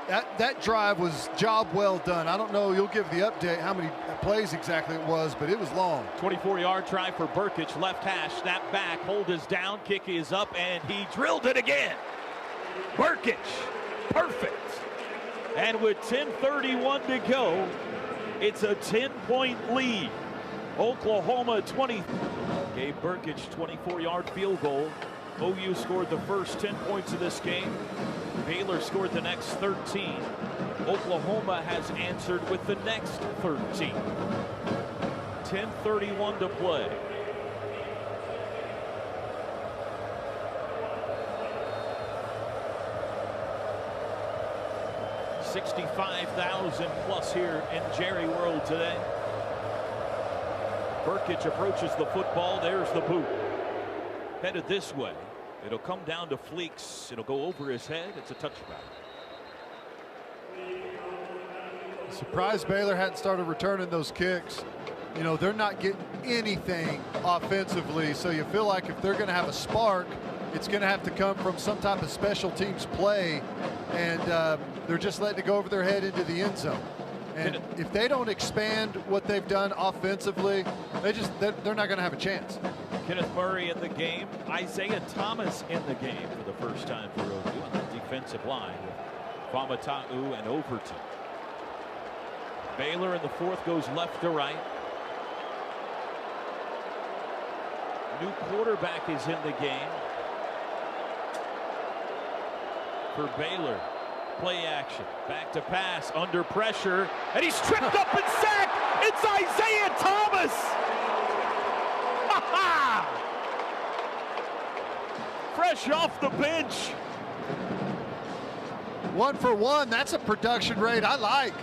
Speaker 3: That drive was job well done. I don't know, you'll give the update how many plays exactly it was, but it was long.
Speaker 2: 24-yard try for Burkich, left hash, snap back, hold is down, kick is up, and he drilled it again. Burkich, perfect. And with 10:31 to go, it's a 10-point lead. Oklahoma 20. Gabe Burkich 24-yard field goal. OU scored the first 10 points of this game. Baylor scored the next 13. Oklahoma has answered with the next 13. 10:31 to play. $65,000 plus here in Jerry World today. Burkich approaches the football. There's the boot. Headed this way. It'll come down to Fleeks. It'll go over his head. It's a touchback.
Speaker 3: Surprised Baylor hadn't started returning those kicks. You know, they're not getting anything offensively, so you feel like if they're going to have a spark, it's going to have to come from some type of special teams play, and they're just letting it go over their head into the end zone. And if they don't expand what they've done offensively, they're not going to have a chance.
Speaker 2: Kenneth Murray in the game. Isaiah Thomas in the game for the first time for OU on the defensive line with Famatau and Overton. Baylor in the fourth goes left to right. New quarterback is in the game for Baylor. Play action, back to pass, under pressure, and he's tripped up and sacked. It's Isaiah Thomas. Fresh off the bench.
Speaker 3: 1 for 1, that's a production rate I like.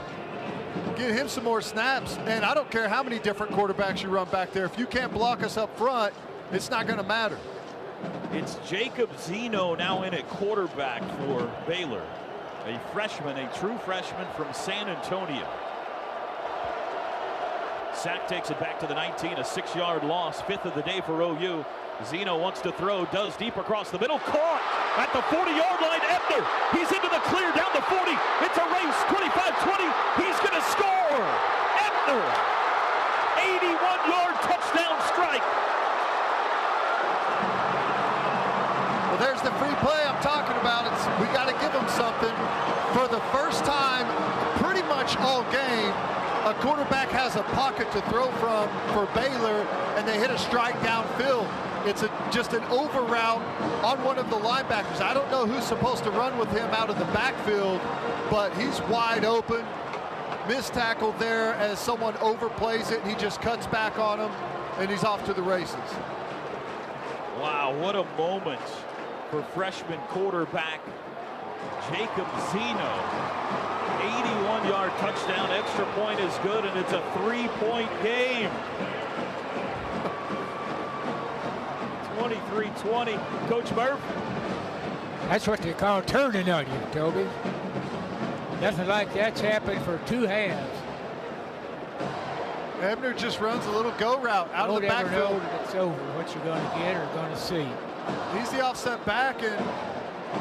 Speaker 3: Get him some more snaps, and I don't care how many different quarterbacks you run back there. If you can't block us up front, it's not going to matter.
Speaker 2: It's Jacob Zeno now in at quarterback for Baylor. A freshman, a true freshman from San Antonio. Sack takes it back to the 19, a 6-yard loss, 5th of the day for OU. Zeno wants to throw, does deep across the middle, caught at the 40-yard line. Ebner, he's into the clear down the 40. It's a race, 25-20. He's going to score. Ebner, 81-yard touchdown strike.
Speaker 3: Well, there's the free play I'm talking about. We got to give them something. For the first time, pretty much all game, a quarterback has a pocket to throw from for Baylor, and they hit a strike downfield. It's just an over route on one of the linebackers. I don't know who's supposed to run with him out of the backfield, but he's wide open. Missed tackle there as someone overplays it, and he just cuts back on him, and he's off to the races.
Speaker 2: Wow, what a moment for freshman quarterback Jacob Zeno. 81-yard touchdown, extra point is good, and it's a 3-point game. 23-20. Coach Murph.
Speaker 4: That's what they call turning on you, Toby. Nothing like that's happened for 2 halves.
Speaker 3: Ebner just runs a little go route out of the backfield.
Speaker 4: Know that it's over, what you're going to get or going to see.
Speaker 3: He's the offset back, and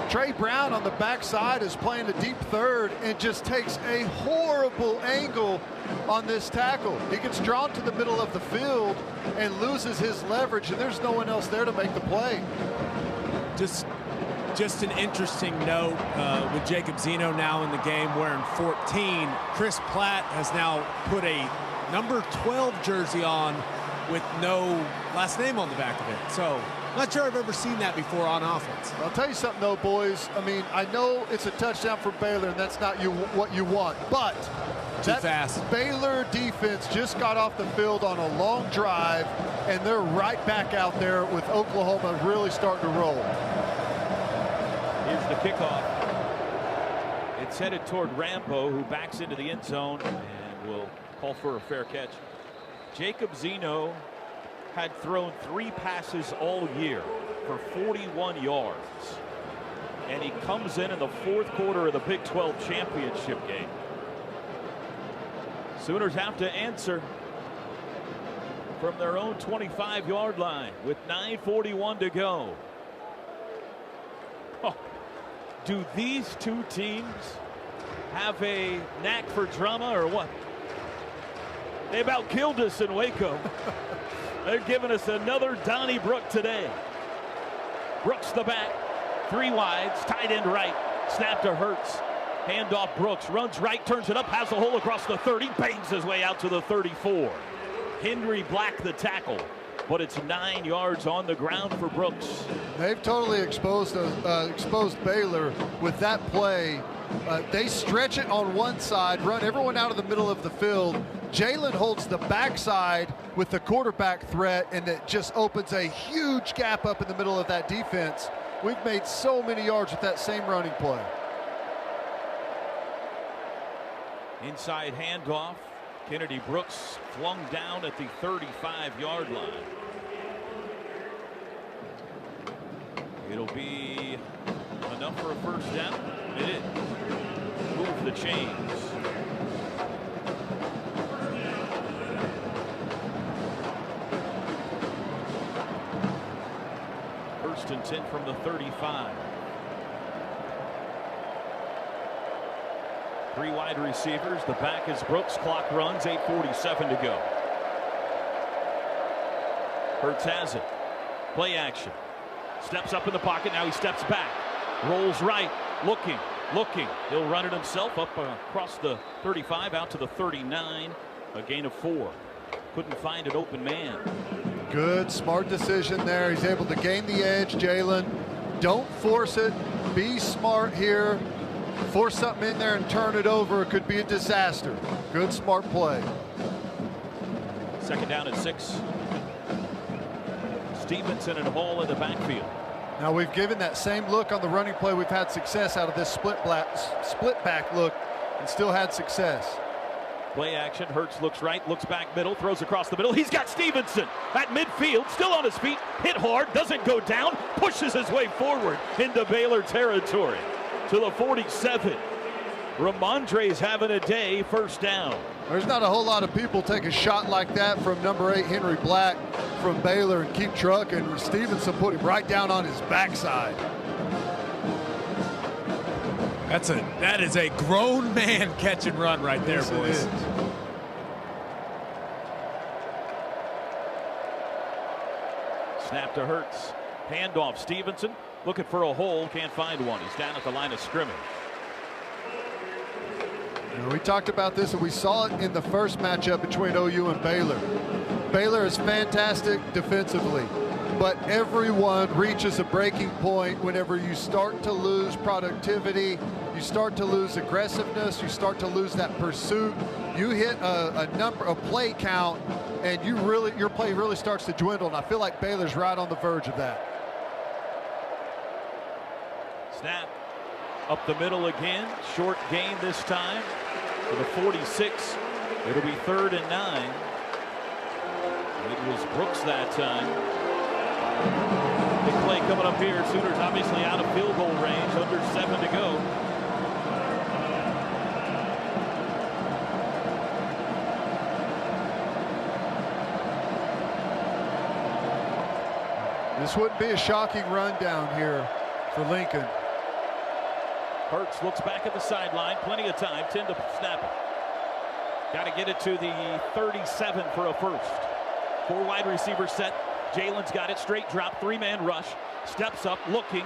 Speaker 3: Trey Brown on the backside is playing a deep third and just takes a horrible angle on this tackle. He gets drawn to the middle of the field and loses his leverage, and there's no one else there to make the play.
Speaker 5: Just an interesting note with Jacob Zeno now in the game wearing 14. Chris Platt has now put a number 12 jersey on with no last name on the back of it. So not sure I've ever seen that before on offense.
Speaker 3: I'll tell you something though, boys. I mean, I know it's a touchdown for Baylor, and that's not what you want, but that
Speaker 5: fast.
Speaker 3: Baylor defense just got off the field on a long drive, and they're right back out there with Oklahoma really starting to roll.
Speaker 2: Here's the kickoff. It's headed toward Rambo, who backs into the end zone and will call for a fair catch. Jacob Zeno had thrown 3 passes all year for 41 yards. And he comes in the 4th quarter of the Big 12 championship game. Sooners have to answer from their own 25-yard line with 9:41 to go. Oh, do these two teams have a knack for drama or what? They about killed us in Waco. They're giving us another Donnybrook today. Brooks the back, 3 wides, tight end right, snap to Hurts. Handoff Brooks, runs right, turns it up, has a hole across the 30, bangs his way out to the 34. Henry Black the tackle, but it's 9 yards on the ground for Brooks.
Speaker 3: They've totally exposed Baylor with that play. They stretch it on one side, run everyone out of the middle of the field. Jalen holds the backside with the quarterback threat, and it just opens a huge gap up in the middle of that defense. We've made so many yards with that same running play.
Speaker 2: Inside handoff. Kennedy Brooks flung down at the 35-yard line. It'll be enough for a first down. It is. Move the chains. First and 10 from the 35. 3 wide receivers. The back is Brooks. Clock runs. 8:47 to go. Hurts has it. Play action. Steps up in the pocket. Now he steps back. Rolls right. Looking. He'll run it himself up across the 35 out to the 39. A gain of 4. Couldn't find an open man.
Speaker 3: Good, smart decision there. He's able to gain the edge, Jalen. Don't force it. Be smart here. Force something in there and turn it over. It could be a disaster. Good, smart play.
Speaker 2: Second down at 6. Stevenson and Hall in the backfield.
Speaker 3: Now we've given that same look on the running play. We've had success out of this split back look and still had success.
Speaker 2: Play action. Hurts looks right, looks back middle, throws across the middle. He's got Stevenson at midfield, still on his feet, hit hard, doesn't go down, pushes his way forward into Baylor territory to the 47. Ramondre's having a day, first down.
Speaker 3: There's not a whole lot of people take a shot like that from number 8 Henry Black from Baylor and keep trucking. Stevenson put him right down on his backside.
Speaker 5: That is a grown man catch and run right there,
Speaker 3: yes,
Speaker 5: boys.
Speaker 3: It is.
Speaker 2: Snap to Hurts. Handoff. Stevenson looking for a hole. Can't find one. He's down at the line of scrimmage.
Speaker 3: We talked about this and we saw it in the first matchup between OU and Baylor. Baylor is fantastic defensively, but everyone reaches a breaking point whenever you start to lose productivity, you start to lose aggressiveness, you start to lose that pursuit. You hit a play count and your play really starts to dwindle, and I feel like Baylor's right on the verge of that.
Speaker 2: Snap up the middle again. Short gain this time for the 46. It'll be 3rd and 9. It was Brooks that time. Big play coming up here. Sooners obviously out of field goal range. Under 7 to go.
Speaker 3: This wouldn't be a shocking run down here for Lincoln.
Speaker 2: Hurts looks back at the sideline. Plenty of time. 10 to snap it. Got to get it to the 37 for a first. 4 wide receivers set. Jalen's got it. Straight drop. 3-man rush. Steps up. Looking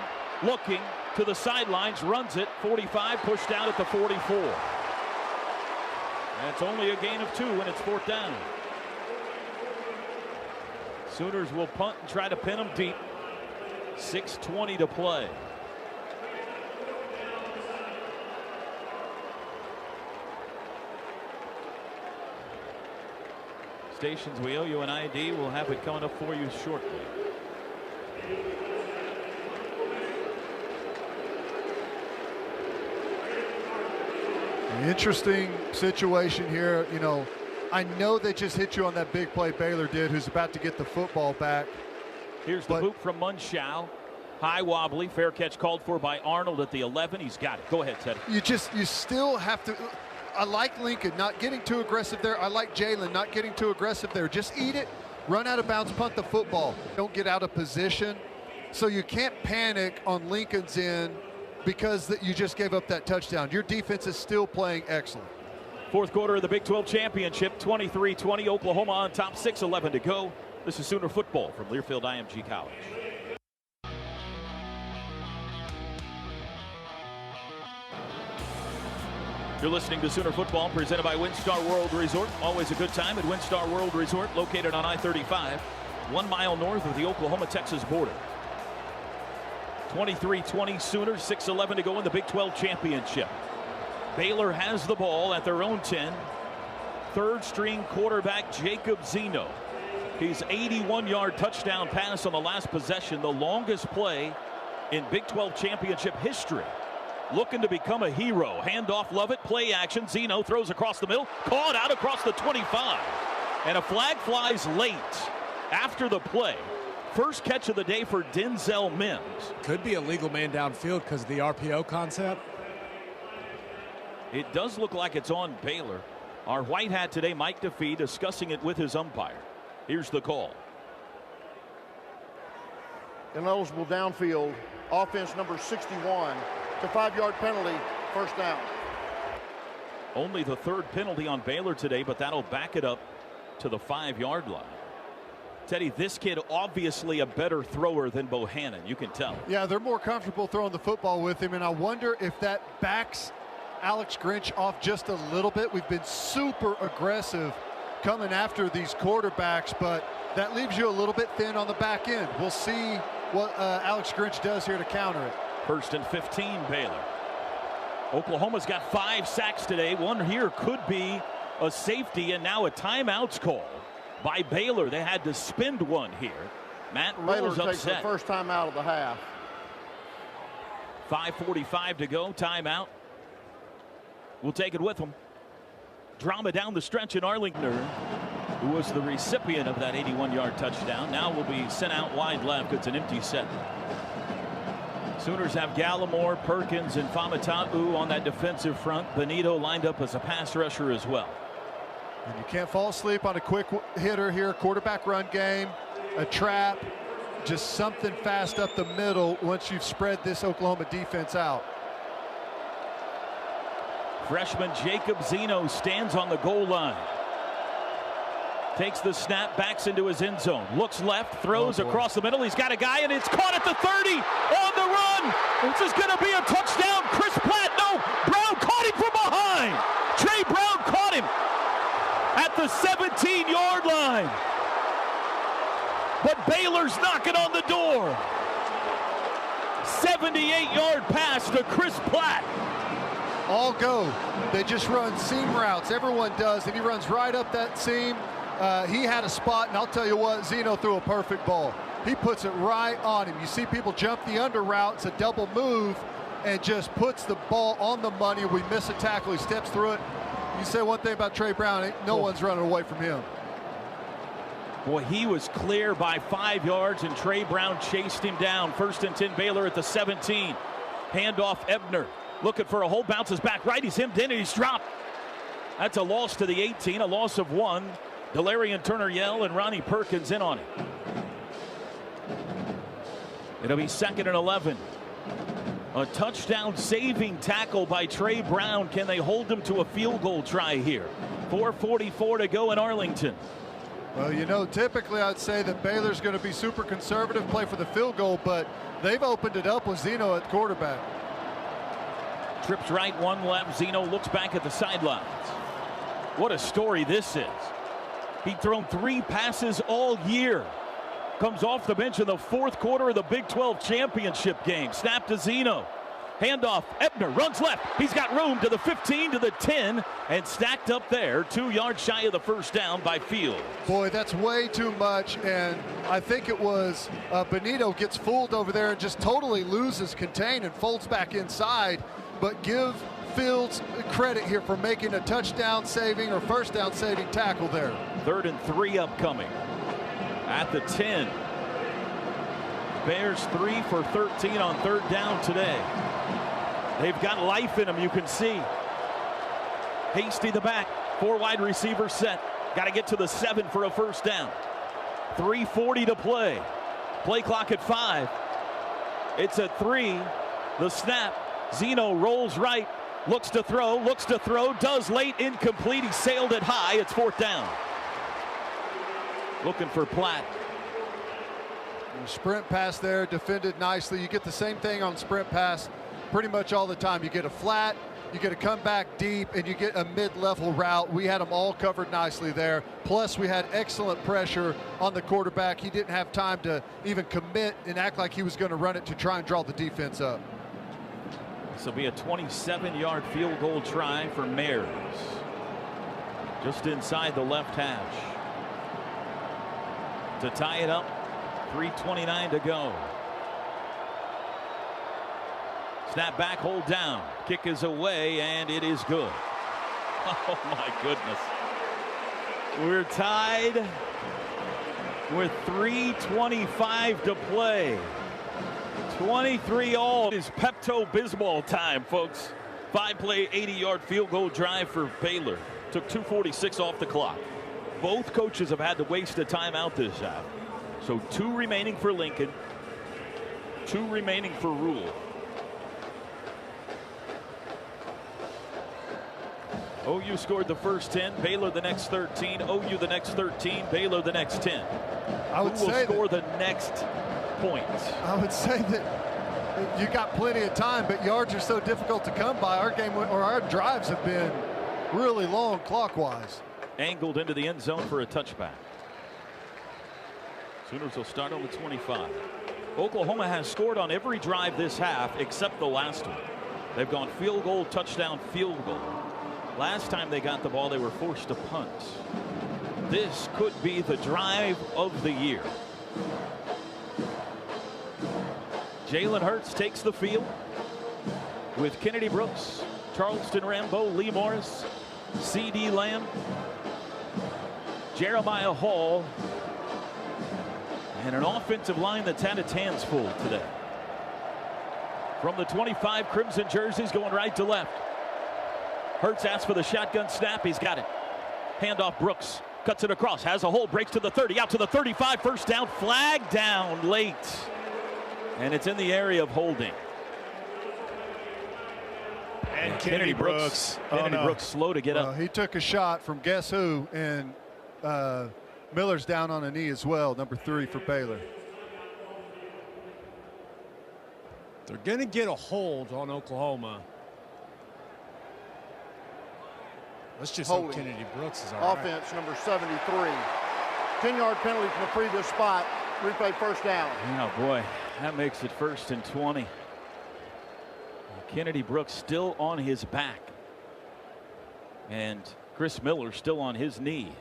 Speaker 2: to the sidelines. Runs it. 45. Pushed down at the 44. And it's only a gain of 2 when it's 4th down. Sooners will punt and try to pin them deep. 6:20 to play. Stations, we owe you an ID. We'll have it coming up for you shortly.
Speaker 3: Interesting situation here. You know, I know they just hit you on that big play Baylor did, who's about to get the football back.
Speaker 2: Here's the boot from Munshow. High wobbly. Fair catch called for by Arnold at the 11. He's got it. Go ahead, Ted.
Speaker 3: You still have to. I like Lincoln not getting too aggressive there. I like Jalen not getting too aggressive there. Just eat it, run out of bounds, punt the football. Don't get out of position. So you can't panic on Lincoln's end because you just gave up that touchdown. Your defense is still playing excellent.
Speaker 2: 4th quarter of the Big 12 championship. 23-20. Oklahoma on top. 6:11 to go. This is Sooner football from Learfield IMG College. You're listening to Sooner Football, presented by WinStar World Resort. Always a good time at WinStar World Resort, located on I-35, 1 mile north of the Oklahoma-Texas border. 23-20 Sooners, 6:11 to go in the Big 12 championship. Baylor has the ball at their own 10. 3rd-string quarterback Jacob Zeno. His 81-yard touchdown pass on the last possession, the longest play in Big 12 championship history. Looking to become a hero. Handoff, Lovett, play action. Zeno throws across the middle, caught out across the 25. And a flag flies late after the play. First catch of the day for Denzel Mims.
Speaker 5: Could be a legal man downfield because of the RPO concept.
Speaker 2: It does look like it's on Baylor. Our white hat today, Mike DeFee, discussing it with his umpire. Here's the call.
Speaker 6: Ineligible downfield, offense number 61. It's a 5-yard penalty, first down.
Speaker 2: Only the third penalty on Baylor today, but that'll back it up to the 5-yard line. Teddy, this kid obviously a better thrower than Bohannon. You can tell.
Speaker 3: Yeah, they're more comfortable throwing the football with him, and I wonder if that backs Alex Grinch off just a little bit. We've been super aggressive coming after these quarterbacks, but that leaves you a little bit thin on the back end. We'll see what Alex Grinch does here to counter it.
Speaker 2: 1st and 15, Baylor. Oklahoma's got 5 sacks today. One here could be a safety, and now a timeout's called by Baylor. They had to spend one here. Matt Rule's
Speaker 6: Baylor takes
Speaker 2: upset.
Speaker 6: the first time out of the half.
Speaker 2: 5:45 to go. Timeout. We'll take it with them. Drama down the stretch in Arlington, who was the recipient of that 81-yard touchdown, now will be sent out wide left. It's an empty set. Sooners have Gallimore, Perkins, and Famatau on that defensive front. Benito lined up as a pass rusher as well.
Speaker 3: And you can't fall asleep on a quick hitter here. Quarterback run game, a trap, just something fast up the middle once you've spread this Oklahoma defense out.
Speaker 2: Freshman Jacob Zeno stands on the goal line. Takes the snap, backs into his end zone. Looks left, throws across the middle. He's got a guy, and it's caught at the 30. On the run. This is going to be a touchdown. Chris Platt, no. Brown caught him from behind. Trey Brown caught him at the 17-yard line. But Baylor's knocking on the door. 78-yard pass to Chris Platt.
Speaker 3: All go. They just run seam routes. Everyone does, and he runs right up that seam. He had a spot, and I'll tell you what, Zeno threw a perfect ball. He puts it right on him. You see people jump the under route. It's a double move, and just puts the ball on the money. We miss a tackle. He steps through it. You say one thing about Trey Brown, no one's running away from him.
Speaker 2: Boy, he was clear by 5 yards, and Trey Brown chased him down. 1st and 10, Baylor at the 17. Handoff, Ebner. Looking for a hole, bounces back right. He's hemmed in, and he's dropped. That's a loss to the 18, a loss of 1. Delarian Turner-Yell and Ronnie Perkins in on it. It'll be 2nd and 11. A touchdown saving tackle by Trey Brown. Can they hold him to a field goal try here? 4:44 to go in Arlington.
Speaker 3: Well, you know, typically I'd say that Baylor's going to be super conservative, play for the field goal, but they've opened it up with Zeno at quarterback.
Speaker 2: Trips right, 1 left. Zeno looks back at the sidelines. What a story this is. He'd thrown 3 passes all year. Comes off the bench in the 4th quarter of the Big 12 championship game. Snap to Zeno. Handoff. Ebner runs left. He's got room to the 15, to the 10, and stacked up there 2 yards shy of the first down by Fields.
Speaker 3: Boy, that's way too much, and I think it was Benito gets fooled over there and just totally loses contain and folds back inside. But give Fields credit here for making a touchdown saving or first down saving tackle there.
Speaker 2: 3rd and 3 upcoming at the 10. Bears 3 for 13 on 3rd down today. They've got life in them, you can see. Hasty the back, 4 wide receivers set. Got to get to the 7 for a first down. 3:40 to play. Play clock at 5. It's at 3. The snap. Zeno rolls right. Looks to throw, does late, incomplete. He sailed it high. It's 4th down. Looking for Platt.
Speaker 3: Sprint pass there, defended nicely. You get the same thing on sprint pass pretty much all the time. You get a flat, you get a comeback deep, and you get a mid-level route. We had them all covered nicely there. Plus, we had excellent pressure on the quarterback. He didn't have time to even commit and act like he was going to run it to try and draw the defense up.
Speaker 2: This will be a 27-yard field goal try for Mares. Just inside the left hash. To tie it up, 3:29 to go. Snap back, hold down. Kick is away, and it is good. Oh, my goodness. We're tied with 3:25 to play. 23 all is Pepto-Bismol time, folks. 5-play, 80-yard field goal drive for Baylor. Took 2:46 off the clock. Both coaches have had to waste a timeout this half. So 2 remaining for Lincoln, 2 remaining for Rule. OU scored the first 10, Baylor the next 13, OU the next 13, Baylor the next 10.
Speaker 3: I would
Speaker 2: Who will
Speaker 3: say
Speaker 2: score the next points?
Speaker 3: I would say that you got plenty of time, but yards are so difficult to come by. Our drives have been really long clockwise.
Speaker 2: Angled into the end zone for a touchback. Sooners will start on the 25. Oklahoma has scored on every drive this half except the last one. They've gone field goal, touchdown, field goal. Last time they got the ball, they were forced to punt. This could be the drive of the year. Jalen Hurts takes the field with Kennedy Brooks, Charleston Rambo, Lee Morris, C.D. Lamb, Jeremiah Hall, and an offensive line that's had its hands full today. From the 25, Crimson jerseys going right to left. Hurts asks for the shotgun snap. He's got it. Handoff Brooks. Cuts it across. Has a hole. Breaks to the 30. Out to the 35. First down. Flag down late. And it's in the area of holding.
Speaker 1: And Kennedy Brooks.
Speaker 2: Kennedy Brooks slow to get up.
Speaker 3: He took a shot from guess who, and Miller's down on a knee as well, number 3 for Baylor.
Speaker 5: They're going to get a hold on Oklahoma. Let's just hope Kennedy Brooks is all
Speaker 6: offense, right. Number 73. 10-yard penalty from the previous spot. Replay first down.
Speaker 2: Oh, boy. That makes it 1st and 20. Kennedy Brooks still on his back. And Chris Miller still on his knee.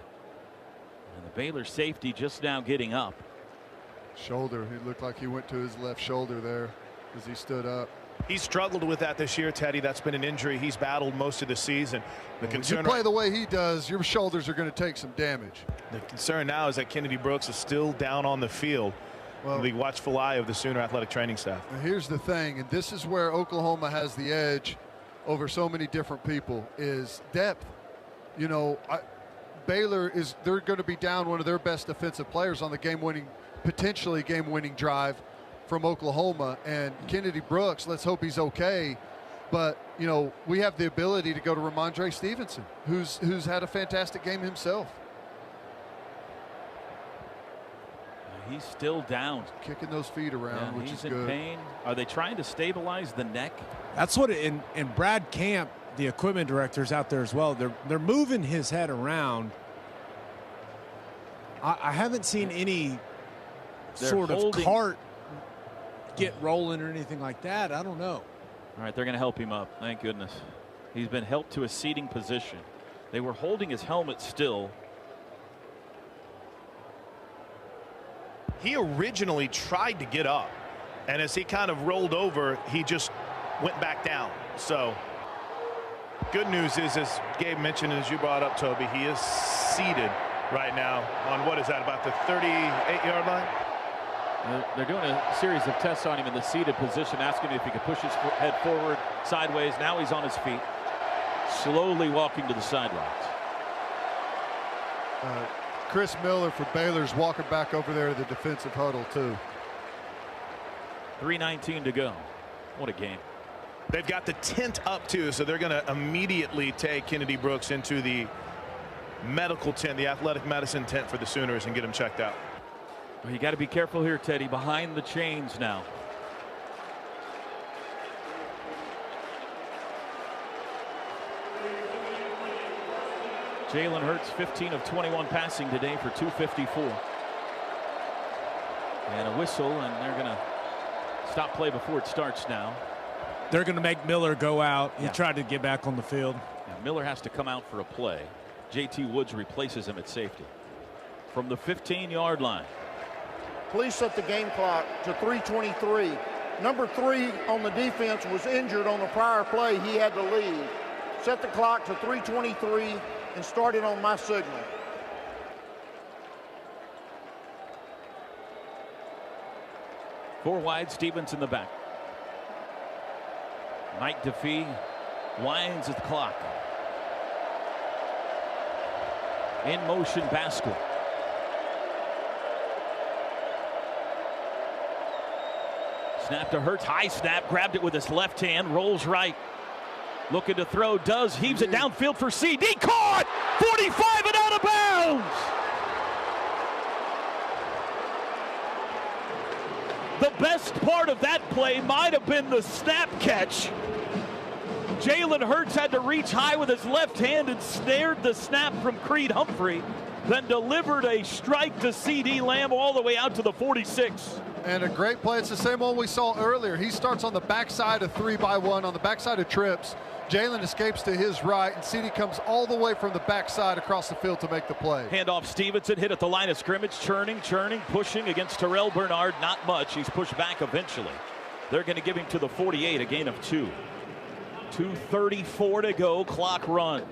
Speaker 2: And the Baylor safety just now getting up.
Speaker 3: Shoulder. He looked like he went to his left shoulder there as he stood up.
Speaker 1: He's struggled with that this year, Teddy. That's been an injury he's battled most of the season.
Speaker 3: When you play the way he does, your shoulders are going to take some damage.
Speaker 1: The concern now is that Kennedy Brooks is still down on the field. Well, the watchful eye of the Sooner athletic training staff.
Speaker 3: Here's the thing, and this is where Oklahoma has the edge over so many different people, is depth. You know, Baylor they're going to be down one of their best defensive players on the potentially game-winning drive from Oklahoma, and Kennedy Brooks, let's hope he's okay. But, you know, we have the ability to go to Ramondre Stevenson, who's had a fantastic game himself.
Speaker 2: He's still down.
Speaker 3: Kicking those feet around, which is good.
Speaker 2: He's in pain. Are they trying to stabilize the neck?
Speaker 5: That's what and Brad Camp, the equipment director's out there as well. They're moving his head around. I haven't seen any sort of cart get rolling or anything like that. I don't know.
Speaker 2: All right, they're going to help him up. Thank goodness. He's been helped to a seating position. They were holding his helmet still.
Speaker 1: He originally tried to get up, and as he kind of rolled over, he just went back down. So good news is, as Gabe mentioned, as you brought up, Toby, he is seated right now on, what is that, about the 38-yard line?
Speaker 2: They're doing a series of tests on him in the seated position, asking him if he could push his head forward, sideways. Now he's on his feet, slowly walking to the sidelines.
Speaker 3: Chris Miller for Baylor's walking back over there to the defensive huddle, too.
Speaker 2: 3:19 to go. What a game.
Speaker 1: They've got the tent up, too, so they're going to immediately take Kennedy Brooks into the medical tent, the athletic medicine tent for the Sooners, and get him checked out.
Speaker 2: Well, you got to be careful here, Teddy. Behind the chains now. Jalen Hurts, 15 of 21 passing today for 254. And a whistle, and they're going to stop play before it starts now.
Speaker 5: They're going to make Miller go out. He tried to get back on the field.
Speaker 2: And Miller has to come out for a play. J.T. Woods replaces him at safety. From the 15-yard line.
Speaker 6: Please set the game clock to 3:23. Number 3 on the defense was injured on the prior play. He had to leave. Set the clock to 3:23 and start it on my signal.
Speaker 2: 4 wide, Stevens in the back. Knight Defee winds at the clock. In motion, Baskel. Snap to Hurts, high snap, grabbed it with his left hand, rolls right. Looking to throw, does, heaves it downfield for CD, caught! 45 and out of bounds! The best part of that play might have been the snap catch. Jalen Hurts had to reach high with his left hand and snared the snap from Creed Humphrey, then delivered a strike to CD Lamb all the way out to the 46.
Speaker 3: And a great play. It's the same one we saw earlier. He starts on the backside of 3x1, on the backside of trips. Jalen escapes to his right, and CD comes all the way from the backside across the field to make the play.
Speaker 2: Handoff Stevenson, hit at the line of scrimmage, churning, pushing against Terrell Bernard. Not much. He's pushed back eventually. They're going to give him to the 48, a gain of 2. 2:34 to go. Clock runs.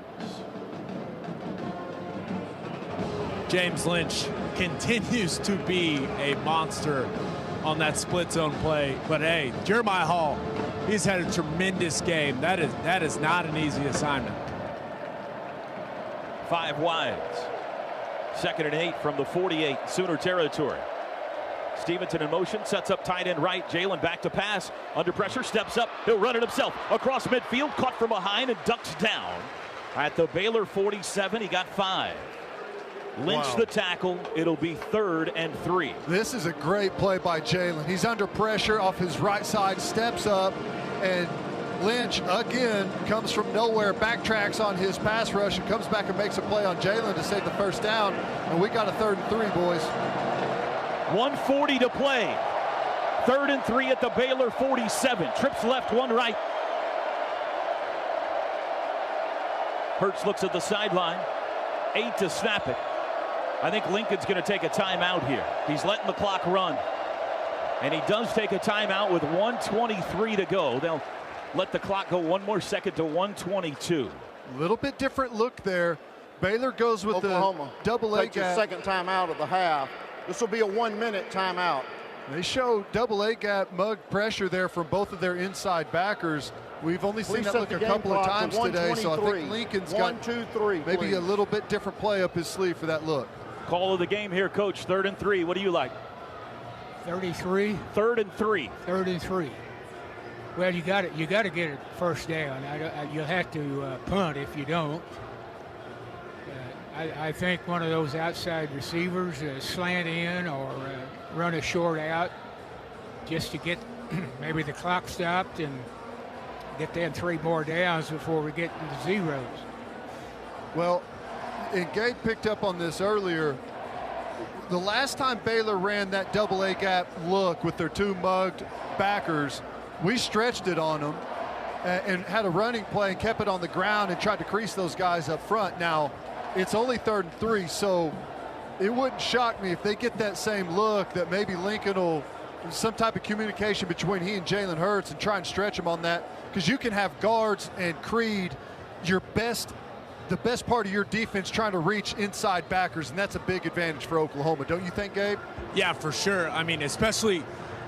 Speaker 5: James Lynch continues to be a monster on that split zone play. But hey, Jeremiah Hall, he's had a tremendous game. That is not an easy assignment.
Speaker 2: 5 wides. 2nd and 8 from the 48, Sooner territory. Stevenson in motion, sets up tight end right. Jalen back to pass. Under pressure, steps up. He'll run it himself. Across midfield, caught from behind and ducks down. At the Baylor 47, he got 5. Lynch the tackle. It'll be 3rd and 3.
Speaker 3: This is a great play by Jalen. He's under pressure off his right side, steps up, and Lynch again comes from nowhere, backtracks on his pass rush, and comes back and makes a play on Jalen to save the first down. And we got a 3rd and 3, boys.
Speaker 2: 1:40 to play. 3rd and 3 at the Baylor 47. Trips left, 1 right. Hurts looks at the sideline. 8 to snap it. I think Lincoln's going to take a timeout here. He's letting the clock run. And he does take a timeout with 1:23 to go. They'll let the clock go 1 more second to 1:22.
Speaker 3: A little bit different look there. Baylor goes with
Speaker 6: Oklahoma
Speaker 3: the double A
Speaker 6: takes his
Speaker 3: gap.
Speaker 6: 2nd timeout of the half. This will be a 1-minute timeout.
Speaker 3: They show double A gap mug pressure there from both of their inside backers. We've only seen that look a couple of times today, so I think Lincoln's got maybe a little bit different play up his sleeve for that look.
Speaker 2: Call of the game here, Coach. 3rd and 3. What do you like?
Speaker 4: 33.
Speaker 2: 3rd and 3.
Speaker 4: 3rd and 3. Well, you got to get it first down. You'll have to punt if you don't. I think one of those outside receivers slant in or run a short out just to get maybe the clock stopped and get them 3 more downs before we get to the zeros.
Speaker 3: Well, and Gabe picked up on this earlier. The last time Baylor ran that double A gap look with their 2 mugged backers, we stretched it on them and had a running play and kept it on the ground and tried to crease those guys up front. Now, it's only 3rd and 3, so it wouldn't shock me if they get that same look that maybe Lincoln will some type of communication between he and Jalen Hurts and try and stretch him on that, because you can have guards and Creed, the best part of your defense, trying to reach inside backers, and that's a big advantage for Oklahoma. Don't you think, Gabe?
Speaker 5: Yeah, for sure. I mean, especially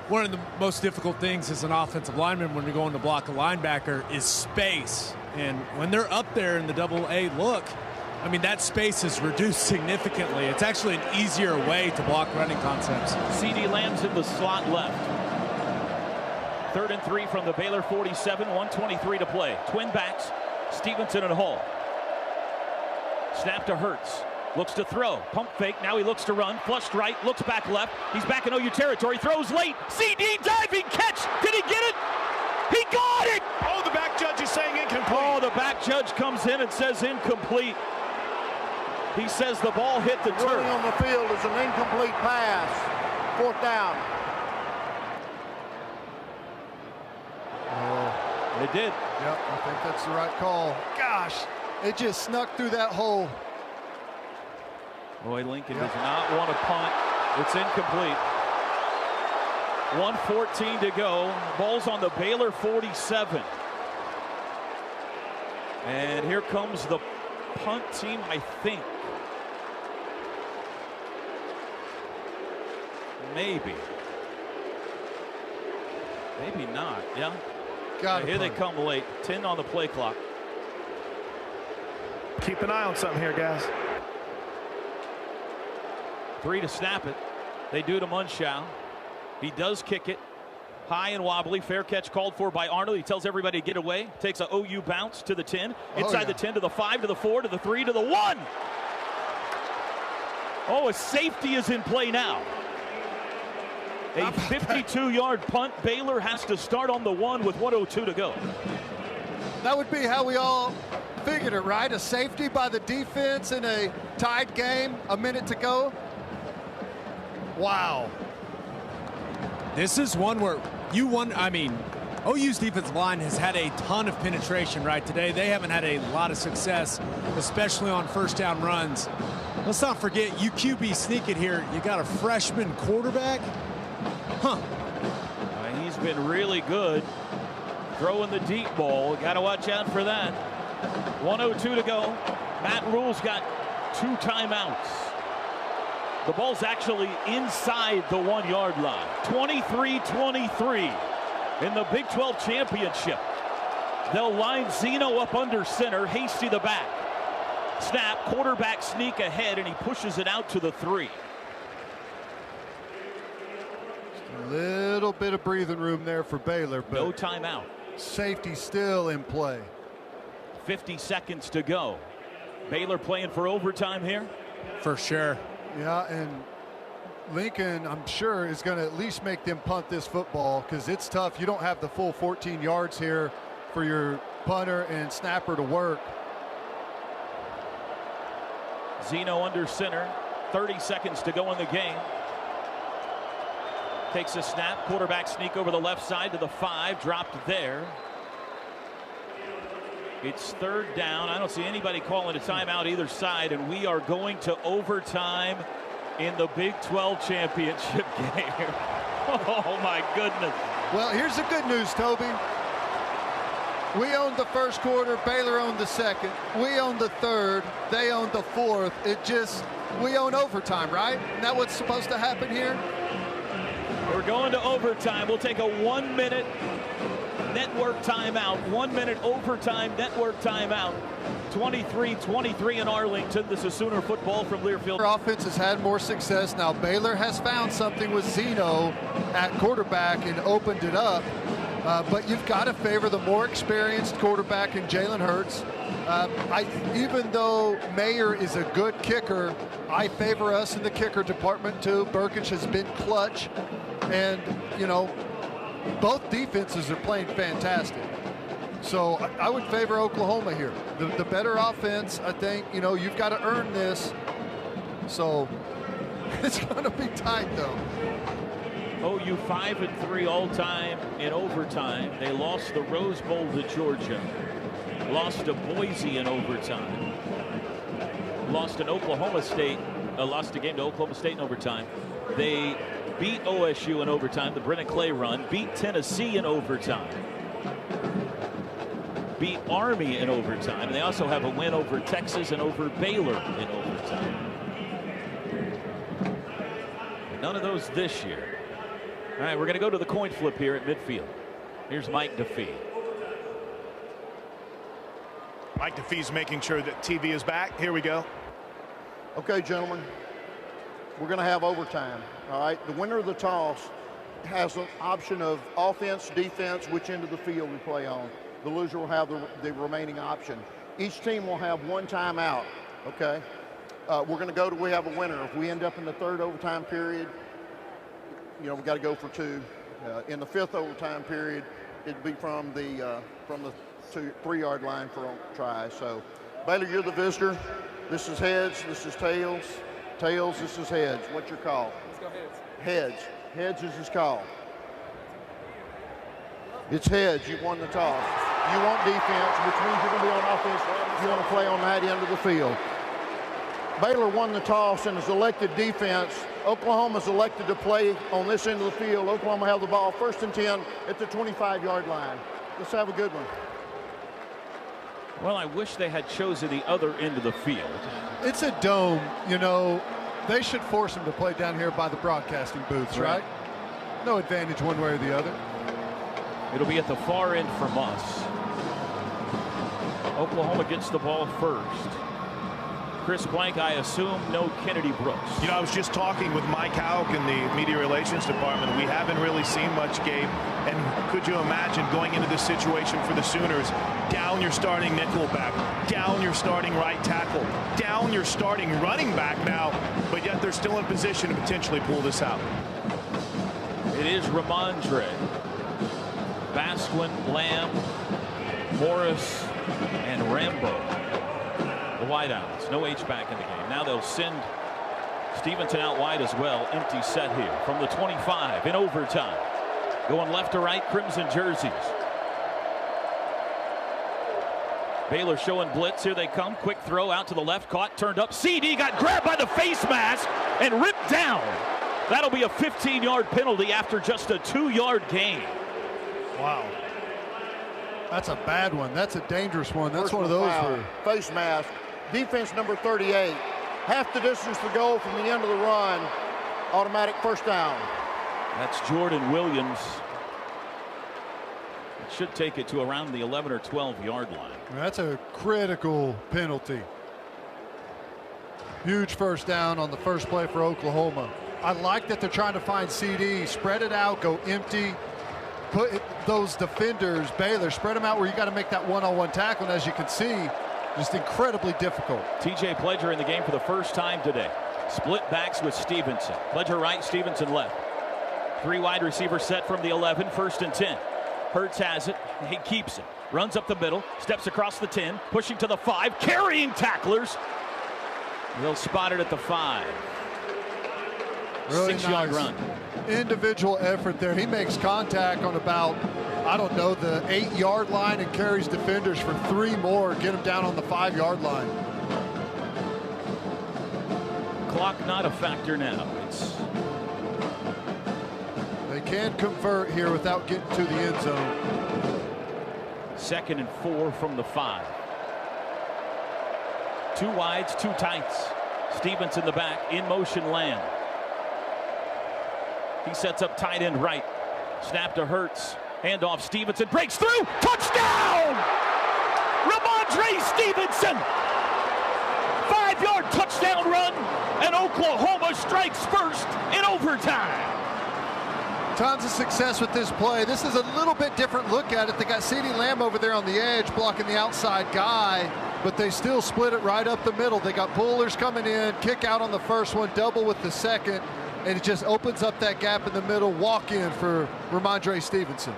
Speaker 5: one of the most difficult things as an offensive lineman when you're going to block a linebacker is space. And when they're up there in the double A look, I mean, that space is reduced significantly. It's actually an easier way to block running concepts.
Speaker 2: CD Lamb's in the slot left. 3rd and 3 from the Baylor 47, 1:23 to play. Twin backs, Stevenson and Hall. Snap to Hurts. Looks to throw. Pump fake. Now he looks to run. Flushed right. Looks back left. He's back in OU territory. Throws late. CD diving catch. Did he get it? He got it!
Speaker 1: Oh, the back judge is saying incomplete.
Speaker 2: Oh, the back judge comes in and says incomplete. He says the ball hit the turf.
Speaker 6: Running on the field is an incomplete pass. 4th down.
Speaker 2: They did.
Speaker 3: Yep, I think that's the right call. Gosh, it just snuck through that hole.
Speaker 2: Boy, Lincoln does not want to punt. It's incomplete. 1:14 to go. Ball's on the Baylor 47. And here comes the punt team, I think. Maybe. Maybe not. Yeah.
Speaker 3: Got
Speaker 2: Here they come late. 10 on the play clock.
Speaker 1: Keep an eye on something here, guys.
Speaker 2: 3 to snap it. They do to Munshow. He does kick it. High and wobbly. Fair catch called for by Arnold. He tells everybody to get away. Takes a OU bounce to the 10. Inside the 10 to the 5 to the 4 to the 3 to the 1. Oh, a safety is in play now. A 52-yard punt. Baylor has to start on the 1 with 1:02 to go.
Speaker 3: That would be how we all figured it, right? A safety by the defense in a tied game, a minute to go. Wow.
Speaker 5: This is one where OU's defensive line has had a ton of penetration right today. They haven't had a lot of success, especially on first down runs. Let's not forget, you QB sneak it here. You got a freshman quarterback.
Speaker 2: He's been really good throwing the deep ball. Got to watch out for that. 1:02 to go. Matt Rule's got 2 timeouts. The ball's actually inside the 1-yard line. 23-23 in the Big 12 championship. They'll line Zeno up under center. Hasty the back. Snap, quarterback sneak ahead, and he pushes it out to the 3.
Speaker 3: A little bit of breathing room there for Baylor, but
Speaker 2: no timeout.
Speaker 3: Safety still in play.
Speaker 2: 50 seconds to go. Baylor playing for overtime here?
Speaker 5: For sure.
Speaker 3: Yeah, and Lincoln, I'm sure, is going to at least make them punt this football because it's tough. You don't have the full 14 yards here for your punter and snapper to work.
Speaker 2: Zeno under center. 30 seconds to go in the game. Takes a snap. Quarterback sneak over the left side to the 5. Dropped there. It's 3rd down. I don't see anybody calling a timeout either side, and we are going to overtime in the Big 12 championship game. Oh, my goodness.
Speaker 3: Well, here's the good news, Toby. We owned the first quarter. Baylor owned the second. We owned the third. They owned the fourth. We own overtime, right? Isn't that what's supposed to happen here?
Speaker 2: We're going to overtime. We'll take a 1-minute network timeout. 1-minute overtime network timeout. 23-23 in Arlington. This is Sooner football from Learfield.
Speaker 3: Our offense has had more success. Now Baylor has found something with Zeno at quarterback and opened it up. But you've got to favor the more experienced quarterback in Jalen Hurts. Even though Mayer is a good kicker, I favor us in the kicker department too. Burkich has been clutch. And, both defenses are playing fantastic. So I would favor Oklahoma here. The better offense, I think, you've got to earn this. So it's going to be tight, though.
Speaker 2: OU 5-3 all-time in overtime. They lost the Rose Bowl to Georgia. Lost to Boise in overtime. Lost in Oklahoma State. Lost a game to Oklahoma State in overtime. They beat OSU in overtime, the Brennan Clay run. Beat Tennessee in overtime. Beat Army in overtime. And they also have a win over Texas and over Baylor in overtime. None of those this year. All right, we're going to go to the coin flip here at midfield. Here's Mike DeFee.
Speaker 1: Mike DeFee's making sure that TV is back. Here we go.
Speaker 6: Okay, gentlemen, we're going to have overtime. All right, the winner of the toss has an option of offense, defense, which end of the field we play on. The loser will have the remaining option. Each team will have 1 timeout. Okay, we're going to go to we have a winner. If we end up in the 3rd overtime period, we got to go for 2. In the 5th overtime period, it'd be from the 3-yard line for a try. So, Baylor, you're the visitor. This is heads. This is tails. Tails. This is heads. What's your call?
Speaker 8: Let's go heads.
Speaker 6: Heads. Heads is his call. It's heads. You won the toss. You want defense, which means you're going to be on offense. You want to play on that end of the field. Baylor won the toss and has elected defense. Oklahoma's elected to play on this end of the field. Oklahoma have the ball 1st and 10 at the 25-yard line. Let's have a good one.
Speaker 2: Well, I wish they had chosen the other end of the field.
Speaker 3: It's a dome, They should force them to play down here by the broadcasting booths, right? No advantage one way or the other.
Speaker 2: It'll be at the far end from us. Oklahoma gets the ball first. Chris Blank, I assume no Kennedy Brooks.
Speaker 1: You know, I was just talking with Mike Houck in the media relations department. We haven't really seen much, Gabe. And could you imagine going into this situation for the Sooners? Down your starting nickelback, down your starting right tackle, down your starting running back now, but yet they're still in position to potentially pull this out.
Speaker 2: It is Ramondre, Basquin, Lamb, Morris, and Rambo. The wideouts, no H-back in the game. Now they'll send Stevenson out wide as well. Empty set here from the 25 in overtime. Going left to right, crimson jerseys. Baylor showing blitz. Here they come. Quick throw out to the left. Caught, turned up. CD got grabbed by the face mask and ripped down. That'll be a 15-yard penalty after just a 2-yard gain.
Speaker 3: Wow. That's a bad one. That's a dangerous one. That's one of those where
Speaker 6: face mask. Defense number 38. Half the distance to go from the end of the run. Automatic first down.
Speaker 2: That's Jordan Williams. It should take it to around the 11 or 12-yard line.
Speaker 3: That's a critical penalty. Huge first down on the first play for Oklahoma. I like that they're trying to find CD, spread it out, go empty. Put those defenders, Baylor, spread them out where you got to make that one-on-one tackle. And as you can see, just incredibly difficult.
Speaker 2: TJ Pledger in the game for the first time today. Split backs with Stevenson. Pledger right, Stevenson left. 3 wide receivers set from the 11, 1st and 10. Hurts has it. He keeps it. Runs up the middle, steps across the 10, pushing to the 5, carrying tacklers. They'll spot it at the 5.
Speaker 3: Really
Speaker 2: 6-yard run.
Speaker 3: Individual effort there. He makes contact on about, I don't know, the 8-yard line and carries defenders for 3 more, get them down on the 5-yard line.
Speaker 2: Clock not a factor now.
Speaker 3: They can convert here without getting to the end zone.
Speaker 2: 2nd and 4 from the 5. 2 wides, 2 tights. Stevens in the back, in motion Lamb. He sets up tight end right. Snap to Hurts. Handoff Stevenson. Breaks through. Touchdown! Ramondre Stevenson. 5-yard touchdown run. And Oklahoma strikes first in overtime.
Speaker 3: Tons of success with this play. This is a little bit different look at it. They got CeeDee Lamb over there on the edge blocking the outside guy, but they still split it right up the middle. They got Bullers coming in, kick out on the first one, double with the second, and it just opens up that gap in the middle. Walk in for Ramondre Stevenson.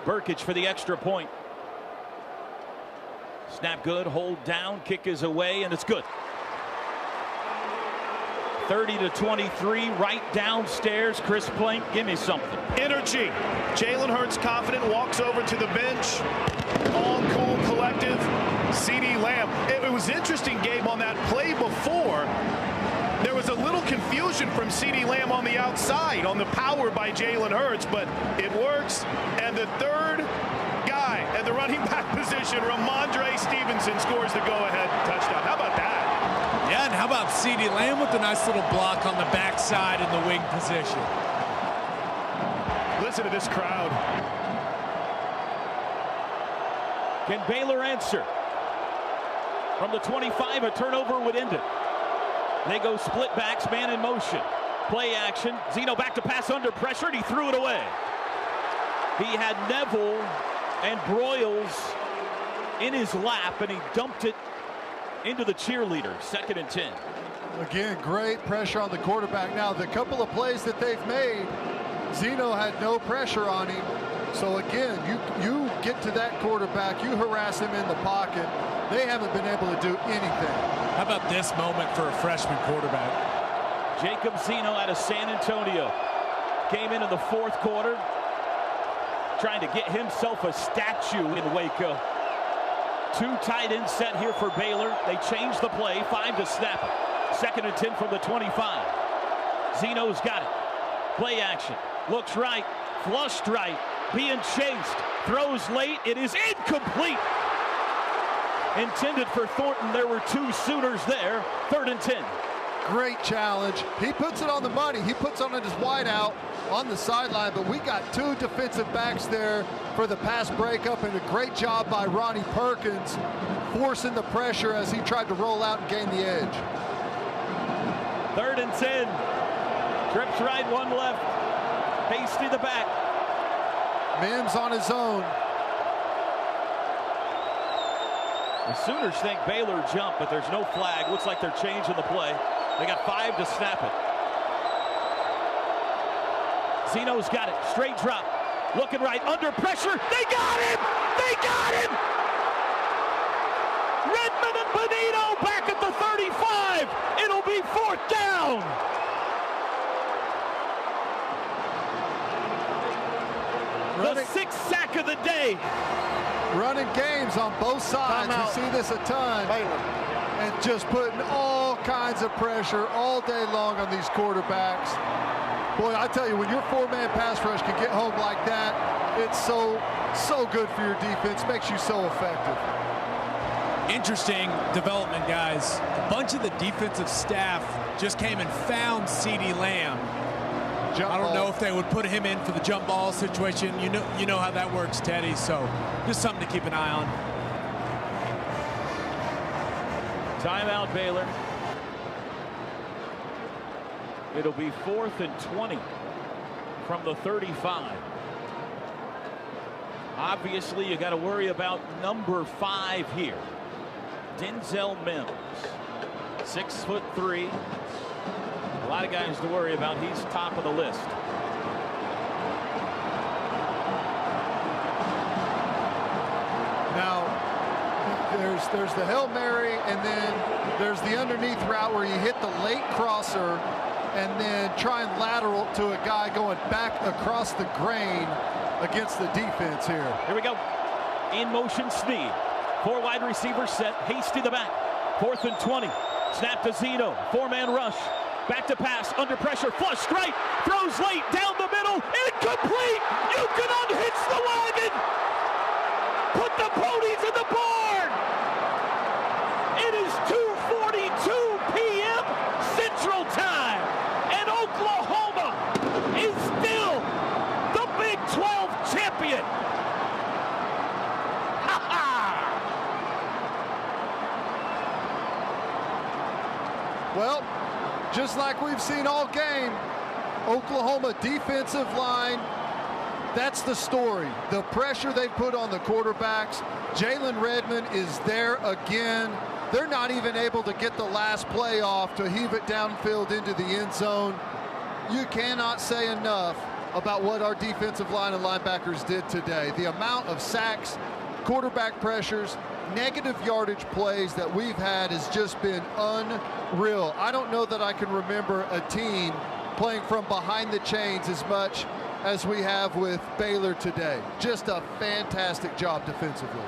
Speaker 2: Burkich for the extra point. Snap good, hold down, kick is away, and it's good. 30-23, right downstairs. Chris Plank, give me something.
Speaker 1: Energy. Jalen Hurts confident, walks over to the bench. All cool, collective. CeeDee Lamb. It was interesting, Gabe, on that play before. There was a little confusion from CeeDee Lamb on the outside on the power by Jalen Hurts, but it works. And the third guy at the running back position, Ramondre Stevenson, scores the go-ahead touchdown. How about that?
Speaker 5: Yeah, and how about CeeDee Lamb with a nice little block on the backside in the wing position.
Speaker 1: Listen to this crowd.
Speaker 2: Can Baylor answer? From the 25, a turnover would end it. They go split backs, man in motion. Play action. Zeno back to pass under pressure, and he threw it away. He had Neville and Broyles in his lap, and he dumped it into the cheerleader. 2nd and 10.
Speaker 3: Again, great pressure on the quarterback. Now, the couple of plays that they've made, Zeno had no pressure on him. So again, you get to that quarterback, you harass him in the pocket. They haven't been able to do anything.
Speaker 5: How about this moment for a freshman quarterback?
Speaker 2: Jacob Zeno out of San Antonio came into the 4th quarter trying to get himself a statue in Waco. 2 tight ends set here for Baylor. They change the play, 5 to snap it. 2nd and 10 from the 25. Zeno's got it. Play action. Looks right. Flushed right. Being chased. Throws late. It is incomplete. Intended for Thornton. There were 2 Sooners there. 3rd and 10.
Speaker 3: Great challenge. He puts it on the money. He puts on it his wide out. on the sideline, but we got 2 defensive backs there for the pass breakup, and a great job by Ronnie Perkins forcing the pressure as he tried to roll out and gain the edge.
Speaker 2: 3rd and 10. Trips right, 1 left. Hasty the back.
Speaker 3: Mims on his own.
Speaker 2: The Sooners think Baylor jumped, but there's no flag. Looks like they're changing the play. They got 5 to snap it. Zeno's got it. Straight drop. Looking right. Under pressure. They got him! They got him! Redmond and Benito back at the 35. It'll be 4th down. The 6th sack of the day.
Speaker 3: Running games on both sides. We see this a ton. And just putting all kinds of pressure all day long on these quarterbacks. Boy, I tell you, when your 4-man pass rush can get home like that, it's so good for your defense. Makes you so effective.
Speaker 5: Interesting development, guys. A bunch of the defensive staff just came and found CeeDee Lamb. I don't know if they would put him in for the jump ball situation. You know how that works, Teddy. So just something to keep an eye on.
Speaker 2: Timeout, Baylor. It'll be 4th and 20 from the 35. Obviously, you got to worry about number 5 here. Denzel Mims, 6'3". A lot of guys to worry about. He's top of the list.
Speaker 3: Now, there's the Hail Mary, and then there's the underneath route where you hit the late crosser and then try and lateral to a guy going back across the grain against the defense here.
Speaker 2: Here we go. In motion, Snead. 4 wide receivers set. Hasty the back. 4th and 20. Snap to Zeno. 4-man rush. Back to pass. Under pressure. Flush straight. Throws late. Down the middle. Incomplete. You can unhitch the wagon. Put the ponies in the barn. It is 2:42 p.m. Central Time. And Oklahoma is still the Big 12 champion.
Speaker 3: Well, just like we've seen all game, Oklahoma defensive line, that's the story. The pressure they put on the quarterbacks. Jalen Redmond is there again. They're not even able to get the last play off to heave it downfield into the end zone. You cannot say enough about what our defensive line and linebackers did today. The amount of sacks, quarterback pressures, negative yardage plays that we've had has just been unreal. I don't know that I can remember a team playing from behind the chains as much as we have with Baylor today. Just a fantastic job defensively.